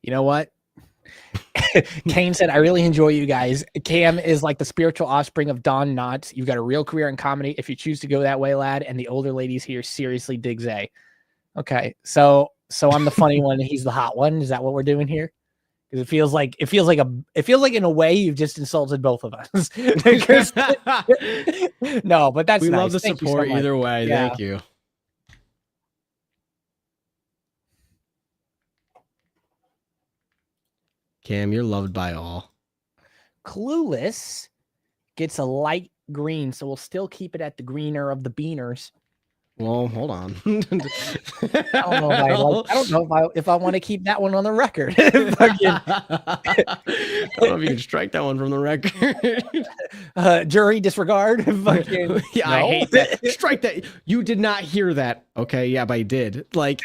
You know what? Kane said, I really enjoy you guys. Cam is like the spiritual offspring of Don Knotts. You've got a real career in comedy if you choose to go that way, lad. And the older ladies here seriously dig Zay. Okay, so I'm the funny one and he's the hot one. Is that what we're doing here? Because it feels like in a way you've just insulted both of us. No, but that's we nice. love the Thank support you so either way. Yeah. Thank you. Cam, you're loved by all. Clueless gets a light green, so we'll still keep it at the greener of the beaners. Well, hold on. I don't know if I want to keep that one on the record. I don't know if you can strike that one from the record. Jury disregard. Yeah, I hate that. Strike that. You did not hear that. Okay, yeah, but I did. Like,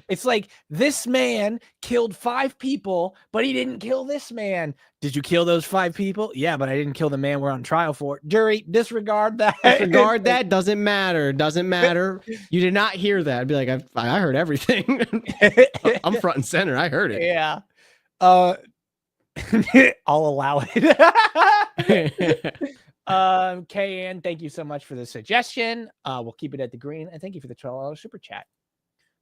it's like this man killed 5 people, but he didn't kill this man. Did you kill those 5 people? Yeah, but I didn't kill the man we're on trial for. Jury, disregard that. Disregard that. Doesn't matter. Doesn't matter. You did not hear that. I'd be like, I heard everything. I'm front and center. I heard it. Yeah. I'll allow it. KN, thank you so much for the suggestion. We'll keep it at the green. And thank you for the $12 super chat.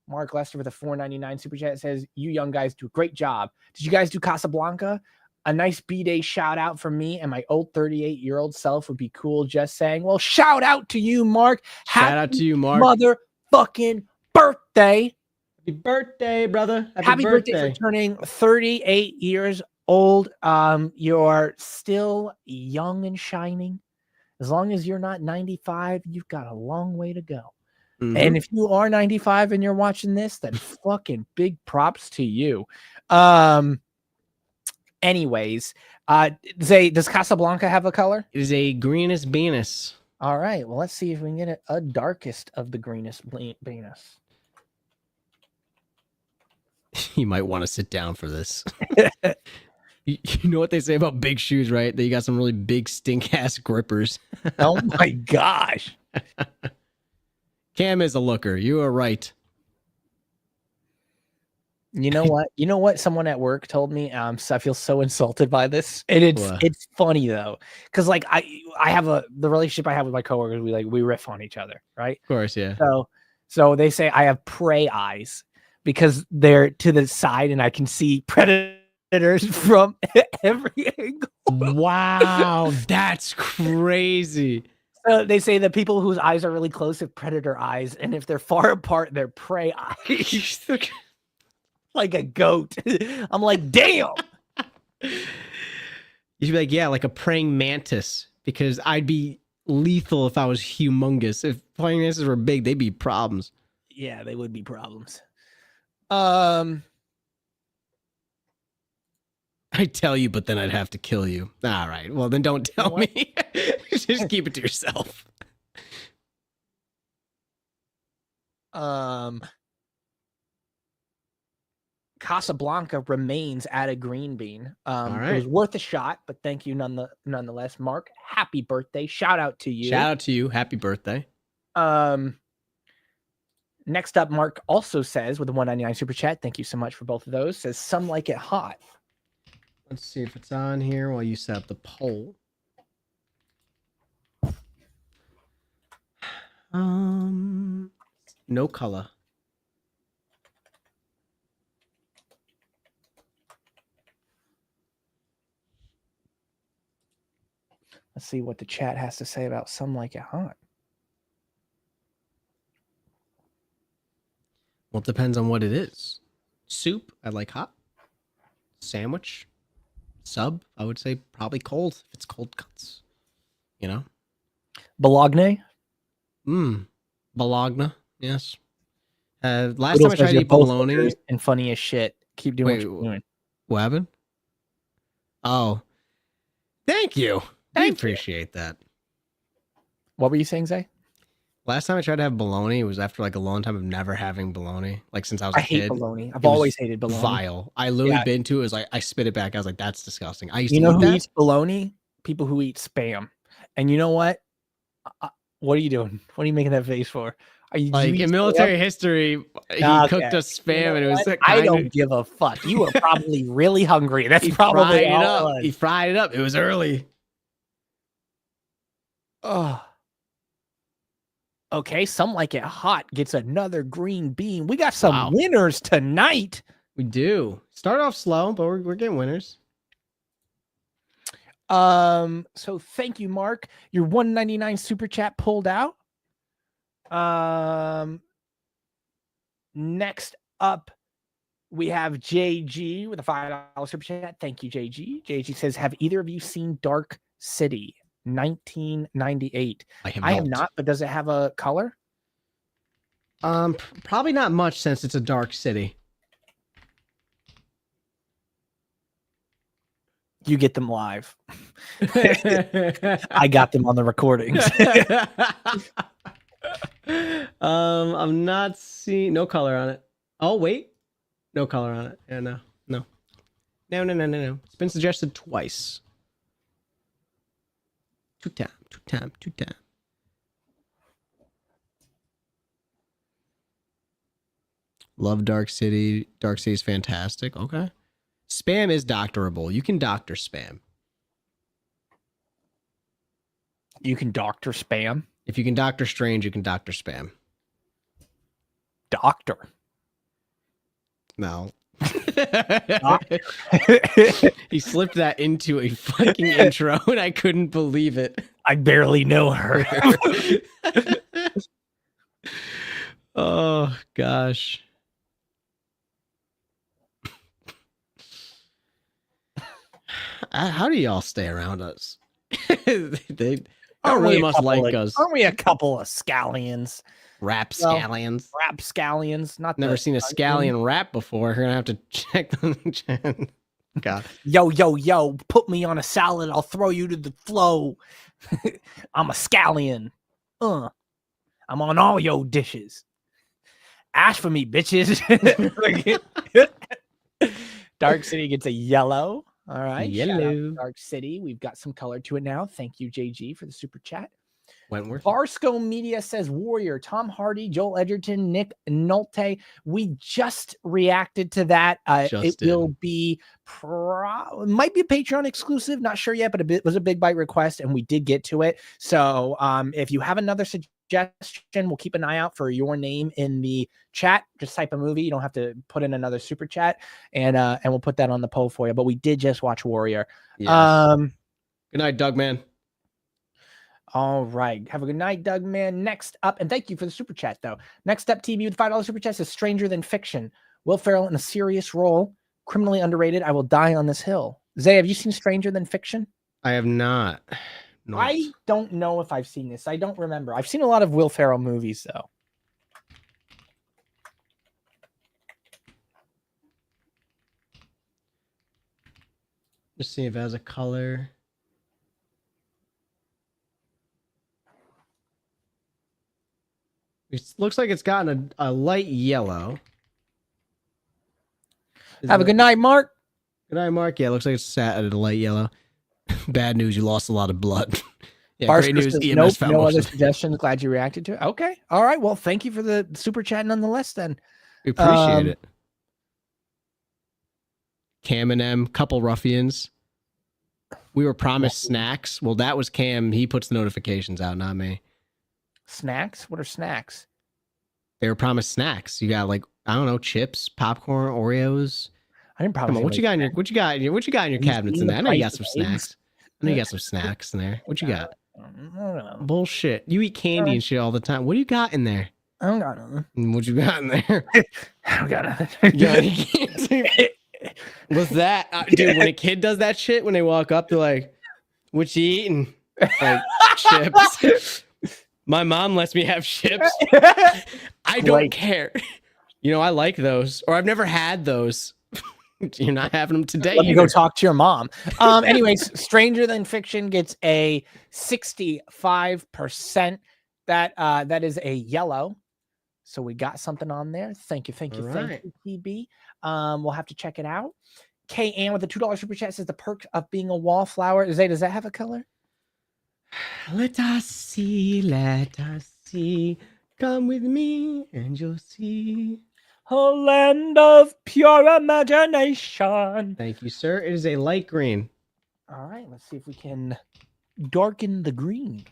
Mark Lester with a $4.99 super chat says, you young guys do a great job. Did you guys do Casablanca? A nice B-Day shout out from me and my old 38-year-old self would be cool. Just saying. Well, shout out to you, Mark. Shout out to you, Mark. Motherfucking birthday. Happy birthday, brother. Happy birthday for turning 38 years old. You're still young and shining. As long as you're not 95, you've got a long way to go. Mm-hmm. And if you are 95 and you're watching this, then fucking big props to you. Anyways, Zay, does Casablanca have a color? It is a greenest Venus. All right. Well, let's see if we can get a darkest of the greenest Venus. You might want to sit down for this. You know what they say about big shoes, right? That you got some really big stink-ass grippers. Oh my gosh. Cam is a looker. You are right. You know what? You know what? Someone at work told me. So I feel so insulted by this, and it's funny though, because like I have the relationship I have with my coworkers. We riff on each other, right? Of course, yeah. So they say I have prey eyes because they're to the side and I can see predators from every angle. Wow, that's crazy. So they say that people whose eyes are really close have predator eyes, and if they're far apart, they're prey eyes. Like a goat. I'm like, damn. You should be like, yeah, like a praying mantis, because I'd be lethal if I was humongous. If praying mantises were big, they'd be problems. Yeah, they would be problems. I tell you, but then I'd have to kill you. All right. Well, then don't tell me. Just keep it to yourself. Casablanca remains at a green bean. All right. It was worth a shot, but thank you nonetheless. Mark, happy birthday. Shout out to you. Shout out to you. Happy birthday. Next up, Mark also says with a 199 super chat, thank you so much for both of those, says some like it hot. Let's see if it's on here while you set up the poll. No color. Let's see what the chat has to say about some like it hot. Well, it depends on what it is. Soup, I like hot. Sandwich, sub, I would say probably cold if it's cold cuts. You know? Bologna? Bologna, yes. Last time I tried to eat bologna. And funny as shit. Keep doing what you're doing. What happened? Oh. Thank you. I appreciate that. What were you saying, Zay? Last time I tried to have bologna, it was after like a long time of never having bologna. Like since I was a kid. I hate bologna. I've always hated bologna. Vile. I literally bit into it. It was like I spit it back. I was like, that's disgusting. I used to eat who eats bologna? People who eat Spam. And you know what? What are you doing? What are you making that face for? Are you like in military history? He cooked us Spam, and it was. I don't give a fuck. You were probably really hungry. That's probably all it was. He fried it up. It was early. Oh. Okay, some like it hot gets another green bean. We got some winners tonight. We do. Start off slow, but we're getting winners. So thank you, Mark. Your 199 super chat pulled out. Next up, we have JG with a $5 super chat. Thank you, JG. JG says, have either of you seen Dark City 1998? I have not, but does it have a color? Probably not much since it's a dark city. You get them live. I got them on the recordings. I'm not seeing no color on it. Oh wait, no color on it. Yeah, no. It's been suggested twice. Two time. Love Dark City. Dark City is fantastic. Okay. Spam is doctorable. You can doctor Spam. You can doctor Spam? If you can doctor Strange, you can doctor Spam. Doctor? No. He slipped that into a fucking intro and I couldn't believe it. I barely know her. Oh, gosh. How do y'all stay around us? They don't really much like us. Aren't we a couple of scallions? Rapscallions. Rapscallions. Never seen a scallion rap before. You're gonna have to check the God. Yo, put me on a salad. I'll throw you to the flow. I'm a scallion. I'm on all your dishes. Ask for me, bitches. Dark City gets a yellow. All right. Yellow. Dark City. We've got some color to it now. Thank you, JG, for the super chat. Wentworth. Barsco Media says Warrior, Tom Hardy, Joel Edgerton, Nick Nolte. We just reacted to that. It will be might be a Patreon exclusive, not sure yet, but it was a big bite request and we did get to it. So if you have another suggestion, we'll keep an eye out for your name in the chat. Just type a movie. You don't have to put in another super chat, and we'll put that on the poll for you. But we did just watch Warrior. Yes. Good night, Doug man. All right. Have a good night, Doug man. Next up, and thank you for the super chat, though. Next up, TV with $5 super chat is Stranger Than Fiction. Will Ferrell in a serious role, criminally underrated. I will die on this hill. Zay, have you seen Stranger Than Fiction? I have not. No. I don't know if I've seen this. I don't remember. I've seen a lot of Will Ferrell movies, though. Just see if it has a color. It looks like it's gotten a light yellow. Have a good night, Mark. Good night, Mark. Yeah, it looks like it's sat at a light yellow. Bad news, you lost a lot of blood. Yeah, great news. Nope, no other suggestions. Glad you reacted to it. Okay. All right. Well, thank you for the super chat nonetheless, then. We appreciate it. Cam and M, couple ruffians. We were promised snacks. Well, that was Cam. He puts the notifications out, not me. Snacks? What are snacks? They were promised snacks. You got like, I don't know, chips, popcorn, Oreos. I didn't promise. Come on, what you got in your cabinets in there? I know you got some snacks. I know you got some snacks in there. What you got? Bullshit. You eat candy and shit all the time. What do you got in there? I don't got nothing. What you got in there? I don't got nothing. What's that? Dude, when a kid does that shit, when they walk up, they're like, what you eating? Like, chips. My mom lets me have chips. I don't care. You know, I like those. Or I've never had those. You're not having them today. Let me go talk to your mom. Anyways, Stranger Than Fiction gets a 65%. That is a yellow. So we got something on there. Thank you, thank you, thank you, TB. We'll have to check it out. K-Ann with the $2 super chat says the perk of being a wallflower. Zay, does that have a color? Let us see, let us see. Come with me and you'll see. A land of pure imagination. Thank you, sir. It is a light green. All right, let's see if we can darken the green.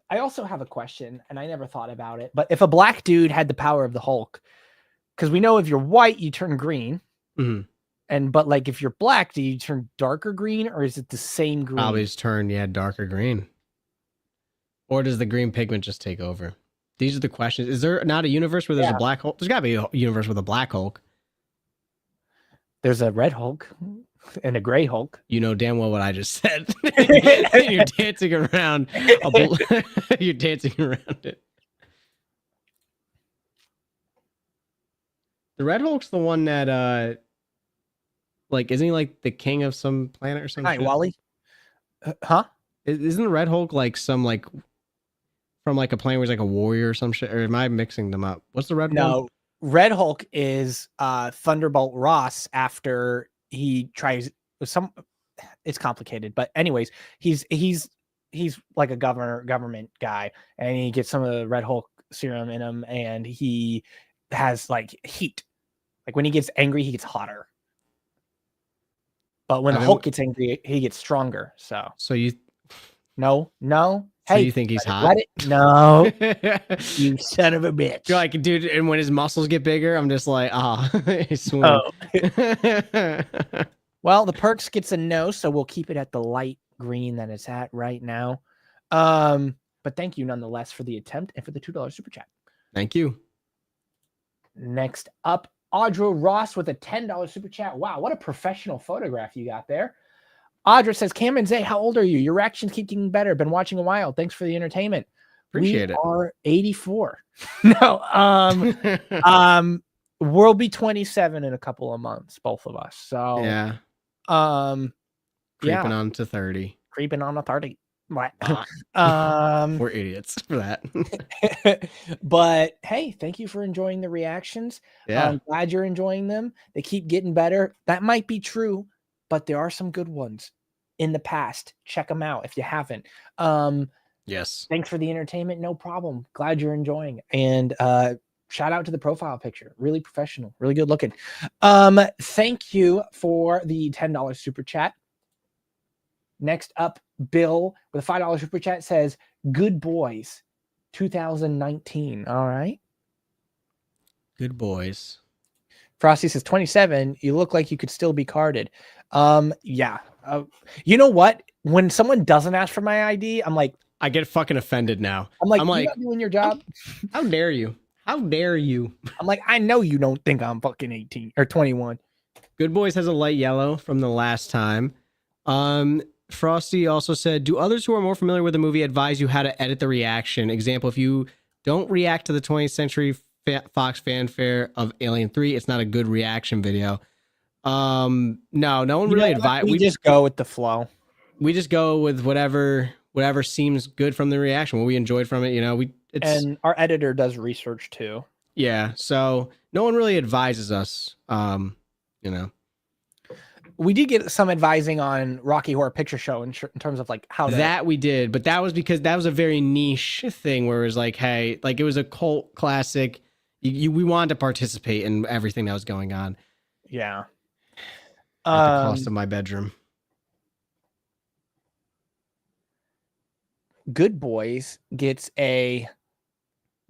I also have a question, and I never thought about it, but if a black dude had the power of the Hulk, because we know if you're white, you turn green. Mm-hmm. But like if you're black, do you turn darker green or is it the same green? Probably just turn, darker green. Or does the green pigment just take over? These are the questions. Is there not a universe where there's a black Hulk? There's got to be a universe with a black Hulk. There's a red Hulk and a gray Hulk. You know damn well what I just said. You're dancing around. You're dancing around it. The red Hulk's the one that, like, isn't he like the king of some planet or something? Hi, Wally. Huh? Isn't the red Hulk like some like from like a planet where he's like a warrior or some shit? Or am I mixing them up? What's the red one? No, Red Hulk is Thunderbolt Ross after he tries some. It's complicated, but anyways, he's like a government guy, and he gets some of the Red Hulk serum in him, and he has like heat. Like when he gets angry, he gets hotter. But when the Hulk gets angry, he gets stronger. So you no. So hey, you think he's hot? Let it no, you son of a bitch. You're like, dude, and when his muscles get bigger, I'm just like, he's swoon. Oh. Well, the perks gets a no, so we'll keep it at the light green that it's at right now. But thank you nonetheless for the attempt and for the $2 super chat. Thank you. Next up, Audra Ross with a $10 super chat. Wow, what a professional photograph you got there. Audra says, Cam and Zay, how old are you? Your reactions keep getting better. Been watching a while. Thanks for the entertainment. Appreciate it. We are 84. No, we'll be 27 in a couple of months, both of us. So yeah. Creeping on to 30. Creeping on to 30. What? We're idiots for that. But hey, thank you for enjoying the reactions. Yeah. I'm glad you're enjoying them. They keep getting better. That might be true, but there are some good ones in the past. Check them out if you haven't. Yes. Thanks for the entertainment. No problem. Glad you're enjoying. And shout out to the profile picture. Really professional, really good looking. Thank you for the $10 super chat. Next up, Bill with a $5 super chat says, "Good boys, 2019." All right. Good boys. Frosty says 27. You look like you could still be carded. Yeah. You know what? When someone doesn't ask for my ID, I'm like, I get fucking offended now. I'm like, you're not doing your job. How dare you? How dare you? I'm like, I know you don't think I'm fucking 18 or 21. Good boys has a light yellow from the last time. Frosty also said, do others who are more familiar with the movie advise you how to edit the reaction? Example, if you don't react to the 20th Century Fox fanfare of Alien 3, it's not a good reaction video. No one really advised. We just go with the flow. We just go with whatever seems good from the reaction, what we enjoyed from it. And our editor does research too. Yeah, so no one really advises us. We did get some advising on Rocky Horror Picture Show in terms of like how that we did, but that was because that was a very niche thing where it was like, hey, like it was a cult classic. We wanted to participate in everything that was going on. Yeah. At the cost of my bedroom. Good Boys gets a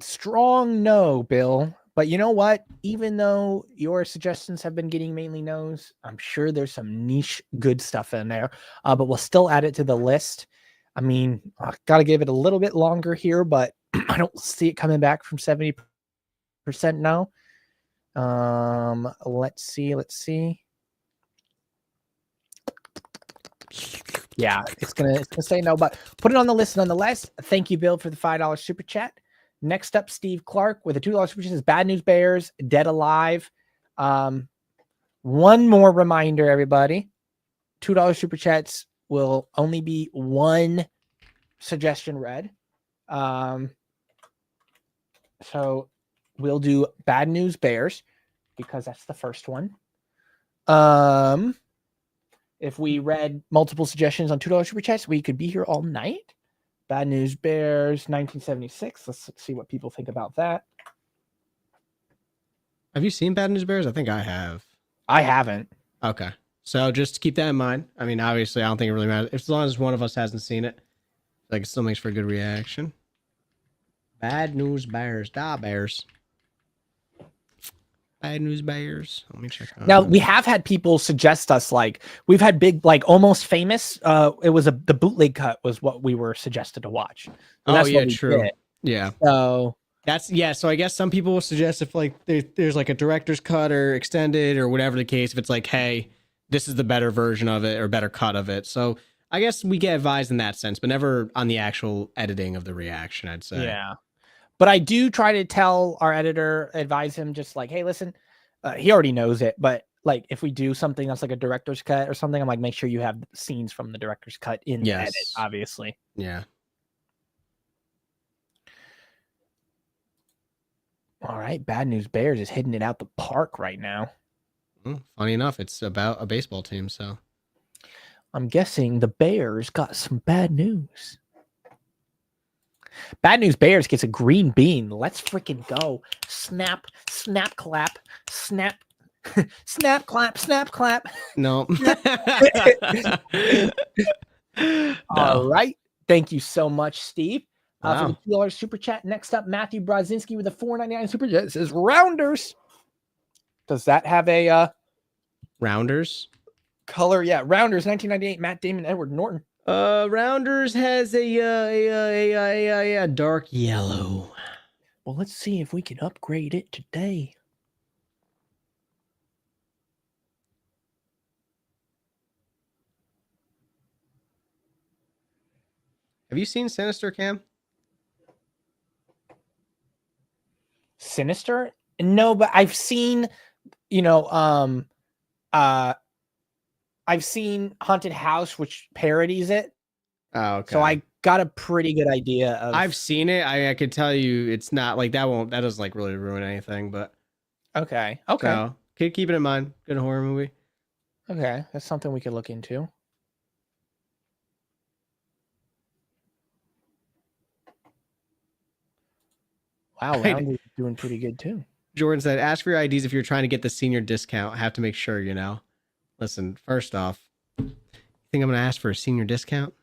strong no, Bill. But you know what? Even though your suggestions have been getting mainly no's, I'm sure there's some niche good stuff in there. But we'll still add it to the list. I mean, I got to give it a little bit longer here, but I don't see it coming back from 70% now. Let's see. Yeah, it's gonna say no, but put it on the list nonetheless. Thank you, Bill, for the $5 super chat. Next up, Steve Clark with a $2 super chat says, "Bad News Bears, Dead Alive." One more reminder, everybody. $2 super chats will only be one suggestion read. So we'll do Bad News Bears because that's the first one. If we read multiple suggestions on $2 super chats, we could be here all night. Bad News Bears, 1976. Let's see what people think about that. Have you seen Bad News Bears? I think I have. I haven't. Okay. So just keep that in mind. I mean, obviously, I don't think it really matters. As long as one of us hasn't seen it, like it still makes for a good reaction. Bad News Bears. Da Bears. Bad News Bears. Let me check. Now we have had people suggest us, like we've had big, like Almost Famous. It was the bootleg cut was what we were suggested to watch. So yeah, true. Did. Yeah. So So I guess some people will suggest if like there's like a director's cut or extended or whatever the case, if it's like, hey, this is the better version of it or better cut of it. So I guess we get advised in that sense, but never on the actual editing of the reaction, I'd say. Yeah. But I do try to tell our editor, advise him just like, hey, listen, he already knows it, but like if we do something that's like a director's cut or something, I'm like, make sure you have scenes from the director's cut in the edit, obviously. Yeah. All right. Bad News Bears is hitting it out the park right now. Funny enough, it's about a baseball team, so I'm guessing the Bears got some bad news. Bad News Bears gets a green bean. Let's freaking go. Snap, snap, clap, snap, snap, clap, snap, clap. No. All right. Thank you so much, Steve, Wow. for the $2 super chat. Next up, Matthew Brodzinski with a $4.99 super chat. It says Rounders. Does that have a Rounders color? Yeah, Rounders, 1998. Matt Damon, Edward Norton. Rounders has a dark yellow. Well, let's see if we can upgrade it today. Have you seen Sinister, Cam? Sinister? No, but I've seen, I've seen Haunted House, which parodies it. Oh, okay. So I got a pretty good idea of. I've seen it. I could tell you it's not like that. That doesn't like really ruin anything, but okay. So, keep it in mind. Good horror movie. Okay, that's something we could look into. Wow, Rounder's doing pretty good too. Jordan said, ask for your IDs if you're trying to get the senior discount. I have to make sure, you know. Listen, first off, you think I'm going to ask for a senior discount?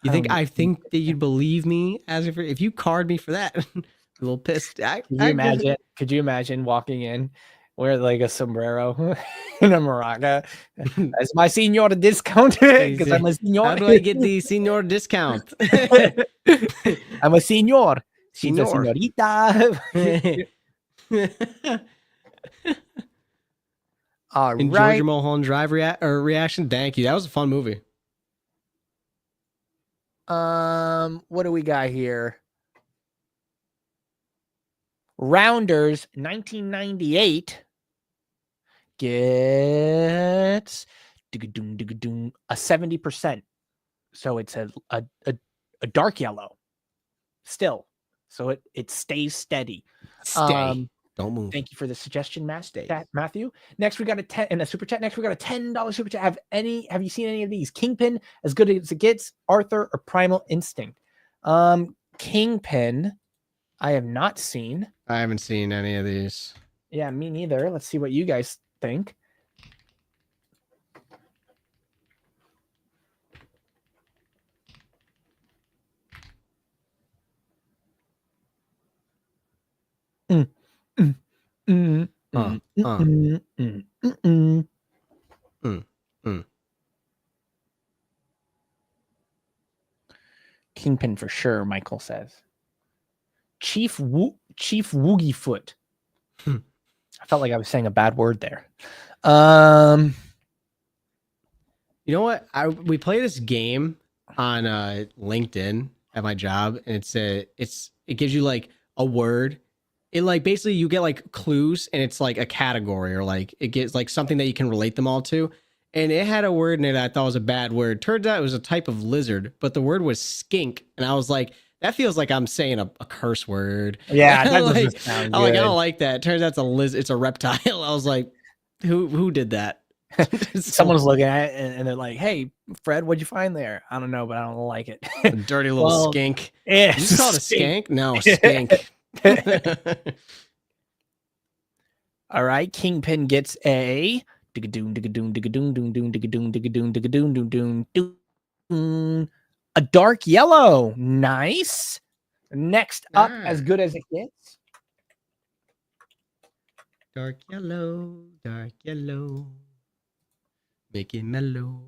You think I think that you'd believe me as if you card me for that? I'm a little pissed. Could you imagine walking in wear like a sombrero and a maraca? That's my senior discount because I'm a senior. How do I get the senior discount? I'm a senior. She's a Senor. señorita. All And right. Georgia Mulholland Drive reaction. Thank you. That was a fun movie. What do we got here? Rounders 1998 gets a 70%. So it's a dark yellow still. So it stays steady. Stay. Don't move. Thank you for the suggestion, Matthew. Next, we got a 10 and a super chat. Next, we got a $10 super chat. Have you seen any of these? Kingpin, As Good as It Gets, Arthur, or Primal Instinct? Kingpin, I have not seen. I haven't seen any of these. Yeah, me neither. Let's see what you guys think. Kingpin for sure, Michael says. Chief Woogiefoot. I felt like I was saying a bad word there. You know what? We play this game on LinkedIn at my job, and it gives you like a word. It like basically you get like clues, and it's like a category or like it gets like something that you can relate them all to. And it had a word in it I thought was a bad word. Turns out it was a type of lizard, but the word was skink, and I was like, that feels like I'm saying a curse word. Yeah, that doesn't like, sound good. I'm like, I don't like that. Turns out it's a lizard. It's a reptile. I was like, who did that? Someone's looking at it and they're like, "Hey, Fred, what'd you find there?" I don't know, but I don't like it. A dirty little skink. Yeah, You call it a skank? No, skink. All right, Kingpin gets a a dark yellow. Nice. Next up, As Good as It Gets. Dark yellow, make it mellow.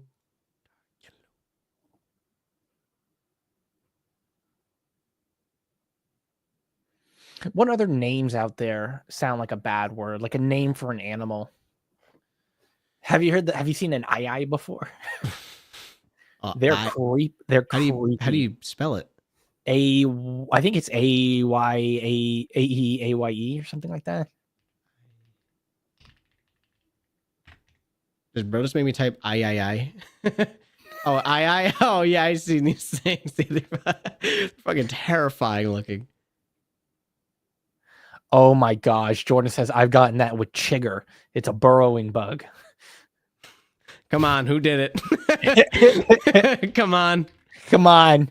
What other names out there sound like a bad word, like a name for an animal? Have you heard that? Have you seen an aye before? They're creepy. How do you spell it? I think it's AYE or something like that. Does bro just make me type I? Oh, I. Oh yeah, I've seen these things. They're fucking terrifying looking. Oh my gosh, Jordan says I've gotten that with chigger. It's a burrowing bug. Come on, who did it? Come on.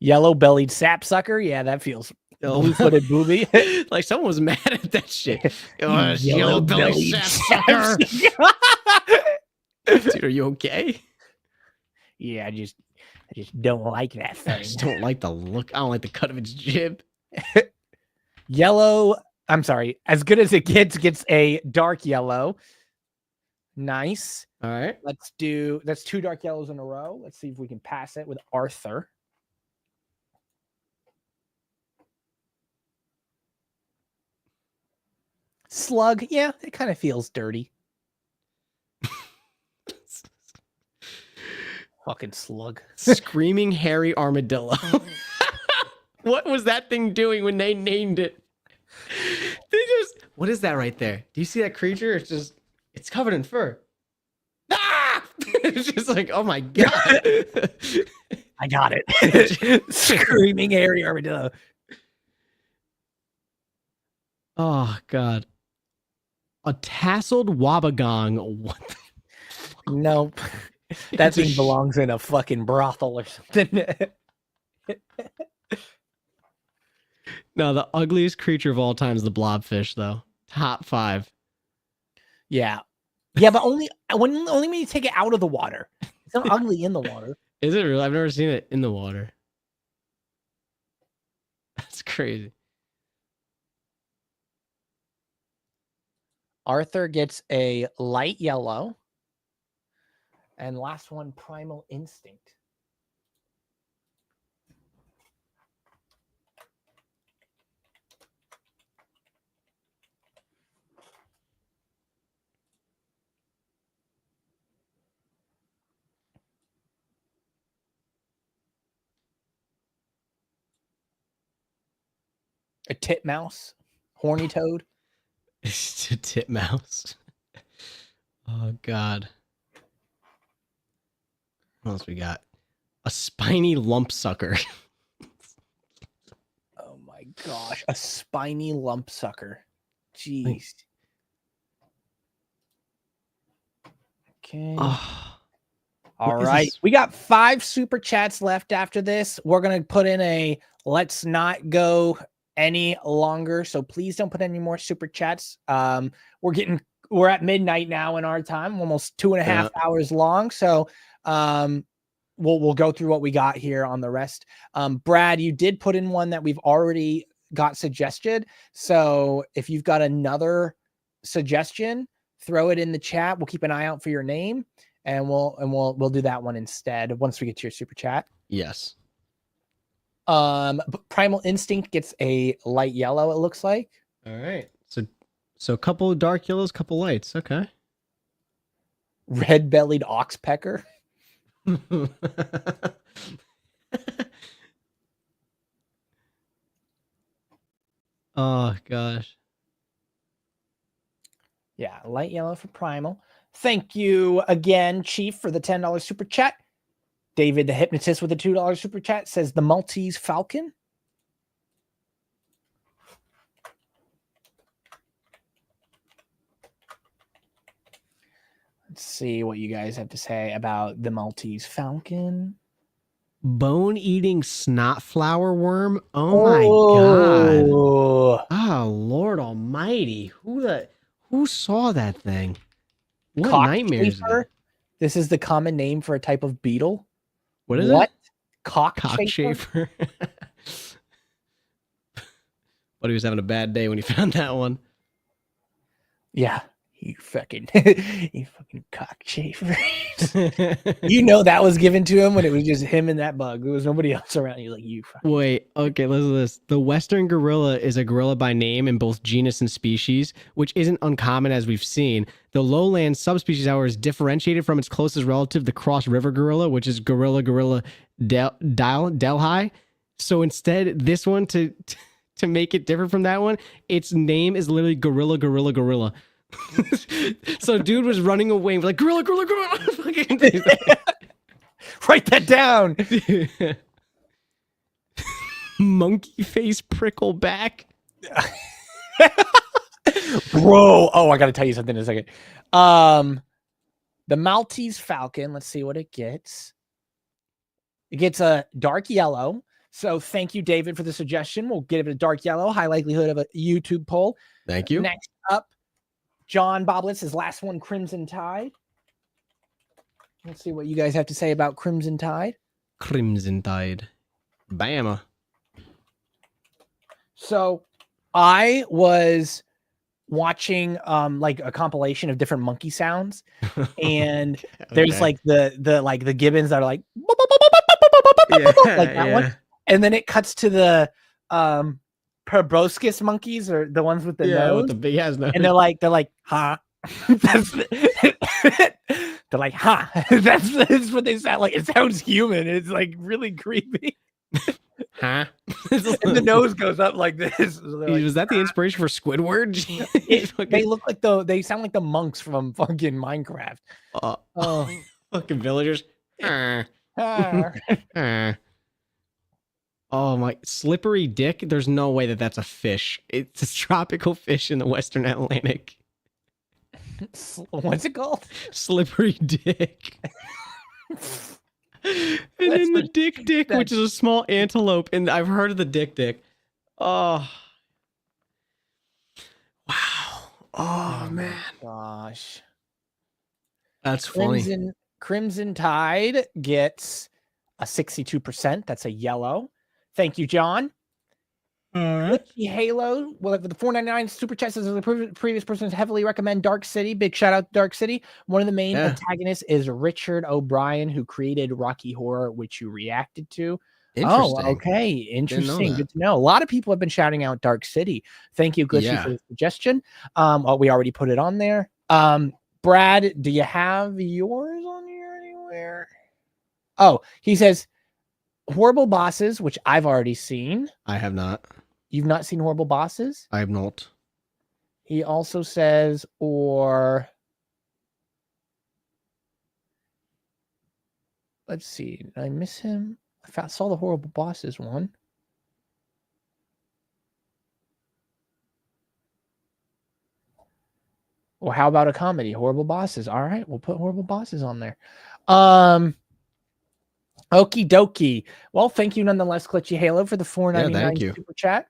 Yellow-bellied sapsucker. Yeah, that feels blue-footed booby. Like someone was mad at that shit. Yellow-bellied sapsucker. Dude, are you okay? Yeah, I just don't like that thing. I just don't like the look. I don't like the cut of its jib. As Good as It gets a dark yellow. Nice. All right. That's 2 dark yellows in a row. Let's see if we can pass it with Arthur. Slug. Yeah, it kind of feels dirty. Fucking slug. Screaming hairy armadillo. What was that thing doing when they named it? What is that right there? Do you see that creature? It's covered in fur. Ah! It's just like, oh my God. I got it. Screaming hairy armadillo. Oh God. A tasseled wabagong. What the Nope. That thing belongs in a fucking brothel or something. No, the ugliest creature of all time is the blobfish, though. Top 5. Yeah. Yeah, but only when you take it out of the water. It's not ugly in the water. Is it real? I've never seen it in the water. That's crazy. Arthur gets a light yellow. And last one, Primal Instinct. A titmouse, horny toad. It's a titmouse. Oh, God. What else we got? A spiny lump sucker. Oh my gosh, a spiny lump sucker. Jeez. Okay. Oh, All right. We got 5 super chats left after this. We're going to put in a let's not go any longer. So please don't put any more super chats. We're at midnight now in our time, almost 2.5 hours long. So we'll go through what we got here on the rest. Brad, you did put in one that we've already got suggested. So if you've got another suggestion, throw it in the chat. We'll keep an eye out for your name, and we'll do that one instead once we get to your super chat. Yes. Primal Instinct gets a light yellow, it looks like. All right. So a couple of dark yellows, couple lights. Okay. Red-bellied oxpecker. Oh gosh. Yeah, light yellow for Primal. Thank you again, Chief, for the $10 super chat. David the Hypnotist with a $2 super chat says the Maltese Falcon. Let's see what you guys have to say about the Maltese Falcon. Bone-eating snot flower worm. Oh my god. Oh Lord Almighty. Who saw that thing? What nightmares? This is the common name for a type of beetle. What is it? Cockchafer? But he was having a bad day when he found that one. Yeah. You fucking cockchafer. You know that was given to him when it was just him and that bug. There was nobody else around. You're like, you fucking... Wait, okay, listen to this. The Western gorilla is a gorilla by name in both genus and species, which isn't uncommon as we've seen. The lowland subspecies, however, is differentiated from its closest relative, the cross river gorilla, which is gorilla delhi. So instead, this one, to make it different from that one, its name is literally gorilla. So dude was running away like gorilla. Write that down. Monkey face prickle back. Bro, oh, I gotta tell you something in a second. The Maltese Falcon, let's see what it gets. It gets a dark yellow. So thank you, David, for the suggestion. We'll give it a dark yellow, high likelihood of a YouTube poll. Thank you. Next up, John Boblets, his last one, Crimson Tide. Let's see what you guys have to say about Crimson Tide. Crimson Tide. Bama. So I was watching like a compilation of different monkey sounds, and there's like the gibbons that are like like that one, and then it cuts to the proboscis monkeys, or the ones with the nose, with the big ass nose, and they're like huh. They're like huh. That's what they sound like. It sounds human. It's like really creepy. Huh? And the nose goes up like this. So like, was that the inspiration for Squidward? They look like they sound like the monks from fucking Minecraft. Fucking villagers. Oh my, slippery dick. There's no way that's a fish. It's a tropical fish in the Western Atlantic. What's it called? Slippery dick. And then the dick, which is a small antelope, and I've heard of the dick. Oh. Wow. Oh man. Gosh. That's funny. Crimson Tide gets a 62%. That's a yellow. Thank you, John. All right. Glitchy Halo, well, the 4.99 super chat says the previous person heavily recommend Dark City. Big shout out to Dark City. One of the main antagonists is Richard O'Brien, who created Rocky Horror, which you reacted to. Oh, Interesting. okay. Interesting. that. Good to know. A lot of people have been shouting out Dark City. Thank you, Glitchy, for the suggestion. We already put it on there. Brad, do you have yours on here anywhere? Oh, he says Horrible Bosses, which I've already seen. I have not. You've not seen Horrible Bosses? I have not. He also says, or let's see, did I miss him? I saw the Horrible Bosses one. Or how about a comedy? Horrible Bosses. All right, we'll put Horrible Bosses on there. Okie dokie. Well, thank you nonetheless, Glitchy Halo, for the $4.99 super chat.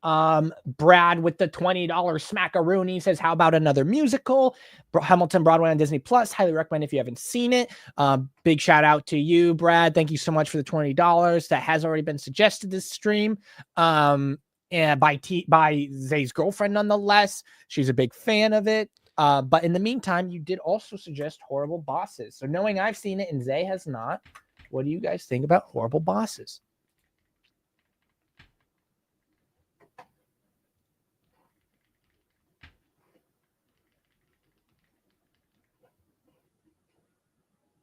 Brad with the $20 smackaroonie says, how about another musical? Hamilton Broadway on Disney Plus. Highly recommend if you haven't seen it. Big shout out to you, Brad. Thank you so much for the $20. That has already been suggested this stream. And by Zay's girlfriend, nonetheless. She's a big fan of it. But in the meantime, you did also suggest Horrible Bosses. So knowing I've seen it and Zay has not, what do you guys think about Horrible Bosses?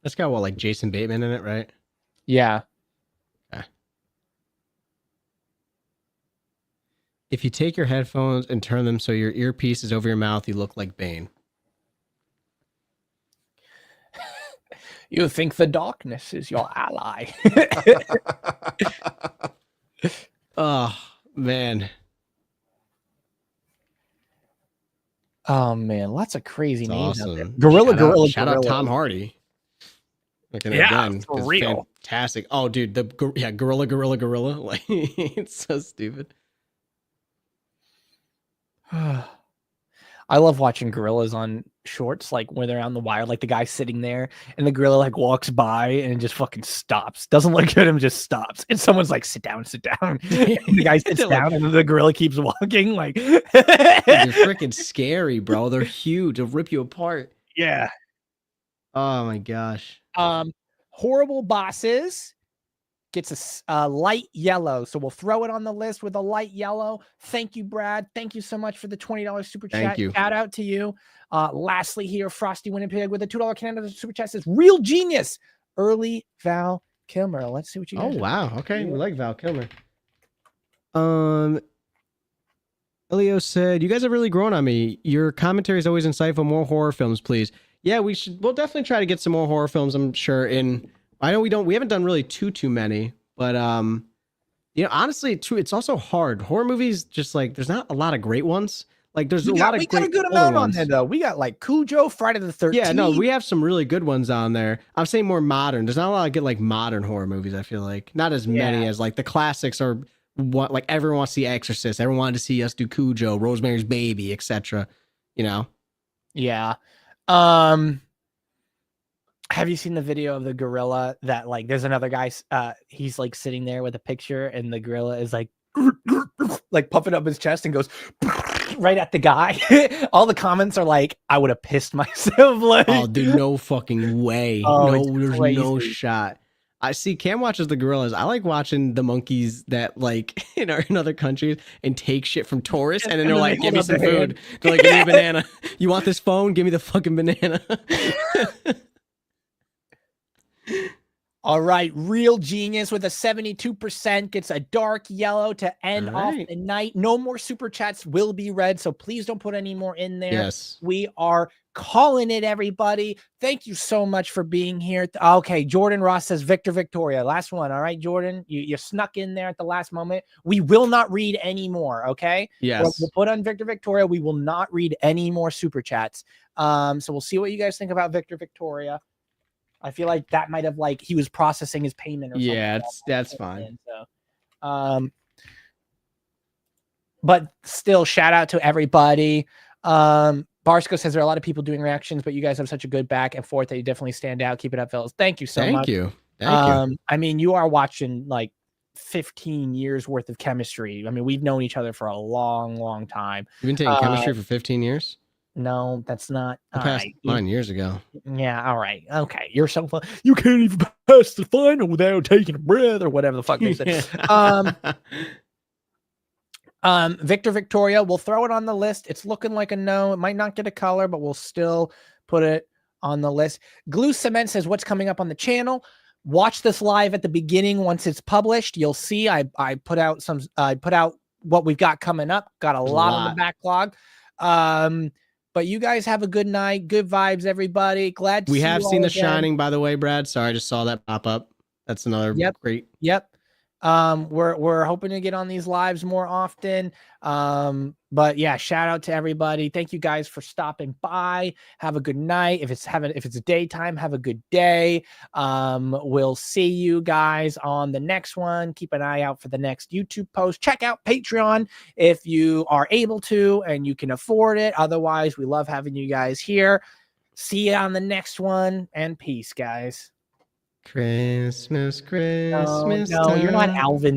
That's got what, like Jason Bateman in it, right? Yeah. If you take your headphones and turn them so your earpiece is over your mouth, you look like Bane. You think the darkness is your ally. Oh, man. Oh, man. Lots of crazy That's names awesome. out there. Gorilla. Shout out Tom Hardy. Again, for real. Fantastic. Oh, dude. Gorilla. Like, it's so stupid. I love watching gorillas on shorts, like when they're on the wire, like the guy sitting there and the gorilla like walks by and just fucking stops. Doesn't look at him, just stops. And someone's like, sit down. And the guy sits down and the gorilla keeps walking. Like, they're freaking scary, bro. They're huge. They'll rip you apart. Yeah. Oh my gosh. Horrible Bosses gets a light yellow. So we'll throw it on the list with a light yellow. Thank you, Brad. Thank you so much for the $20 super chat. Thank you. Shout out to you. Lastly here, Frosty Winnipeg with a $2 Canada super chat says, real genius. Early Val Kilmer. Let's see what you guys wow. Okay. We like Val Kilmer. Elio said, you guys have really grown on me. Your commentary is always insightful. More horror films, please. Yeah, we'll definitely try to get some more horror films, I'm sure. I know we haven't done really too many, but honestly, it's also hard. Horror movies, just like, there's not a lot of great ones. Like, there's a lot of great. We got a good amount on there, though. We got like Cujo, Friday the 13th. Yeah, no, we have some really good ones on there. I'm saying more modern. There's not a lot of good like modern horror movies. I feel like not as many as like the classics are. What, like, everyone wants to see Exorcist. Everyone wanted to see us do Cujo, Rosemary's Baby, etc. Yeah. Have you seen the video of the gorilla that, like, there's another guy, he's like sitting there with a picture and the gorilla is like puffing up his chest and goes right at the guy. All the comments are like, I would have pissed myself. Like, oh, dude, no fucking way. Oh, no, there's no shot. I see Cam watches the gorillas. I like watching the monkeys that like in other countries and take shit from tourists and then they're like, give me some food. They're like, give me a banana. You want this phone? Give me the fucking banana. All right, Real Genius with a 72% gets a dark yellow to end off the night. No more super chats will be read, so please don't put any more in there. Yes. We are calling it, everybody. Thank you so much for being here. Okay, Jordan Ross says Victor Victoria. Last one. All right, Jordan, you snuck in there at the last moment. We will not read any more, okay? Yes. We'll put on Victor Victoria. We will not read any more super chats. So we'll see what you guys think about Victor Victoria. I feel like that might have, like, he was processing his payment or something. Yeah, that's fine. So, but still, shout out to everybody. Barsco says there are a lot of people doing reactions, but you guys have such a good back and forth that you definitely stand out. Keep it up, fellas. Thank you so much. Thank you. Thank you. I mean, you are watching like 15 years worth of chemistry. I mean, we've known each other for a long, long time. You've been taking chemistry for 15 years? No, that's not. I passed mine years ago. Yeah, all right. Okay. You're so fun. You can't even pass the final without taking a breath or whatever the fuck they said. Victor Victoria, we'll throw it on the list. It's looking like a no. It might not get a color, but we'll still put it on the list. Glue Cement says, what's coming up on the channel? Watch this live at the beginning. Once it's published, you'll see I put out what we've got coming up. Got a lot on the backlog. But you guys have a good night. Good vibes, everybody. Glad to see you all again. We have seen The Shining, by the way, Brad. Sorry, I just saw that pop up. That's another great. Yep. We're hoping to get on these lives more often. But yeah, shout out to everybody. Thank you guys for stopping by. Have a good night. If it's daytime, have a good day. We'll see you guys on the next one. Keep an eye out for the next YouTube post. Check out Patreon if you are able to and you can afford it. Otherwise, we love having you guys here. See you on the next one, and peace, guys. Christmas No, you're not Alvin.